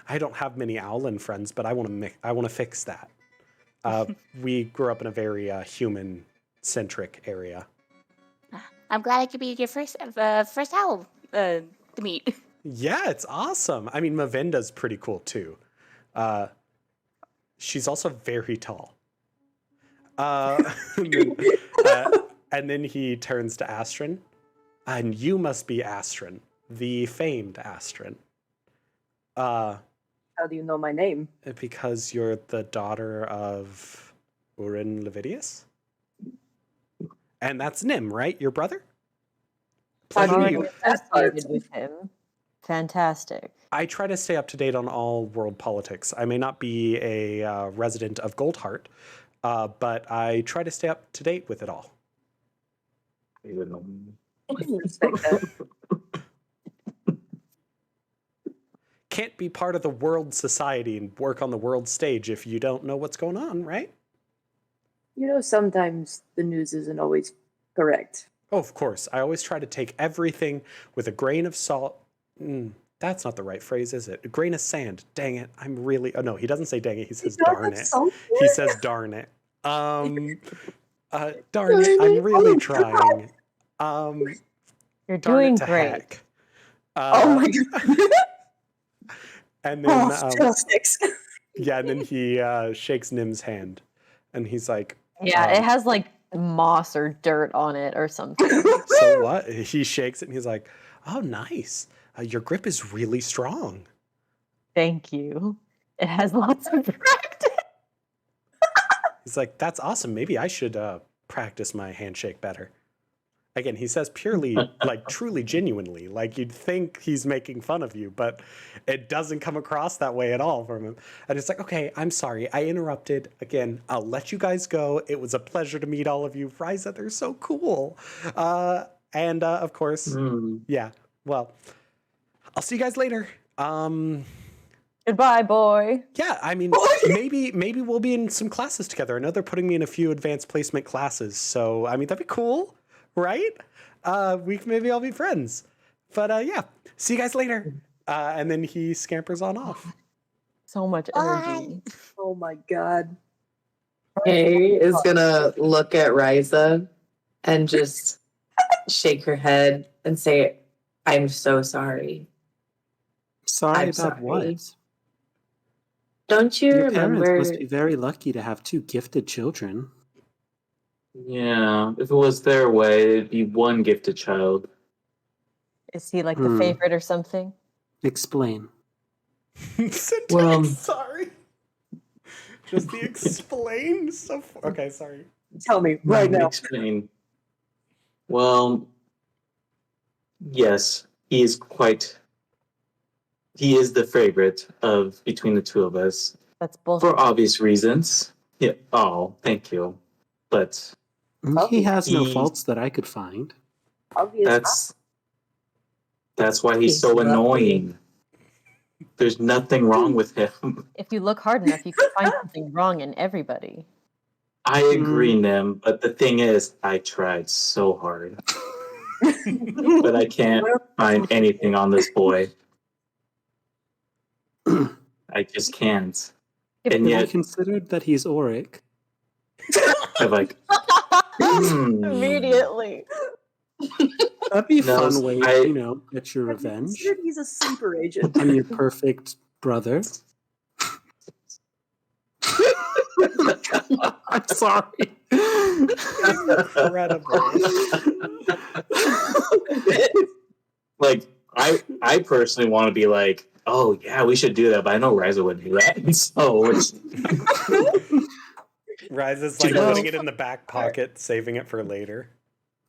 I don't have many Owlin friends, but I want to fix that. We grew up in a very human-centric area. I'm glad I could be your first owl to meet. Yeah, it's awesome. I mean, Mavinda's pretty cool too. She's also very tall. And then he turns to Astrid. And you must be Astrid, the famed Astrid. How do you know my name? Because you're the daughter of Urin Levidius? And that's Nim, right? Your brother? I'm Pleasure to already meet you. associated with him. Fantastic. I try to stay up to date on all world politics. I may not be a resident of Goldheart, but I try to stay up to date with it all. I can respect that. Can't be part of the world society and work on the world stage if you don't know what's going on, right? You know, sometimes the news isn't always correct. Oh, of course. I always try to take everything with a grain of salt. That's not the right phrase, is it? A grain of sand. Dang it. I'm really... Oh, no, he doesn't say dang it. He says darn it. He says darn it. Darn it. I'm really trying. You're Darn doing it to great. heck. Oh my god. And then... Fiddlesticks. yeah, and then he shakes Nim's hand. And he's like... Yeah, it has like moss or dirt on it or something. So what? He shakes it and he's like, oh, nice. Your grip is really strong. Thank you. It has lots of practice. He's like, that's awesome. Maybe I should practice my handshake better. Again, he says purely, like, truly genuinely. Like, you'd think he's making fun of you, but it doesn't come across that way at all from him. And it's like, okay, I'm sorry. I interrupted. Again, I'll let you guys go. It was a pleasure to meet all of you. Ryza, they're so cool. And of course, yeah, well, I'll see you guys later. Goodbye, boy. Yeah, I mean, maybe we'll be in some classes together. I know they're putting me in a few advanced placement classes, so I mean that'd be cool, right? We can maybe all be friends. But yeah, see you guys later. And then he scampers on off. So much energy. Oh my god. Kay is gonna look at Ryza and just shake her head and say, I'm so sorry. Sorry I'm about sorry. what? Don't you Your remember? parents must be very lucky to have two gifted children. Yeah, if it was their way, it'd be one gifted child. Is he like the favorite or something? Explain. Well- Sorry. Just the explain. Okay, sorry. Tell me right now. Explain. Well, yes, he is the favorite of between the two of us That's bullshit. for obvious reasons. Yeah. Oh, thank you. But He has no He- faults that I could find. Obvious. that's why he's so annoying. There's nothing wrong with him. If you look hard enough, you can find something wrong in everybody. I agree, Nim, but the thing is, I tried so hard. But I can't find anything on this boy. I just can't. Have And you yet, considered that he's Auric? I'm like, Immediately. That'd be a No, fun way, I- get your Have you revenge considered he's a sleeper agent? on your perfect brother. I'm sorry. Incredible. like, I personally want to be like, oh yeah, we should do that, but I know Riza wouldn't do that. So it's, Rise is like Well- putting it in the back pocket, saving it for later.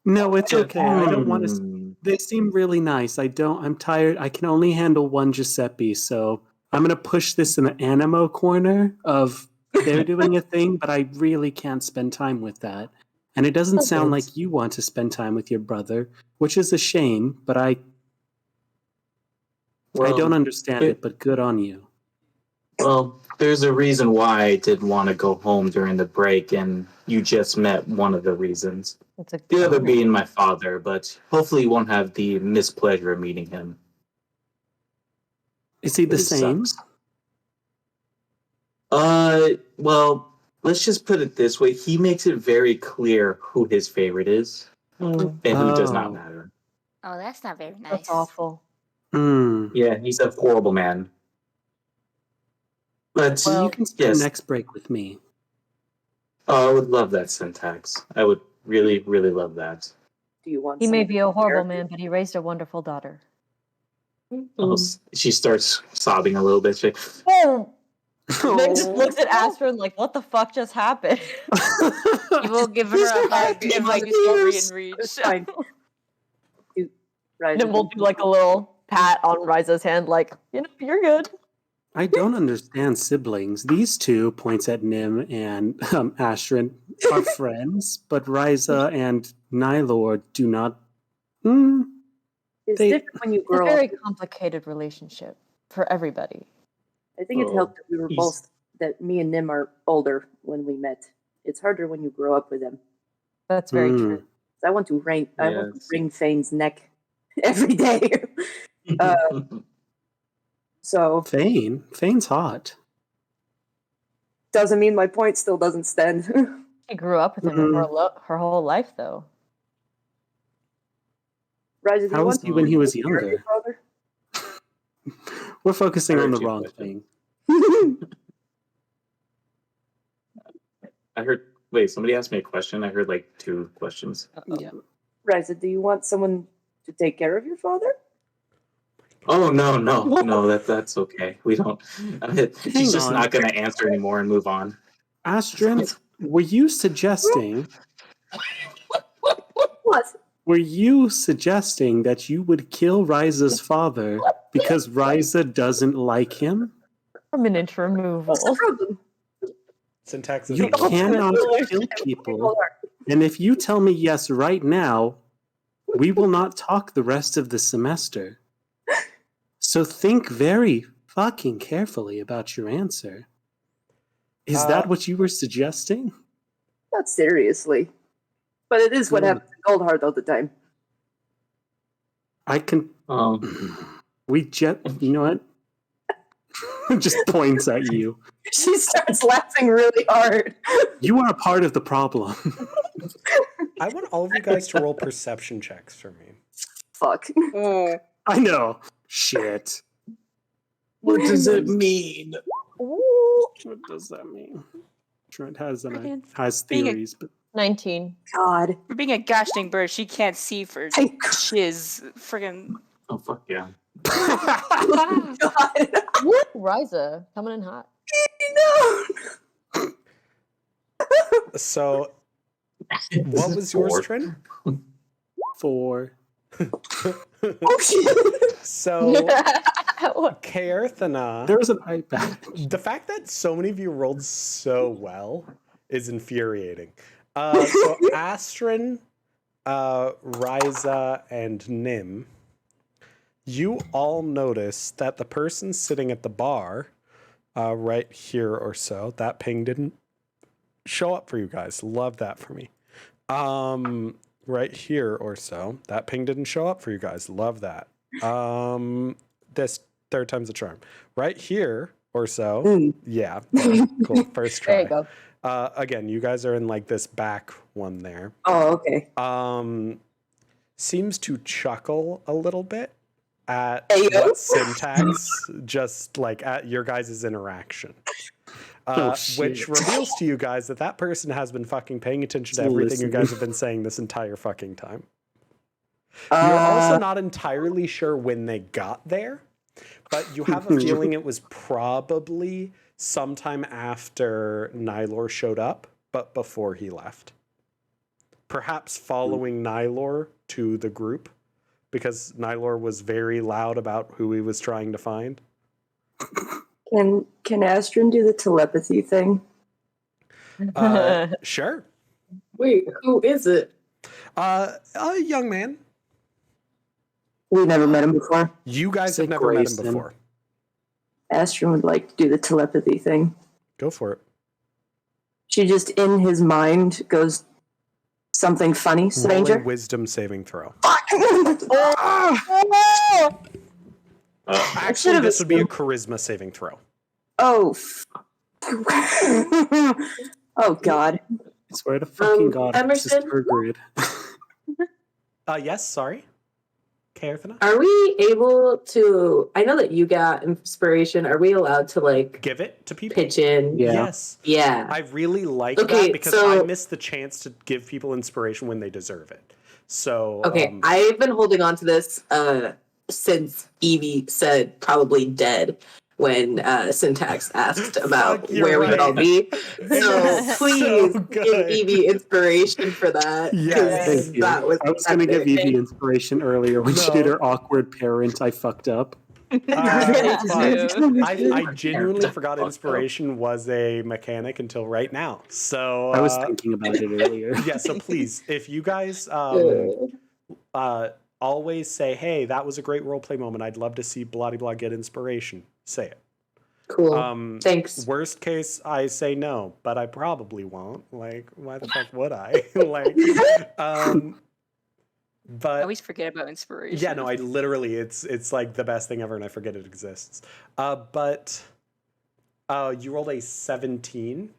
No, it's okay. I don't want to. Hmm. They seem really nice. I'm tired. I can only handle one Giuseppe, so I'm gonna push this in the Animo corner of they're doing a thing, but I really can't spend time with that. And it doesn't sound like you want to spend time with your brother, which is a shame. But I don't understand it. But good on you. Well, there's a reason why I didn't want to go home during the break, and you just met one of the reasons. It's a The other being my father, but hopefully you won't have the mispleasure of meeting him. Is he the But he same? sucks. Well, let's just put it this way. He makes it very clear who his favorite is and who does not Oh. matter. Oh, that's not very nice. That's awful. Hmm. Yeah, he's a horrible man. But So you can spend yes. next break with me. Oh, I would love that syntax. I would really, really love that. Do you want? He may some be a horrible therapy? man, but he raised a wonderful daughter. Oh, she starts sobbing a little bit. She's like, Oh! Meg Oh. just looks at Astrid like, what the fuck just happened? You will give her a hug and like discovery and reach. It's fine. Right. And we'll do like a little pat on Riza's hand, like, you're good. I don't understand siblings. These two, points at Nim and Astrid, are friends, but Ryza and Nylor do not. It's they- different when you It's a grow very up. complicated relationship for everybody. I think it Oh, helped that we were he's- both that me and Nim are older when we met. It's harder when you grow up with them. That's very Hmm. true. I want to Yes. wring Fane's neck every day. So Fane's hot. doesn't mean my point still doesn't stand. She grew up with him her whole life, though. Ryza, do How you was want he when he was to marry your younger? father? We're focusing I on heard the you, wrong question. thing. I heard. Wait, somebody asked me a question. I heard like 2 questions. Yeah. Ryza, do you want someone to take care of your father? Oh no, that's okay. We don't. Hang She's just on. not going to answer anymore and move on. Astrid, were you suggesting What? that you would kill Ryza's father because Ryza doesn't like him? A miniature removal. What's the problem? Syntax is You important. cannot kill people. And if you tell me yes right now, we will not talk the rest of the semester. So think very fucking carefully about your answer. Is that what you were suggesting? Not seriously. But it is what Good. happens in Goldheart all the time. I can. You know what? Just points at you. She starts laughing really hard. You are a part of the problem. I want all of you guys to roll perception checks for me. Fuck. Oh, I know. Shit. What does it mean? What does that mean? Trent has Being a- theories, but 19. God. for being a gosh dang bird, she can't see for Thank God. shiz. Friggin' Oh fuck yeah! Woo! Ryza, coming in hot. No. So, what was yours, Trent? 4. Oh shit. So, Kaerthana, There was an iPad. the fact that so many of you rolled so well is infuriating. So, Astrid, Ryza, and Nim, you all notice that the person sitting at the bar, right here or so, that ping didn't show up for you guys. Love that for me. Right here or so. That ping didn't show up for you guys. Love that. This third time's a charm. Right here or so. Yeah. There. Cool. First try. There you go. Again, you guys are in like this back one there. Oh, okay. Seems to chuckle a little bit at Hey, yo. what Syntax just like at your guys' interaction. Which reveals to you guys that person has been fucking paying attention to everything you guys have been saying this entire fucking time. You're also not entirely sure when they got there, but you have a feeling it was probably sometime after Nylor showed up, but before he left. Perhaps following Nylor to the group, because Nylor was very loud about who he was trying to find. Can Astrid do the telepathy thing? Sure. Wait, who is it? A young man. We never met him before. You guys Say have never met him Grayson. before. Astrid would like to do the telepathy thing. Go for it. She just in his mind goes something funny, Roll a stranger. wisdom saving throw. Oh, Actually, this would be a charisma saving throw. oh God. I swear to fucking God, it's just Emerson? her grid. Yes, sorry. Kaerthana? Are we able to? I know that you got inspiration. Are we allowed to like Give it to people? pitch in? Yeah. Yes. Yeah. I really like Okay, that because so- I miss the chance to give people inspiration when they deserve it. So, Okay, I've been holding on to this since Evie said probably dead when Syntax asked about Fuck, you're where we could all right. be. It So was please so give good. Evie inspiration for that. 'cause Yes. Thank you. That was I was going to give epic. Evie inspiration earlier when she No. did her awkward parent. I fucked up. fuck. I genuinely forgot Fucked up. inspiration was a mechanic until right now. So, I was thinking about it earlier. yeah, so please, if you guys always say, hey, that was a great roleplay moment, I'd love to see Bloody Blah get inspiration, say it. Cool. Thanks. Worst case, I say no, but I probably won't. Like, why the fuck would I? Like, I but always forget about inspiration. yeah, no, I literally, it's like the best thing ever, and I forget it exists. But you rolled a 17.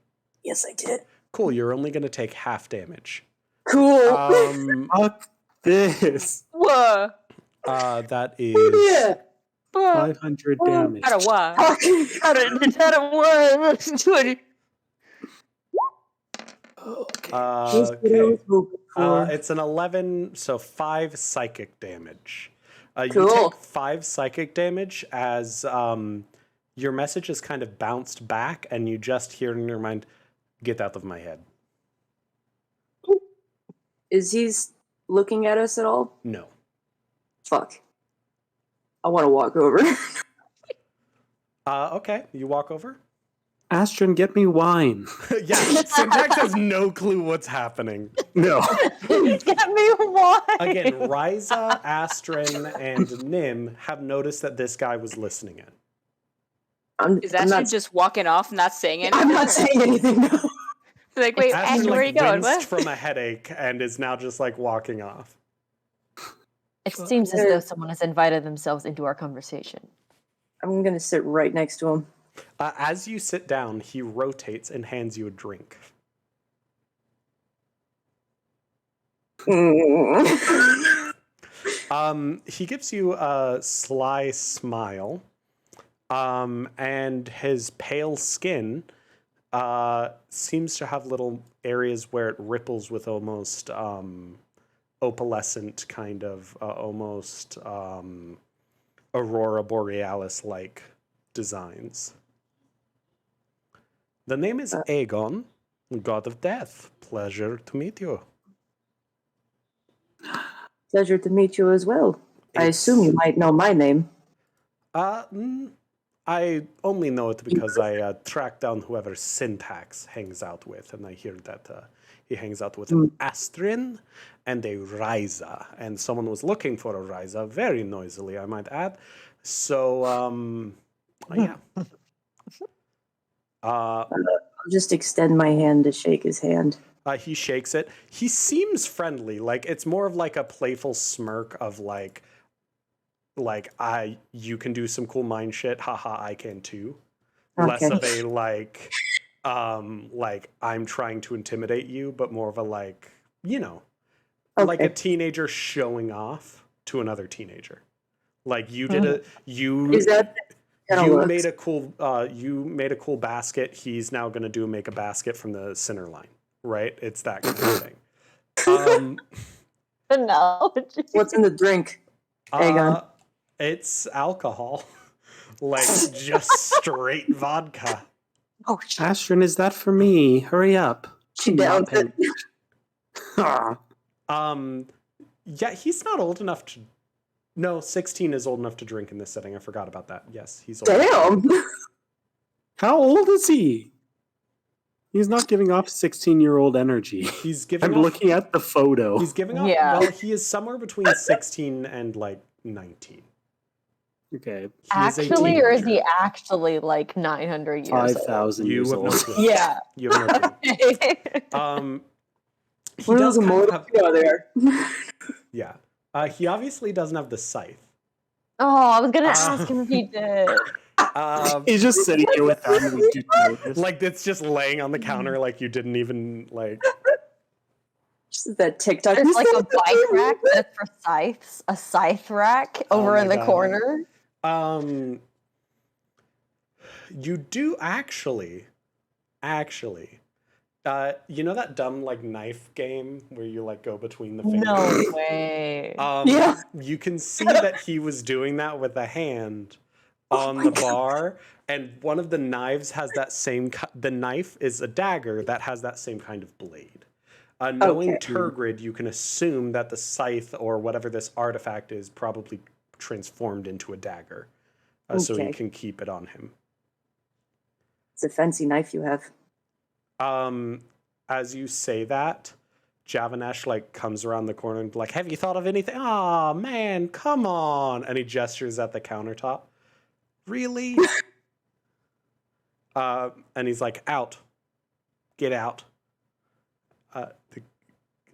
Yes, I did. Cool. You're only going to take half damage. Cool. Fuck this. Whoa. That is. Yeah. 500 damage. Out of what? Okay. It's an 11, so 5 psychic damage. You Cool. take 5 psychic damage as your message is kind of bounced back, and you just hear in your mind, "Get out of my head." Is he looking at us at all? No. Fuck. I want to walk over. Okay, you walk over. Astrid, get me wine. Yeah, Syntax has no clue what's happening. No. Get me one. Again, Ryza, Astrin, and Nim have noticed that this guy was listening in. Is that you just walking off, not saying anything? I'm not saying anything. No. Like, wait, Astrid Astrid, where are you going? winced What? from a headache and is now just like walking off. It seems as though someone has invited themselves into our conversation. I'm gonna sit right next to him. As you sit down, he rotates and hands you a drink. He gives you a sly smile, and his pale skin seems to have little areas where it ripples with almost opalescent kind of almost aurora borealis-like designs. The name is Aegon, God of Death. Pleasure to meet you. Pleasure to meet you as well. I assume you might know my name. I only know it because I tracked down whoever Syntax hangs out with, and I hear that he hangs out with an Astrin and a Ryza, and someone was looking for a Ryza, very noisily, I might add. So, yeah. I'll just extend my hand to shake his hand. He shakes it. He seems friendly. Like it's more of like a playful smirk of like you can do some cool mind shit. Haha, I can too. Less Okay. of a like I'm trying to intimidate you, but more of a like like a Okay. teenager showing off to another teenager. Like you did Is that kinda you looks? made a cool basket. He's now gonna make a basket from the center line. Right? It's that kind of thing. Analogy. What's in the drink, Aegon? It's alcohol. Like just straight vodka. Oh shit. Astrid, is that for me? Hurry up. She I'm not downs paying it. attention. Yeah, he's not old enough to. No, 16 is old enough to drink in this setting. I forgot about that. Yes, he's old. Damn. How old is he? He's not giving off 16-year-old energy. He's giving. I'm looking at the photo. He's giving off. Yeah. Well, he is somewhere between 16 and like 19. Okay. He is a Actually, or is he teenager. actually like 900 years old? 5,000 You years have no old. clue. Yeah. You have no clue. He What does is kind of more have. there? Yeah. He obviously doesn't have the scythe. Oh, I was gonna ask him if he did. He's just sitting here with that and we didn't notice. Like it's just laying on the counter, like you didn't even like. Just that TikTok. There's like a bike rack that's for scythes, a scythe rack over my in the God. corner. You do actually, you know that dumb like knife game where you like go between the fingers? No way. Yeah. You can see that he was doing that with a hand on the bar, and one of the knives has that same. The knife is a dagger that has that same kind of blade. Knowing Okay. Turgrid, you can assume that the scythe or whatever this artifact is probably transformed into a dagger, so Okay. you can keep it on him. It's a fancy knife you have. As you say that, Javanesh like comes around the corner and be like, "Have you thought of anything? Oh man, come on!" And he gestures at the countertop. Really? And he's like, "Out, get out."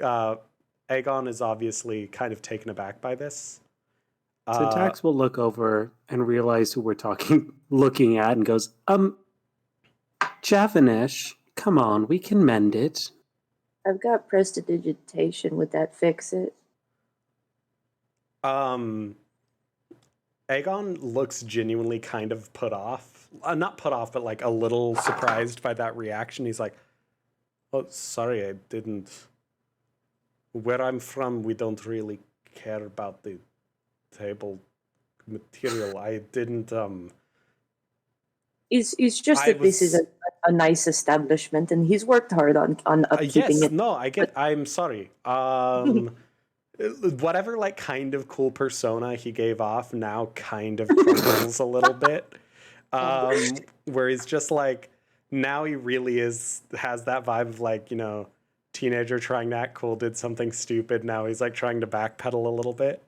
Aegon is obviously kind of taken aback by this. Syntax will look over and realize who we're looking at and goes, Javanesh, come on, we can mend it. I've got prestidigitation. Would that fix it? Aegon looks genuinely kind of put off. Not put off, but like a little surprised by that reaction. He's like, "Oh, sorry, I didn't. Where I'm from, we don't really care about the table material. I didn't, It's just I that this is was- a nice establishment, and he's worked hard on upkeeping yes, it. no, I'm sorry. Whatever like kind of cool persona he gave off now kind of crumbles a little bit. Where he's just like, now he really has that vibe of like, teenager trying to act cool, did something stupid. Now he's like trying to backpedal a little bit.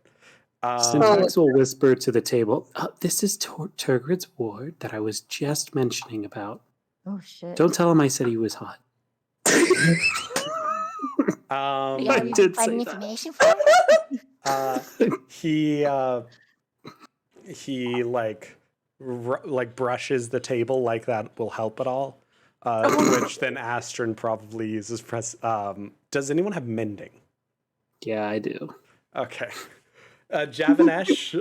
Syntax will whisper to the table, this is Turgrid's ward that I was just mentioning about. Oh shit. Don't tell him I said he was hot. Are I you did finding say that. information for us? He like brushes the table like that will help at all. Which then Astrid probably uses does anyone have mending? Yeah, I do. Okay. Javanesh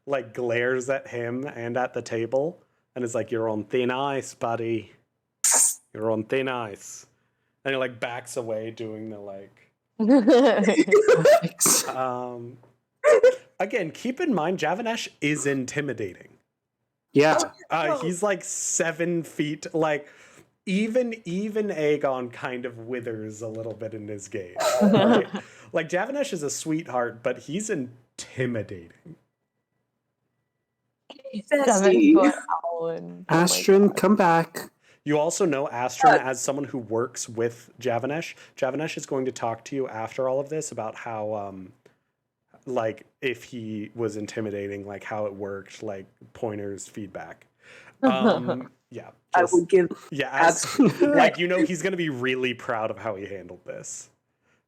like glares at him and at the table and is like, "You're on thin ice, buddy. You're on thin ice." And he like backs away doing the like again, keep in mind Javanesh is intimidating. Yeah. He's like 7 feet, like even Aegon kind of withers a little bit in his gaze. Right? Like Javanesh is a sweetheart, but he's intimidating. 7-foot Owen. Oh my Astrid, God. come back. You also know Astrid as someone who works with Javanesh. Javanesh is going to talk to you after all of this about how, like, if he was intimidating, like how it worked, like pointers, feedback. Yeah. I would give Yeah, absolutely like he's gonna be really proud of how he handled this.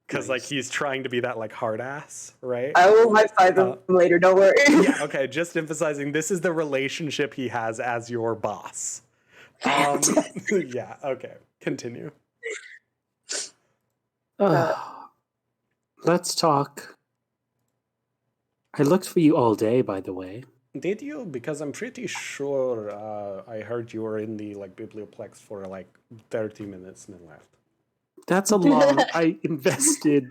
Because like he's trying to be that like hard ass, right? I will high five him later, don't worry. Yeah, okay, just emphasizing this is the relationship he has as your boss. Yeah, okay. Continue. Let's talk. I looked for you all day, by the way. Did you? Because I'm pretty sure I heard you were in the like biblioplex for like 30 minutes and then left. That's a long. I invested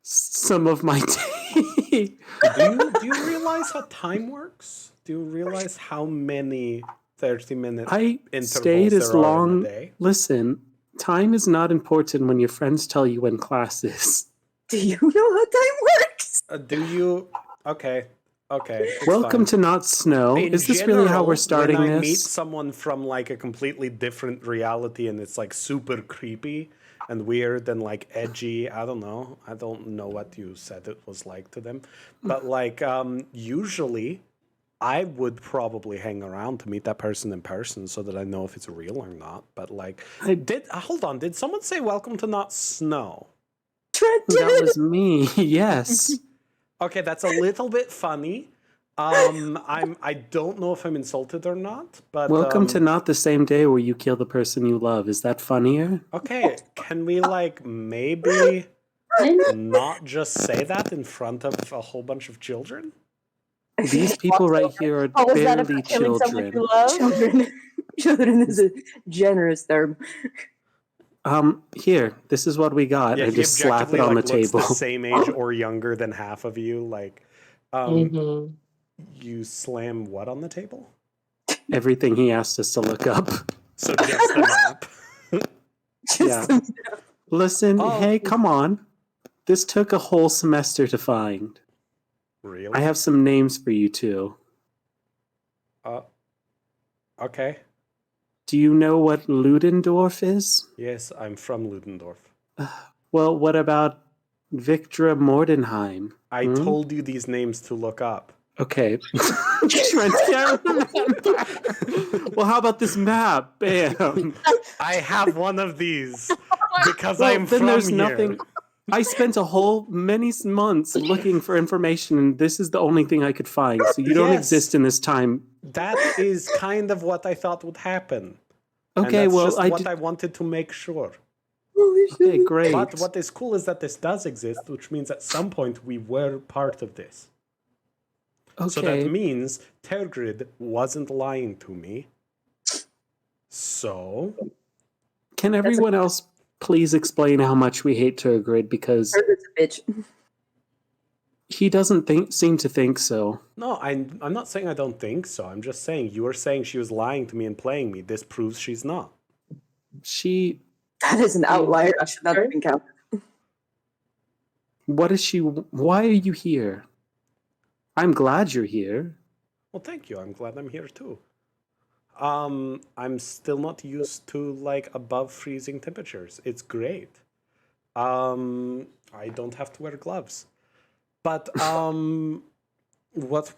some of my day. Do you realize how time works? Do you realize how many 30-minute I intervals stayed as there are long. in a day? Listen, time is not important when your friends tell you when class is. Do you know how time works? Do you? Okay. Welcome to Not Snow. Is this really how we're starting when I this? meet someone from like a completely different reality and it's like super creepy and weird and like edgy, I don't know what you said it was like to them, but like usually I would probably hang around to meet that person in person so that I know if it's real or not. But like, hold on, did someone say welcome to Not Snow? That was me. Yes. Okay, that's a little bit funny. I don't know if I'm insulted or not, but Welcome to not the same day where you kill the person you love. Is that funnier? Okay, can we like maybe not just say that in front of a whole bunch of children? These people right here are Oh, was that barely about killing someone children. you love? Children is a generous term. Here, this is what we got. Yeah, I he just slap it objectively on like the looks table. the same age or younger than half of you. Like, you slam what on the table? Everything he asked us to look up. So just the map. Yeah. Listen, hey, come on. This took a whole semester to find. Really? I have some names for you too. Okay. Do you know what Ludendorff is? Yes, I'm from Ludendorff. Well, what about Victra Mordenheim? I told you these names to look up. Okay. Trent can't remember. Well, how about this map? Bam. I have one of these because Well, I'm then from there's here. nothing. I spent a whole many months looking for information, and this is the only thing I could find. So you don't exist in this time. That is kind of what I thought would happen. Okay, and that's well, just I wanted to make sure. Okay, great. But what is cool is that this does exist, which means at some point we were part of this. Okay. So that means Tergrid wasn't lying to me. So... Can everyone else please explain how much we hate Tergrid, because Tergrid's a bitch. He doesn't seem to think so. No, I'm not saying I don't think so. I'm just saying you were saying she was lying to me and playing me. This proves she's not. That is an outlier. I should not have been counted. What is she? Why are you here? I'm glad you're here. Well, thank you. I'm glad I'm here too. I'm still not used to like above freezing temperatures. It's great. I don't have to wear gloves. But what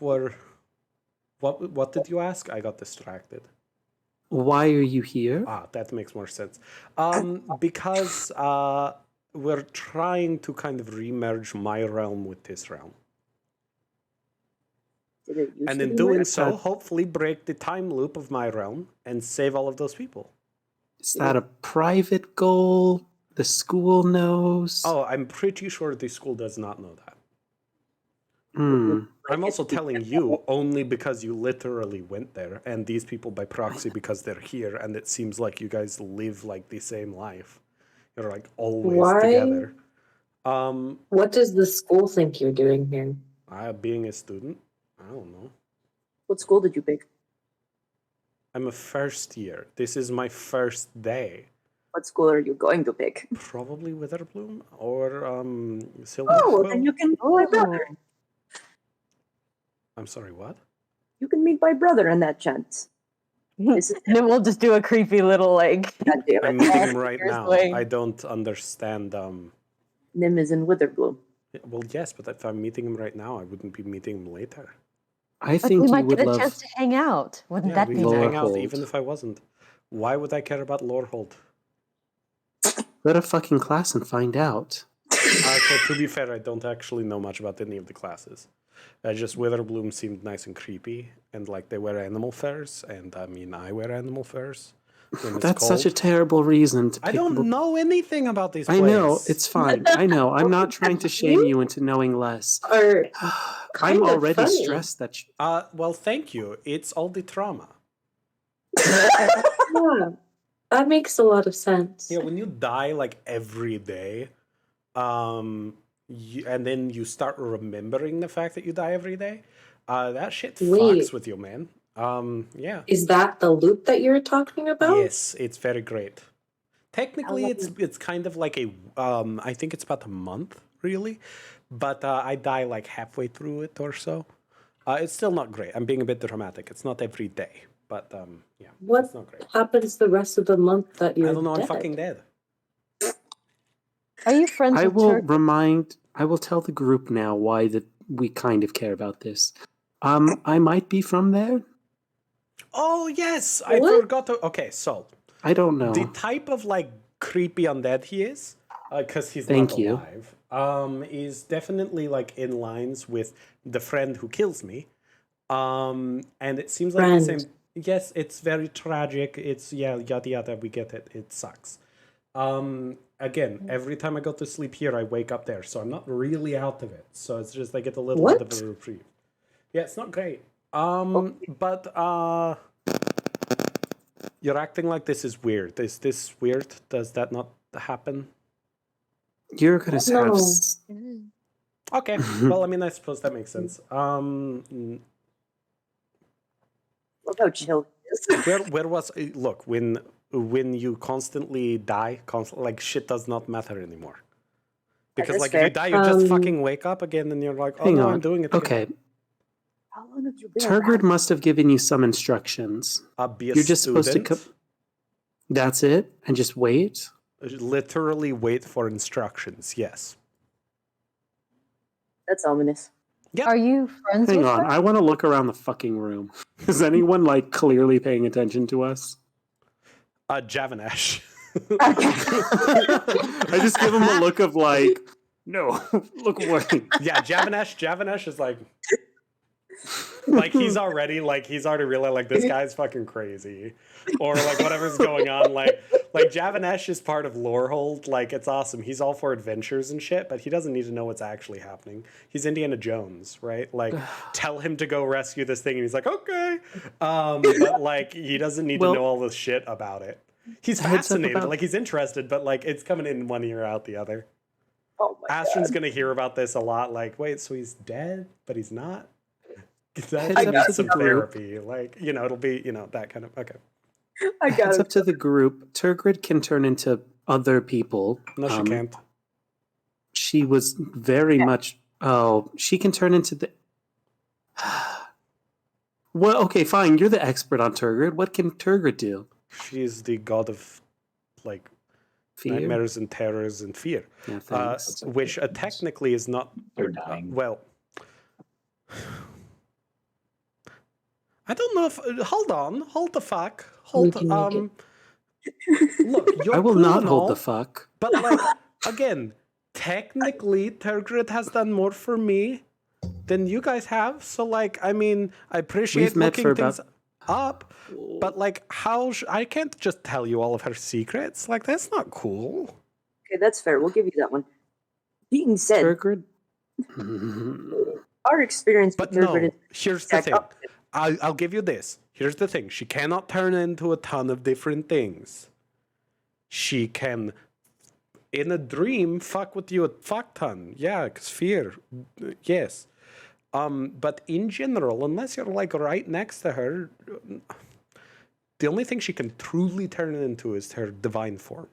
did you ask? I got distracted. Why are you here? That makes more sense. Because we're trying to kind of remerge my realm with this realm. And in doing so, hopefully break the time loop of my realm and save all of those people. Is that a private goal? The school knows? Oh, I'm pretty sure the school does not know that. I'm also telling you only because you literally went there, and these people by proxy because they're here, and it seems like you guys live like the same life. You're like always together. What does the school think you're doing here? Being a student. I don't know. What school did you pick? I'm a first year. This is my first day. What school are you going to pick? Probably Witherbloom or Silver. Oh, then you can meet my brother. I'm sorry, what? You can meet my brother in that chance. And then we'll just do a creepy little like. God damn it. I'm meeting him right now. I don't understand. Nim is in Witherbloom. Well, yes, but if I'm meeting him right now, I wouldn't be meeting him later. I think we you might would get a love. chance to hang out. Wouldn't that we be could Laura hang out Holt. even if I wasn't. Why would I care about Lorehold? Go to fucking class and find out. So to be fair, I don't actually know much about any of the classes. Just Witherbloom seemed nice and creepy, and like they wear animal furs, and I mean I wear animal furs. When it's That's cold. such a terrible reason to pick. I don't know anything about these I places. know, it's fine. I know. I'm not trying to shame you into knowing less. Are I'm of already funny. stressed that Well, thank you. It's all the trauma. Yeah, that makes a lot of sense. Yeah, when you die like every day, and then you start remembering the fact that you die every day, that shit fucks Wait. with you, man. Yeah. Is that the loop that you're talking about? Yes, it's very great. Technically, it's kind of like a I think it's about a month, really, but I die like halfway through it or so. It's still not great. I'm being a bit dramatic. It's not every day, but yeah, What it's not great. happens the rest of the month that you're I don't know. dead? I'm fucking dead. Are you friends I with will Turk? I will tell the group now why that we kind of care about this. I might be from there. Oh yes, I What? forgot to. Okay, so I don't know. the type of like creepy undead he is, because he's Thank not you. alive, is definitely like in lines with the friend who kills me. And it seems like the Friend. same. Yes, it's very tragic. It's yada yada. We get it. It sucks. Again, every time I go to sleep here, I wake up there, so I'm not really out of it. So it's just I get a little bit of What? a reprieve. Yeah, it's not great. But you're acting like this is weird. Is this weird? Does that not happen? You're gonna have No. Okay. Well, I mean, I suppose that makes sense. Look how chill he is. Where was look when you constantly die, like shit does not matter anymore. Because That's like fair. if you die, you just fucking wake up again, and you're like, oh Hang no, on. I'm doing it again. Okay, How long have you been Turgid around? must have given you some instructions. Be a You're just student. supposed to come. That's it, and just wait. Literally wait for instructions. Yes. That's ominous. Yep. Are you friends Hang with on, Turk? I want to look around the fucking room. Is anyone like clearly paying attention to us? Javanash. I just give him a look of like, no, look away. Yeah, Javanash is like he's already realized like this guy's fucking crazy, or like whatever's going on. Like Javanash is part of Lorehold. Like it's awesome. He's all for adventures and shit, but he doesn't need to know what's actually happening. He's Indiana Jones, right? Like tell him to go rescue this thing, and he's like, okay. But like he doesn't need to know all this shit about it. He's fascinated, like he's interested, but like it's coming in one ear out the other. Oh my Astron's god. gonna hear about this a lot. Like, wait, so he's dead, but he's not. That Heads up needs to some the group. therapy. Like, it'll be, that kind of okay. I got It's it. up to the group. Turgid can turn into other people. No, she can't. She was very much. Oh, she can turn into the. Well, okay, fine. You're the expert on Turgid. What can Turgid do? She's the god of, like, Fear? nightmares and terrors and fear. Yeah, thanks. Which technically is not. They're dying. Well, I don't know if. Hold the fuck. We can make Look, you're I will cool not and hold all, the fuck. But like, again, technically, Turgid has done more for me than you guys have. So like, I mean, I appreciate We've met looking for things about- up, but like, I can't just tell you all of her secrets. Like, that's not cool. Okay, that's fair. We'll give you that one. Being said, Turgid? our experience But with Turgid no, is here's the stacked thing. up. I'll give you this. Here's the thing. She cannot turn into a ton of different things. She can, in a dream, fuck with you a fuck ton. Yeah, because fear. Yes. But in general, unless you're like right next to her, the only thing she can truly turn into is her divine form,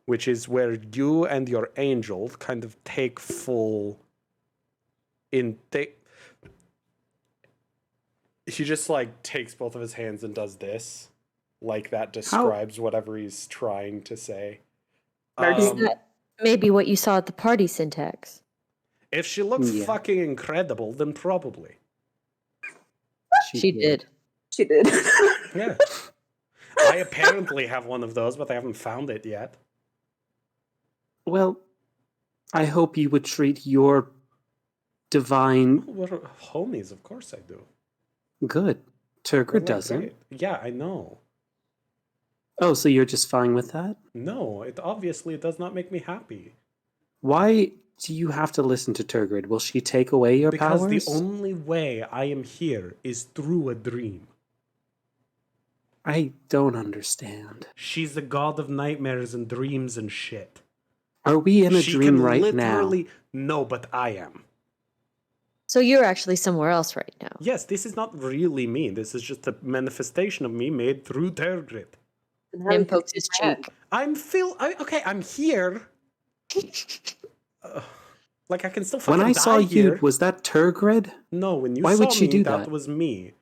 which is where you and your angel kind of take full intake. He just like takes both of his hands and does this, like that describes whatever he's trying to say. Is that maybe what you saw at the party, Syntax? If she looks Yeah. fucking incredible, then probably. She did. She did. Yeah. I apparently have one of those, but I haven't found it yet. Well, I hope you would treat your divine We're homies, of course I do. good. We're Turgid like doesn't. great. Yeah, I know. Oh, so you're just fine with that? No, it obviously does not make me happy. Why do you have to listen to Turgid? Will she take away your Because powers? the only way I am here is through a dream. I don't understand. She's the god of nightmares and dreams and shit. Are we in a She dream can right literally now? No, but I am. So you're actually somewhere else right now. Yes, this is not really me. This is just a manifestation of me made through Tergrid. And how Tim you pokes can his see that? cheek. Okay, I'm here. Like, I can still fucking When I die saw here. you, was that Turgrid? No, when you Why saw would she me, do that that? was me.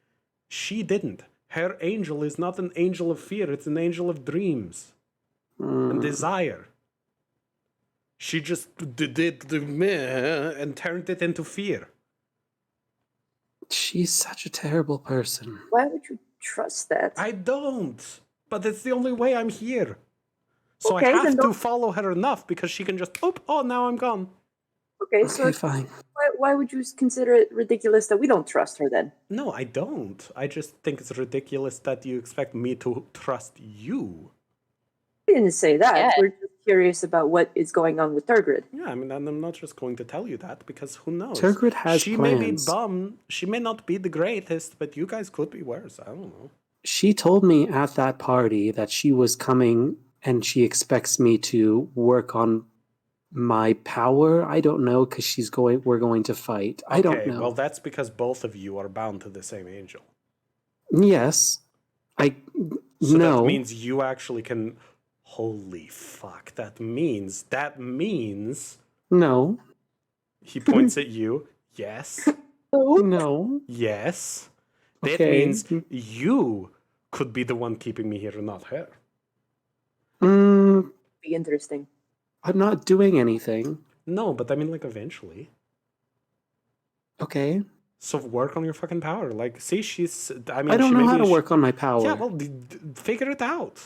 She didn't. Her angel is not an angel of fear, it's an angel of dreams and desire. She just did the meh and turned it into fear. She's such a terrible person. Why would you trust that? I don't. But it's the only way I'm here. So Okay, I have then to don't- follow her enough because she can just, oh, now I'm gone. Okay, so Okay, fine. why would you consider it ridiculous that we don't trust her then? No, I don't. I just think it's ridiculous that you expect me to trust you. We didn't say that. Yeah. We're just curious about what is going on with Turgrid. Yeah, I mean, and I'm not just going to tell you that because who knows? Turgrid has she may be plans. bum. She may not be the greatest, but you guys could be worse. I don't know. She told me at that party that she was coming and she expects me to work on my power. I don't know because we're going to fight. I don't know. Well, that's because both of you are bound to the same angel. Yes. So no. that means you actually can. Holy fuck! That means. No. He points at you. Yes. No. Yes. That Okay. means you could be the one keeping me here and not her. Be interesting. I'm not doing anything. No, but I mean, like, eventually. Okay. So work on your fucking power. Like, see, I mean, I don't she know maybe how to sh- work on my power. Yeah, well, figure it out.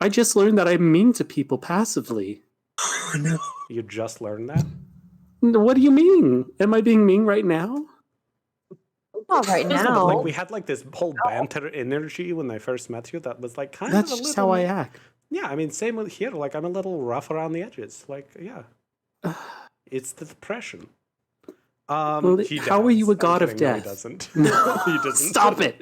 I just learned that I'm mean to people passively. No. You just learned that? What do you mean? Am I being mean right now? Not right No, but now. like we had like this whole banter energy when I first met you. That was like kind That's of a just little. how I act. Yeah, I mean, same with here. Like I'm a little rough around the edges. Like, yeah, it's the depression. Well, He how are you does. a god I'm of kidding. No, death? he doesn't. No. He doesn't. Stop it.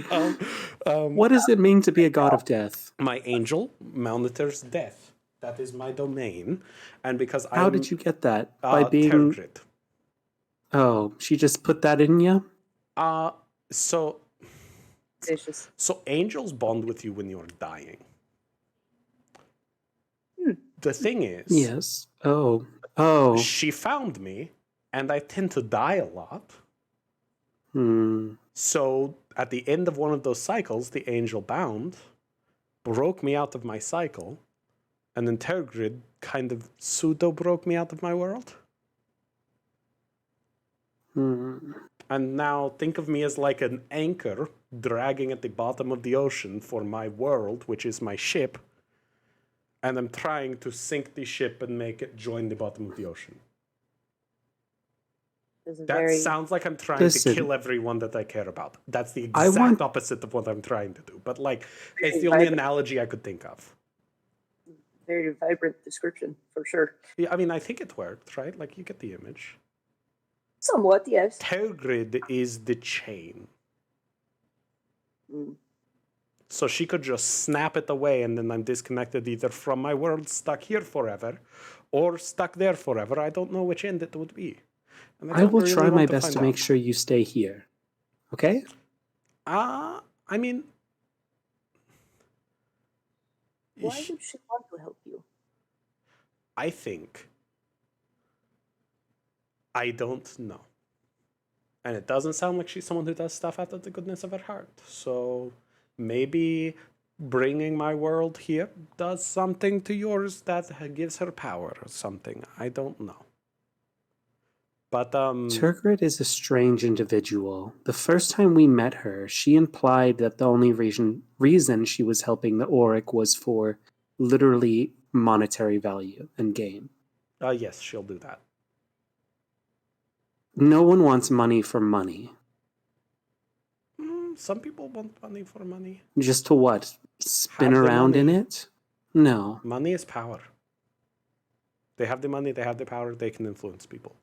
What does it mean to be a god of death? My angel monitors death. That is my domain, and because How did you get that? By being. Tergrid. Oh, she just put that in you? So Vicious. Angels bond with you when you're dying. The thing is, Yes. Oh. she found me, and I tend to die a lot. So at the end of one of those cycles, the angel bound, broke me out of my cycle, and then Tergrid kind of pseudo broke me out of my world. And now think of me as like an anchor dragging at the bottom of the ocean for my world, which is my ship. And I'm trying to sink the ship and make it join the bottom of the ocean. That sounds like I'm trying to kill everyone that I care about. That's the exact opposite of what I'm trying to do. But like, it's the only analogy I could think of. Very vibrant description, for sure. Yeah, I mean, I think it worked, right? Like, you get the image. Somewhat, yes. Tergrid is the chain. So she could just snap it away and then I'm disconnected either from my world, stuck here forever, or stuck there forever. I don't know which end it would be. And I will really try want my best find to make out. sure you stay here. Okay? I mean... Why would she want to help you? I think... I don't know. And it doesn't sound like she's someone who does stuff out of the goodness of her heart. So maybe bringing my world here does something to yours that gives her power or something. I don't know. But Turgid is a strange individual. The first time we met her, she implied that the only reason she was helping the Auric was for literally monetary value and gain. yes, she'll do that. No one wants money for money. Some people want money for money. Just to what? Spin Have the around in money. it? No. Money is power. They have the money, they have the power, they can influence people.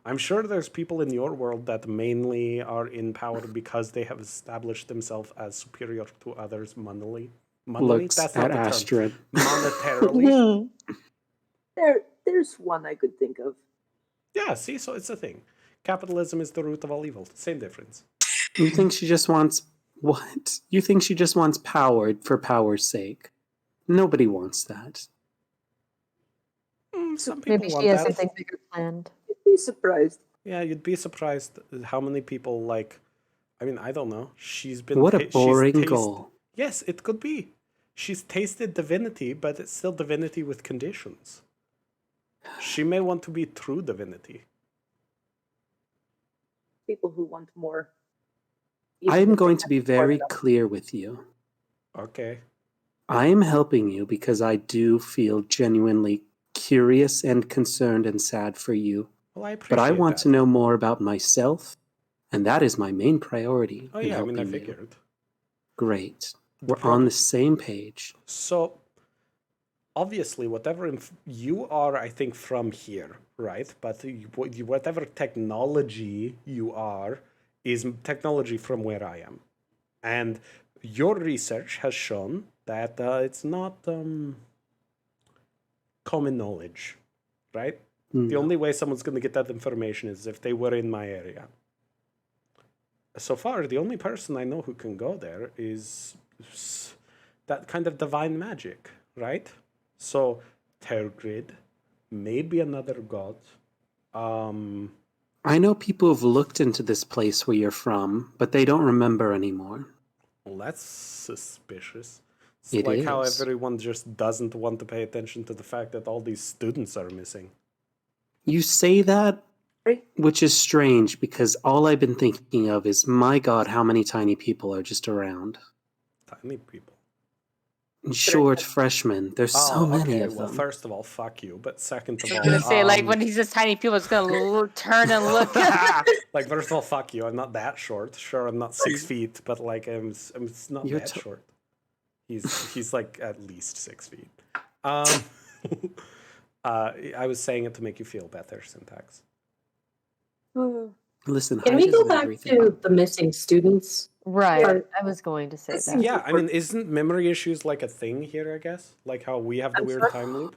I'm sure there's people in your world that mainly are in power because they have established themselves as superior to others monetally. Looks That's at not the term. Astrid. Monetarily. There's one I could think of. Yeah, see, so it's a thing. Capitalism is the root of all evil. Same difference. You think she just wants what? You think she just wants power for power's sake? Nobody wants that. Some people Maybe want she has that. something bigger planned. You'd be surprised. Yeah, you'd be surprised how many people like. I mean, I don't know. She's been. What a boring goal. Yes, it could be. She's tasted divinity, but it's still divinity with conditions. She may want to be true divinity. People who want more. I am going to be very clear with you. Okay. I am helping you because I do feel genuinely curious and concerned and sad for you. Well, I appreciate But I want that. to know more about myself, and that is my main priority. Oh in yeah, I mean, I helping you. figured. Great. We're on the same page. So, obviously, whatever you are, I think, from here, right? But whatever technology you are is technology from where I am. And your research has shown that it's not common knowledge, right? No. The only way someone's going to get that information is if they were in my area. So far, the only person I know who can go there is that kind of divine magic, right? So, Tergrid, maybe another god. I know people have looked into this place where you're from, but they don't remember anymore. Well, that's suspicious. It's It like how is. everyone just doesn't want to pay attention to the fact that all these students are missing. You say that, which is strange because all I've been thinking of is, my God, how many tiny people are just around. Tiny people. Short freshmen. There's so many of Well, them. first of all, fuck you. But second of I all, was gonna say, like, when he says tiny people, it's gonna turn and look. like, first of all, fuck you. I'm not that short. Sure, I'm not 6 feet, but like, I'm not You're that short. He's like at least 6 feet. I was saying it to make you feel better, Syntax. Listen, Can height we go isn't back everything. to the missing students? Right. I was going to say that. Yeah, I mean, isn't memory issues like a thing here, I guess? Like how we have the I'm weird sorry? time loop?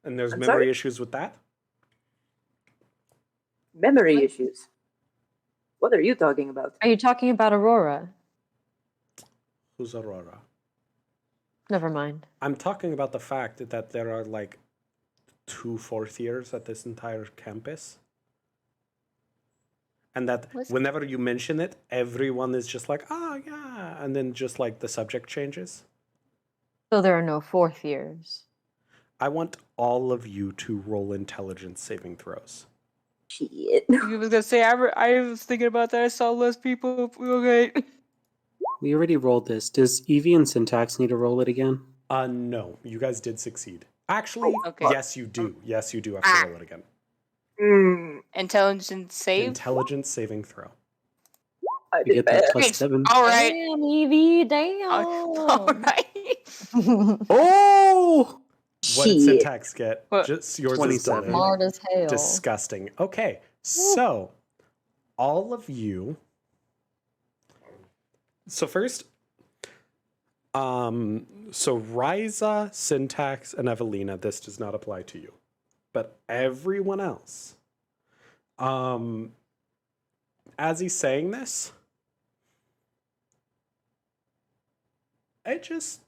And there's I'm memory sorry? issues with that? Memory issues. What are you talking about? Are you talking about Aurora? Who's Aurora? Never mind. I'm talking about the fact that there are like 2 fourth years at this entire campus. And that whenever you mention it, everyone is just like, oh, yeah. And then just like the subject changes. So there are no fourth years. I want all of you to roll intelligence saving throws. Shit. I was gonna say, I was thinking about that. I saw less people. Okay. We already rolled this. Does Evie and Syntax need to roll it again? No, you guys did succeed. Actually, Okay. yes, you do. Yes, you do have to roll it again. Intelligence save. Intelligence saving throw. I You did get that bad. plus 7. All right. Damn, Evie, damn. All right. Oh! What did Shit. Syntax get? What? Just yours is 27. still Smart as hell. disgusting. Okay, so all of you. So first, so Ryza, Syntax, and Evelina, this does not apply to you, but everyone else. As he's saying this, it just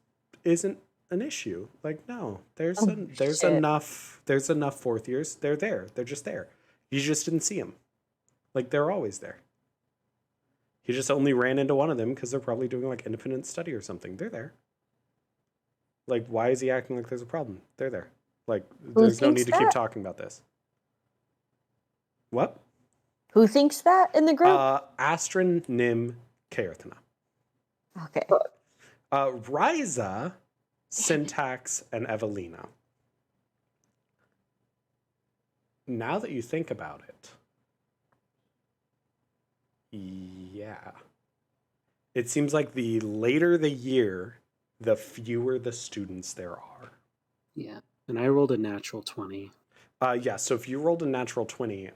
isn't an issue. Like, no, there's shit. enough fourth years. They're there. They're just there. You just didn't see them. Like, they're always there. He just only ran into one of them because they're probably doing like independent study or something. They're there. Like, why is he acting like there's a problem? They're there. Like, there's no need to keep talking about this. What? Who thinks that in the group? Astrin, Nim, Kaerthana. Okay. Ryza, Syntax, and Evelina. Now that you think about it, yeah. It seems like the later the year, the fewer the students there are. Yeah. And I rolled a natural 20. Yeah, so if you rolled a natural 20,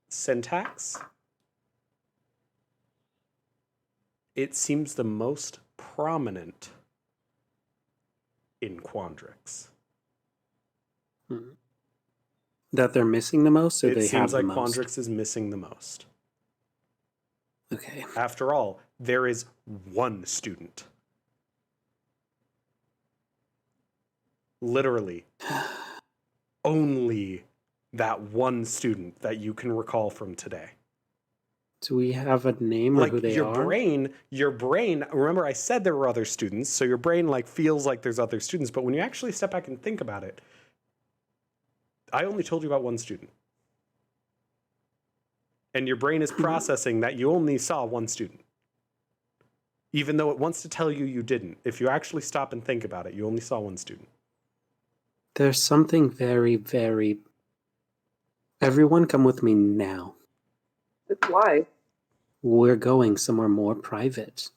Syntax, it seems the most prominent in Quandrix. That they're missing the most, or It they have seems the like most? Quandrix is missing the most. Okay. After all, there is one student. Literally, only that one student that you can recall from today. Do we have a name or Like who they your are? brain, remember I said there were other students, so your brain like feels like there's other students, but when you actually step back and think about it, I only told you about one student. And your brain is processing that you only saw one student. Even though it wants to tell you you didn't. If you actually stop and think about it, you only saw one student. There's something very, very... Everyone come with me now. Why? We're going somewhere more private.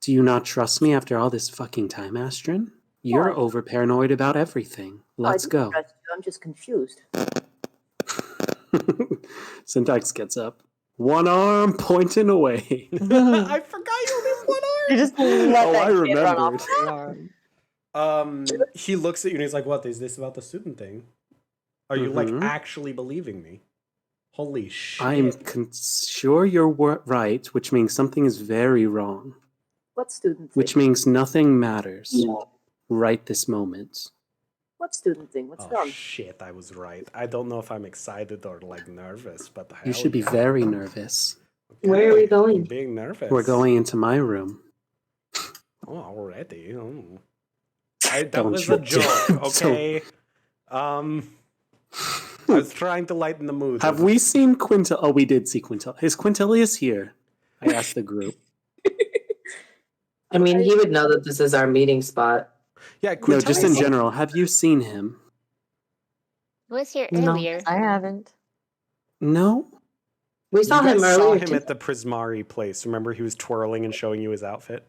Do you not trust me after all this fucking time, Astrin? You're Why? over paranoid about everything. Let's I go. trust you. I'm just confused. Syntax gets up. One arm pointing away. I forgot you only have one arm. You just let Oh, that I kid run off remembered. with your arm. He looks at you and he's like, "What is this about the student thing? Are you like Mhm. actually believing me? Holy shit!" I'm sure you're right, which means something is very wrong. What student thing? Which means nothing matters right this moment. What student thing? What's Oh wrong? shit! I was right. I don't know if I'm excied or like nervous, but You should be very nervous. Okay. Where are we I'm going? being nervous. We're going into my room. Oh, already. Oh. That Don't was you a joke, dare. okay? I was trying to lighten the mood. Have we seen Quintil? Oh, we did see Quintil. Is Quintilius here? I asked the group. I mean, he would know that this is our meeting spot. Yeah, No, just in Quintilius- general. Have you seen him? He was here No. earlier. I haven't. No? We saw you him guys saw earlier. him at the Prismari place. Remember, he was twirling and showing you his outfit.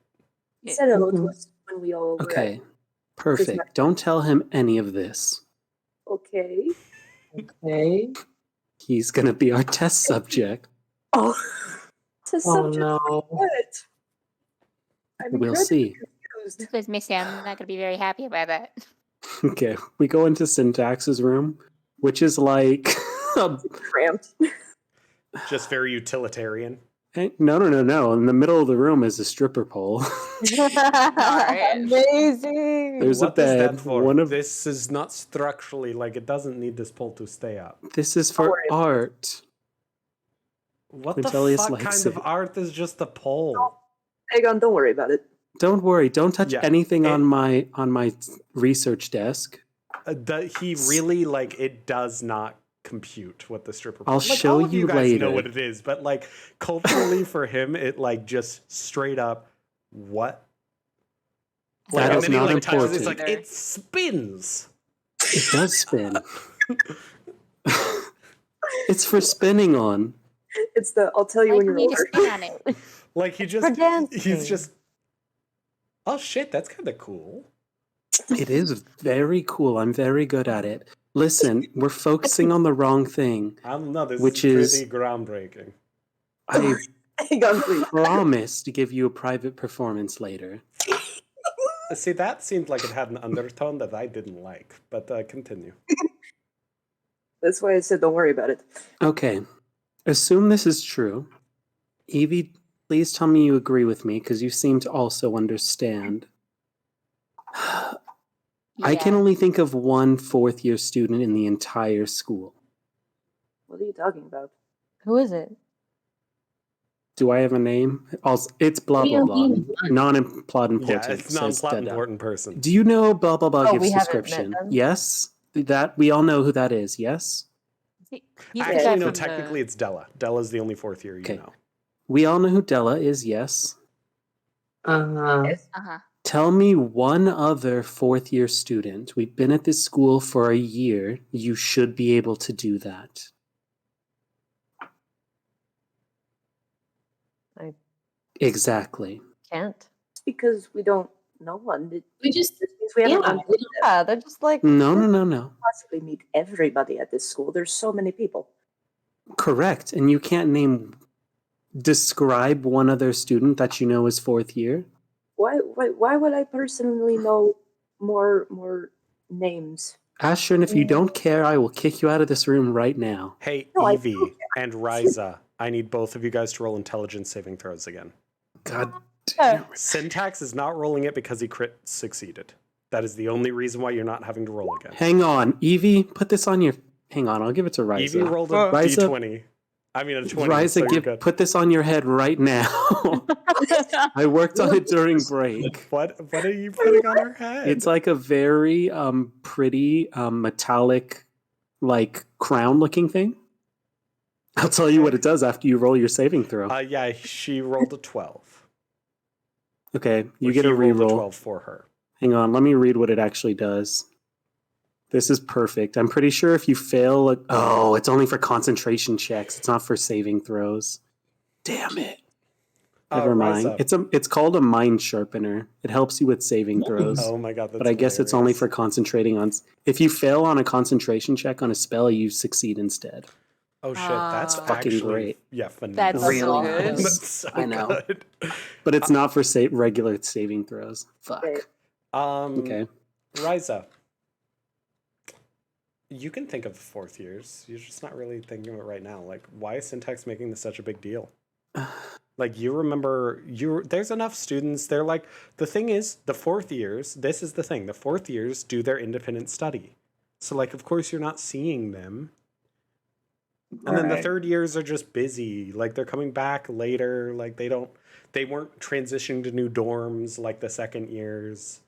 He said hello to Mhm. us when we all were Okay. Perfect. Don't tell him any of this. Okay. Okay. He's going to be our test subject. Oh. To Oh subject no. what? I'm We'll incredibly see. confused. Because Missy, I'm not going to be very happy about that. Okay. We go into Syntax's room, which is like... Cramped. Just very utilitarian. No. In the middle of the room is a stripper pole. Amazing. There's What a bed. is that for? One of This is not structurally, like, it doesn't need this pole to stay up. This is for worry. art. What Quintilius the fuck likes kind of it. art is just a pole? Aegon, don't worry about it. Don't worry. Don't touch Yeah. anything It- on my research desk. He really, like, it does not compute what the stripper pole. I'll Like, show all of you guys know later. what it is, but, like, culturally for him, it, like, just straight up, what? Like, That and is then he, not like, touches it, it's important. like, it spins. It does spin. It's for spinning on. It's the I'll tell you Why when do you're you need to older. spin on it? Like, he just, For dancing. he's just, oh shit, that's kind of cool. It is very cool. I'm very good at it. Listen, we're focusing on the wrong thing. I don't know, this Which is is- pretty groundbreaking. I Aegon, please. promise to give you a private performance later. See, that seemed like it had an undertone that I didn't like, but continue. That's why I said don't worry about it. Okay. Assume this is true. Evie, please tell me you agree with me, because you seem to also understand. I can Yeah. only think of one fourth-year student in the entire school. What are you talking about? Who is it? Do I have a name? Also, it's blah We blah don't blah. need one. Non-plot important. Yeah, it's not a says plot Dada. important person. Do you know blah blah blah Oh, gives we haven't met description? them. Yes, that we all know who that is. Yes. He's the guy Actually, no, from technically it's Della. Della's the only fourth year you Okay. know. We all know who Della is, yes. Uh-huh. Tell me one other fourth year student. We've been at this school for a year. You should be able to do that. I Exactly. can't. It's because we don't know one. We just This means we haven't yeah, run we don't- Yeah, they're just like No. possibly meet everybody at this school. There's so many people. Correct. And you can't describe one other student that you know is fourth year. Why would I personally know more names? Ashton, if you don't care, I will kick you out of this room right now. Hey, No, I Evie don't. and Riza, I need both of you guys to roll intelligence saving throws again. God damn it. Syntax is not rolling it because he crit succeeded. That is the only reason why you're not having to roll again. Hang on. Evie, put this on your... Hang on, I'll give it to Riza. Evie rolled a Riza- d20. I mean, a 20. Riza, so you're good. put this on your head right now. I worked on it during break. What are you putting on her head? It's like a very pretty metallic, like crown-looking thing. I'll tell you what it does after you roll your saving throw. Yeah, she rolled a 12. Okay, you Or get he a rolled reroll. 12 for her. Hang on, let me read what it actually does. This is perfect. I'm pretty sure if you fail, it's only for concentration checks. It's not for saving throws. Damn it. Never mind. Riza. It's called a mind sharpener. It helps you with saving throws. Oh my god, that's But I guess it's only hilarious. for concentrating on. If you fail on a concentration check on a spell, you succeed instead. Oh shit, that's Fucking actually great. Yeah, That's phenomenal. so Really good. nice. That's so I know. good. But it's not for regular saving throws. Fuck. Okay. Okay. Riza, you can think of the fourth years. You're just not really thinking of it right now. Like, why is Syntax making this such a big deal? Like, you remember, there's enough students. They're like, the thing is, the fourth years, this is the thing. The fourth years do their independent study. So, like, of course, you're not seeing them. And then the Right. third years are just busy. Like, they're coming back later. Like, they weren't transitioning to new dorms like the second years.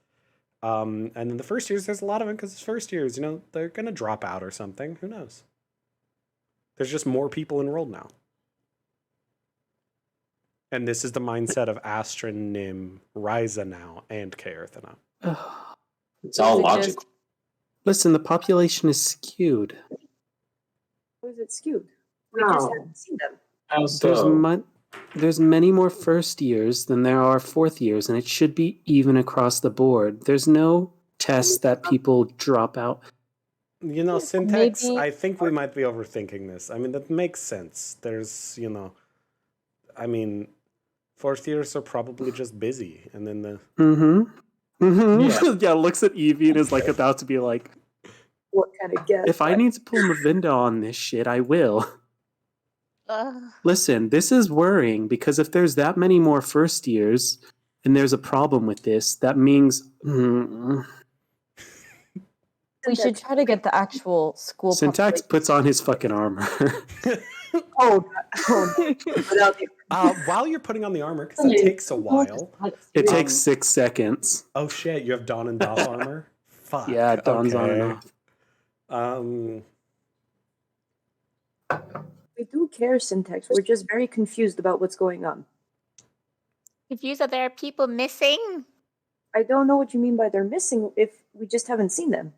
And then the first years, there's a lot of them because it's first years, they're going to drop out or something. Who knows? There's just more people enrolled now. And this is the mindset of Astra, Nim, Riza now, and Kaerthana. It's all Is it logical. Listen, the population is skewed. How is it skewed? We just No. haven't seen them. How There's so? there's many more first years than there are fourth years, and it should be even across the board. There's no test that people drop out. Syntax, Maybe- I think we might be overthinking this. I mean, that makes sense. There's, fourth years are probably just busy. And then the... Yeah, looks at Evie and is like about to be like, What kind of guess? if I need to pull Mavinda on this shit, I will. Listen, this is worrying because if there's that many more first years and there's a problem with this, that means We should try to get the actual school. Syntax puts on his fucking armor. Oh, without the while you're putting on the armor, because it takes a while. It takes 6 seconds. Oh shit, you have Dawn and Doff armor? Fuck. Yeah, Dawn's on and okay. off. we do care, Syntax. We're just very confused about what's going on. Confused that there are people missing? I don't know what you mean by they're missing if we just haven't seen them.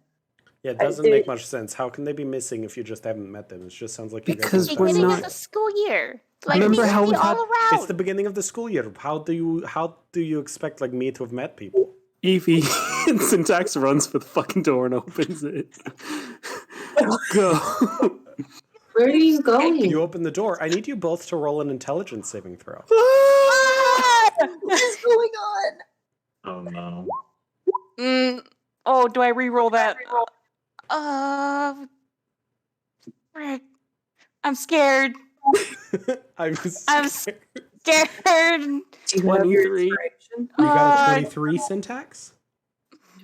Yeah, it doesn't make much sense. How can they be missing if you just haven't met them? It just sounds like you guys Because don't we're trust Beginning them. not- of the school year. Like, Remember we how should we be had- all around. It's the beginning of the school year. How do you expect like me to have met people? Evie and Syntax runs for the fucking door and opens it. Go. Where are you going? You open the door. I need you both to roll an intelligence saving throw. What is going on? Oh no. Oh, do I re-roll that? Frick. I'm scared. I'm I'm scared. Scared. Do you have your 23. inspiration? You got a Uh, 23 Syntax?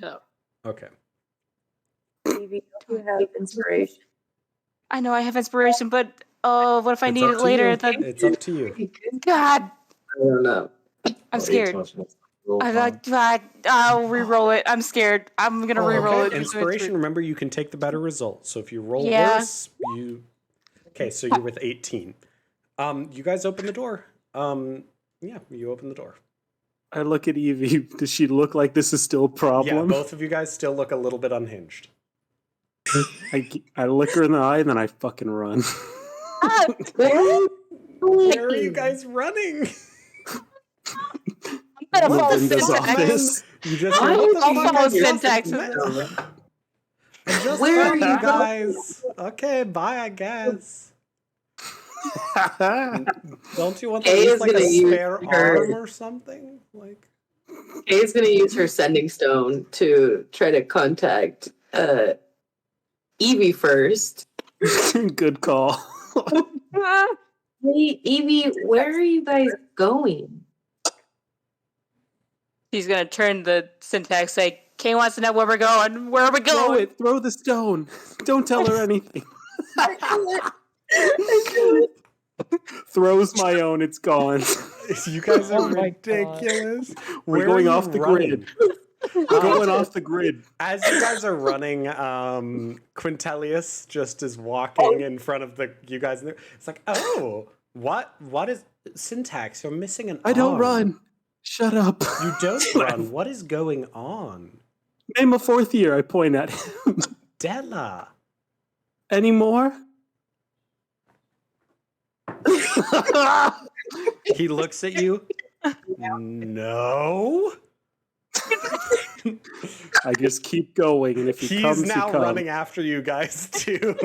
Yeah. Okay. Maybe you have inspiration. I know I have inspiration, but what if I It's need up it to later? you. Then It's up to you. God, I don't know. I'm scared. Roll I'll re-roll it. I'm scared. I'm gonna re-roll Okay. it. Inspiration, remember you can take the better result. So if you roll Yeah. worse, you Okay, so you're with 18. You guys open the door. Yeah, you open the door. I look at Evie. Does she look like this is still a problem? Yeah, both of you guys still look a little bit unhinged. I look her in the eye and then I fucking run. Where are you guys running? I'm gonna follow Melinda's Syntax. office. You just Why heard what the I'll fuck follow I just Syntax. said? I just Where said are you you guys. Okay, bye, I guess. Don't you want to Kay use is like a gonna use spare her- arm or something? Like, Kay's gonna use her sending stone to try to contact Evie first. Good call. Hey, Evie, where are you guys going? He's gonna turn the Syntax like, Kay wants to know where we're going. Where are we Throw going? it. Throw the stone. Don't tell her anything. I do it. Throws my own. It's gone. you guys are Oh my God. ridiculous. We're Where going are you off the running? grid. We're going off the grid. As you guys are running, Quintilius just is walking in front of you guys. It's like, oh, what is Syntax? You're missing an I don't arm. run. Shut up. You don't run. What is going on? Name a fourth year. I point at him. Della. Any more? He looks at you. No. I just keep going, and if he He's comes, now he comes. running after you guys too.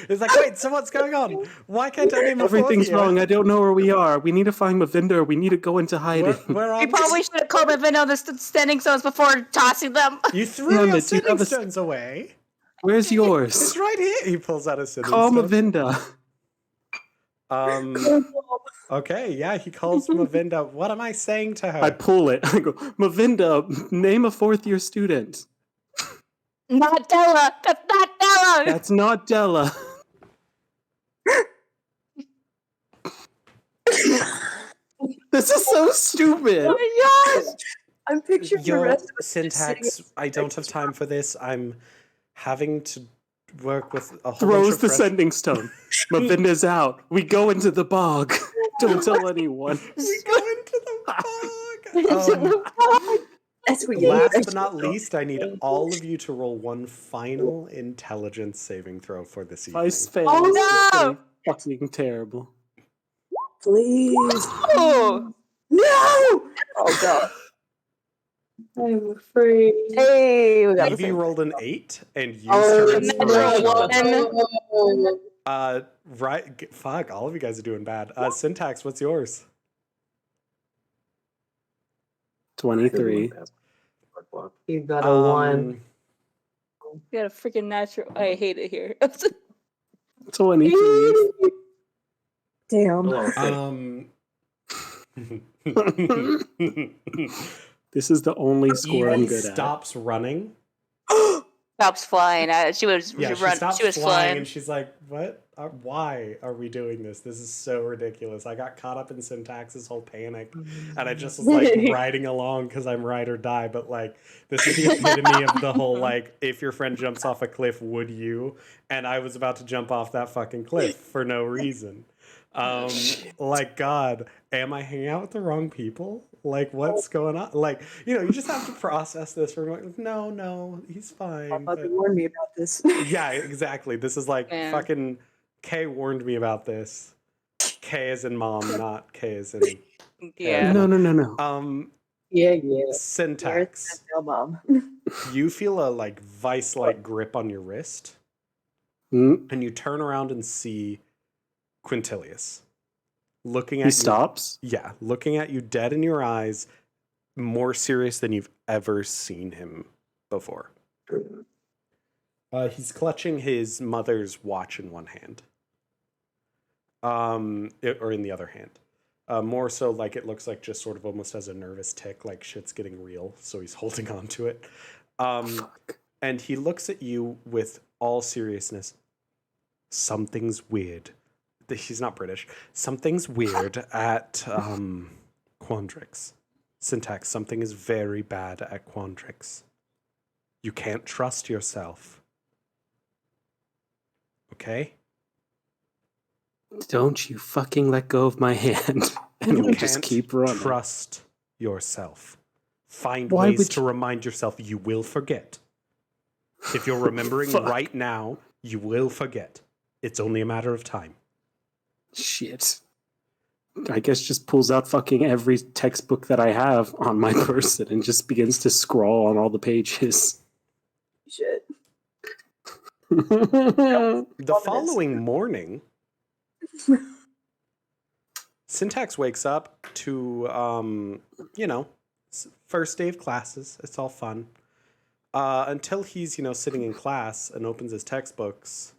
It's like, wait, so what's going on? Why can't I name a Everything's fourth year? wrong. I don't know where we are. We need to find Mavinder. We need to go into hiding. We're We on probably should have called Mavino the standing stones before tossing them. You threw Damn your it, do you sitting have a- stones away. Where's It's yours? right here. He pulls out a sitting Call stone. Mavinda. Okay, yeah, he calls Mavinda. What am I saying to her? I pull it. I go, Mavinda, name a fourth year student. Not Della. That's not Della. That's not Della. This is so stupid. Oh my gosh. I'm picturing the Your rest of us just syntax. sitting- I don't have time for this. I'm having to work with a whole bunch Throws of the fresh- sending stone. Mavinda's out. We go into the bog. Don't tell anyone. We go into the bog. That's what you Last do. but not least, I need all of you to roll one final intelligence saving throw for this evening. Vice fails. Oh, It's no! gonna be fucking terrible. Please. Oh. No! Oh god. I'm afraid. Hey, we got the Evie same. rolled an 8 and used Oh, her And then inspiration. roll one. Right. Fuck, all of you guys are doing bad. Syntax, what's yours? 23. You got a one. Um, You got a freaking natural. I hate it here. 23. Damn. um, This is the only score I'm Evie good at. stops running. Stops flying. She was Yeah, she run. stops She was flying, flying. and she's like, "What? Why are we doing this? This is so ridiculous." I got caught up in Syntax's whole panic, and I just was like riding along because I'm ride or die. But like, this is the epitome of the whole like, if your friend jumps off a cliff, would you? And I was about to jump off that fucking cliff for no reason. Like, God, am I hanging out with the wrong people? Like, what's going on? Like, you just have to process this for like, no, he's fine. My mother but- warned me about this. yeah, exactly. This is like Yeah. fucking Kay warned me about this. K as in mom, not K as in Yeah. No. Yeah. syntax. No, mom. You feel a like vice-like grip on your wrist, Hmm? and you turn around and see Quintilius looking at He you. stops. Yeah, looking at you dead in your eyes, more serious than you've ever seen him before. He's clutching his mother's watch in one hand, or in the other hand. More so, like it looks like just sort of almost as a nervous tick, like shit's getting real, so he's holding on to it. And he looks at you with all seriousness. Something's weird. He's not British. Something's weird at Quandrix. Syntax, something is very bad at Quandrix. You can't trust yourself. Okay? Don't you fucking let go of my hand. And You we'll just can't keep running. trust yourself. Find Why ways would to you- remind yourself you will forget. If you're remembering Fuck. right now, you will forget. It's only a matter of time. Shit. I guess just pulls out fucking every textbook that I have on my person and just begins to scrawl on all the pages. Shit. The Ominous. following morning, Syntax wakes up to, first day of classes. It's all fun. Until he's, sitting in class and opens his textbooks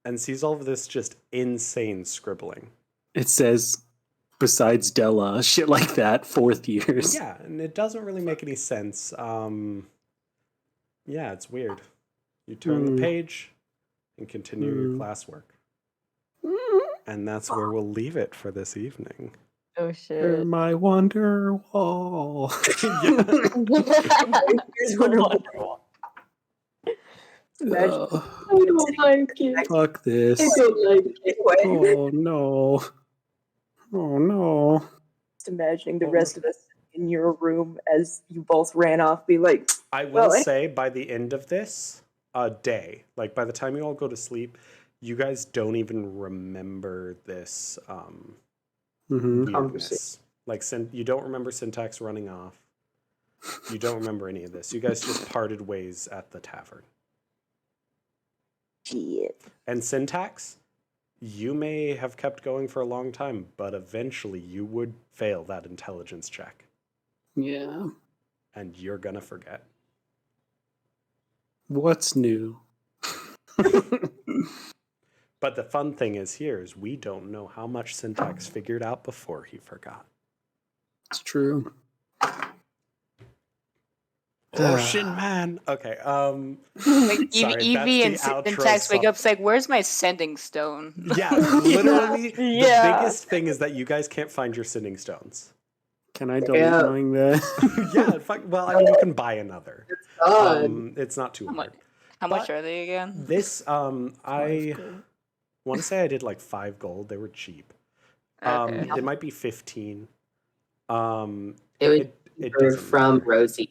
and sees all of this just insane scribbling. It says, besides Della, shit like that, 4th years. Yeah, and it doesn't really make any sense. Yeah, it's weird. You turn the page and continue your classwork. And that's where we'll leave it for this evening. Oh shit. My wonder wall. Here's Wonderwall. Imagine. Ugh, I don't like it. fuck this. I don't like it. Oh no. Oh no. Just imagining the rest of us in your room as you both ran off, be like, I will Well, say by the end of this day, like by the time you all go to sleep, you guys don't even remember this weirdness. Like you don't remember Syntax running off. You don't remember any of this. You guys just parted ways at the tavern. shit. And Syntax, you may have kept going for a long time, but eventually you would fail that intelligence check. Yeah. And you're gonna forget. What's new? But the fun thing is we don't know how much Syntax figured out before he forgot. It's true. Ocean man. Okay. Like Sorry, Evie and that's the outro Syntax wake song. up, it's like, "Where's my sending stone?" Yeah, literally. Yeah. The biggest thing is that you guys can't find your sending stones. Can I delete Yeah. knowing that? Yeah, well, I mean, you can buy another. God. It's not too How much? hard. How much But are they again? This, I want to say I did like 5 gold. They were cheap. Okay. It might be 15. It was It doesn't from matter. Rosie.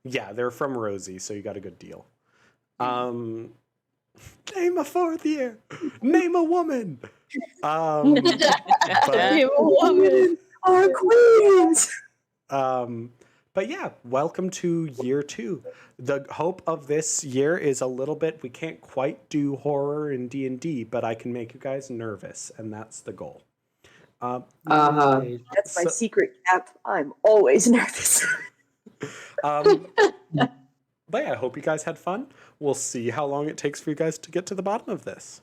Yeah, they're from Rosie, so you got a good deal. Name a 4th year. Name a woman. But, You woman. Our queens! but yeah, welcome to year 2. The hope of this year is a little bit, we can't quite do horror in D&D, but I can make you guys nervous, and that's the goal. That's my So- secret cap. I'm always nervous. But yeah, I hope you guys had fun. We'll see how long it takes for you guys to get to the bottom of this.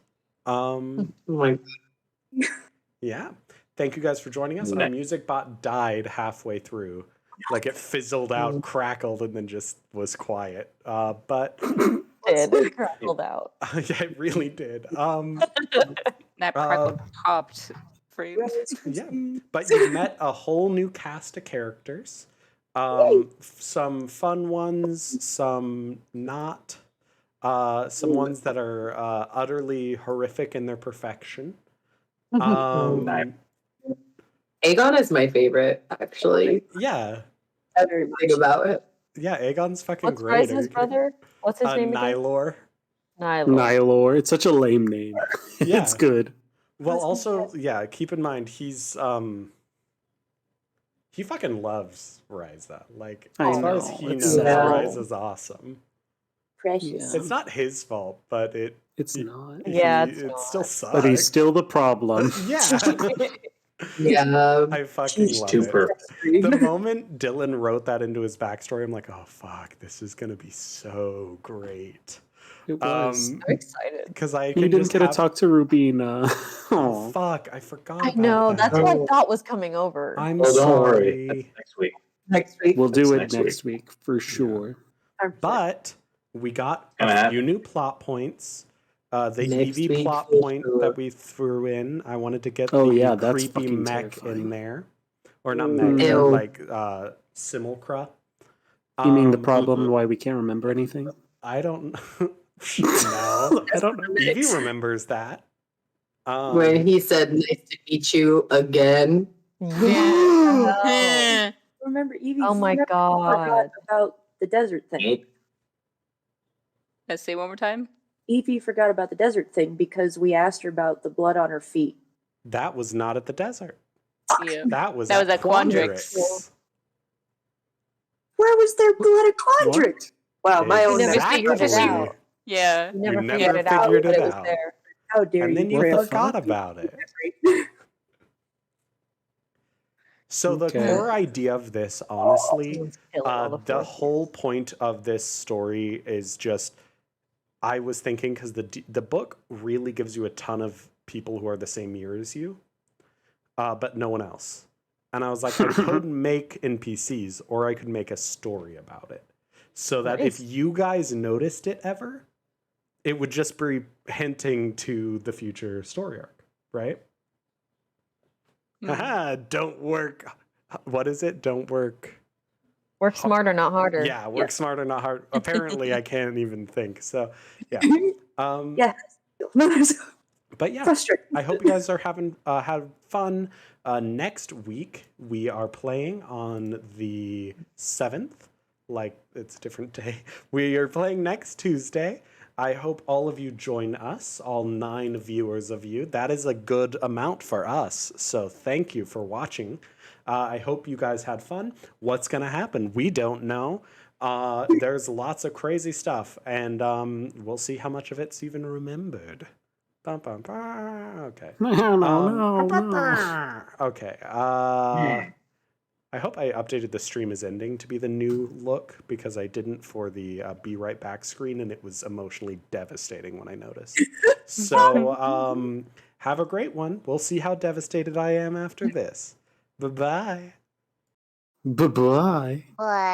Yeah. Thank you guys for joining us. Our Nice. music bot died halfway through. Like it fizzled out, crackled, and then just was quiet. But It crackled out. yeah, it really did. That crackle popped for you. Yeah. But you met a whole new cast of characters. Some fun ones, some not. Some ones that are utterly horrific in their perfection. Nice. Aegon is my favorite, actually. Yeah. Very much. Think about it. Yeah, Aegon's fucking What's great. Rise's brother? What's his name again? Nylor. Nylor. Nylor. It's such a lame name. Yeah. It's good. Well, also, yeah, keep in mind he's he fucking loves Ryza. Like I as far as know, he it's knows, so- Ryza's awesome. Precious. Yeah. It's not his fault, but It's not. Yeah, it it's still not. sucks. But he's still the problem. yeah. Yeah. I fucking He's love too it. perfect. The moment Dylan wrote that into his backstory, I'm like, oh fuck, this is gonna be so great. It was. I'm excited. Because I You can didn't just get to have- talk to Rubina. Oh, Aw. fuck, I forgot. I about know. that. That's what I thought was coming over. I'm Well, don't sorry. worry. That's next week. Next week. We'll do That's it next next week for sure. But we got Gonna a happen. few new plot points. The Next Eevee week plot for point sure. that we threw in. I wanted to get Oh, the yeah, that's creepy fucking mech terrifying. in there. Or not Ooh. mech, but Ew. like Simulcra. You mean the Um, problem why we can't remember anything? I don't no. I don't know. Evie remembers that. When he said, "Nice to meet you again." Yeah. Remember, Evie Oh my forgot god. about the desert thing. Nope. Let's say one more time. Evie forgot about the desert thing because we asked her about the blood on her feet. That was not at the desert. Yeah. That was That at was at Quandrix. Quandrix. Where was their blood at Quandrix? Wow, my own never never figured it figured Exactly. out. Yeah. You never You figured never it out, figured but it it was out. there. How dare And you, then you What the forgot fuck? about it. So the Okay. core idea of this, honestly, Someone's killing all the the fourth whole years. point of this story is just, I was thinking because the book really gives you a ton of people who are the same year as you, but no one else. And I was like, I could make NPCs or I could make a story about it, so that if Nice. you guys noticed it ever, it would just be hinting to the future story arc, right? Haha, don't work. What is it? Don't work. Work smarter, not harder. Yeah, work smarter, not hard. Apparently, I can't even think. So, yeah. Yeah. But yeah, Frustrating. I hope you guys are having had fun. Next week we are playing on the 7th. Like it's a different day. We are playing next Tuesday. I hope all of you join us, all 9 viewers of you. That is a good amount for us. So thank you for watching. I hope you guys had fun. What's going to happen? We don't know. There's lots of crazy stuff, and we'll see how much of it's even remembered. Bum, bum, bum. Okay. No. Okay. I hope I updated the stream is ending to be the new look, because I didn't for the be right back screen, and it was emotionally devastating when I noticed. So have a great one. We'll see how devastated I am after this. Bye-bye. Bye-bye. Bye.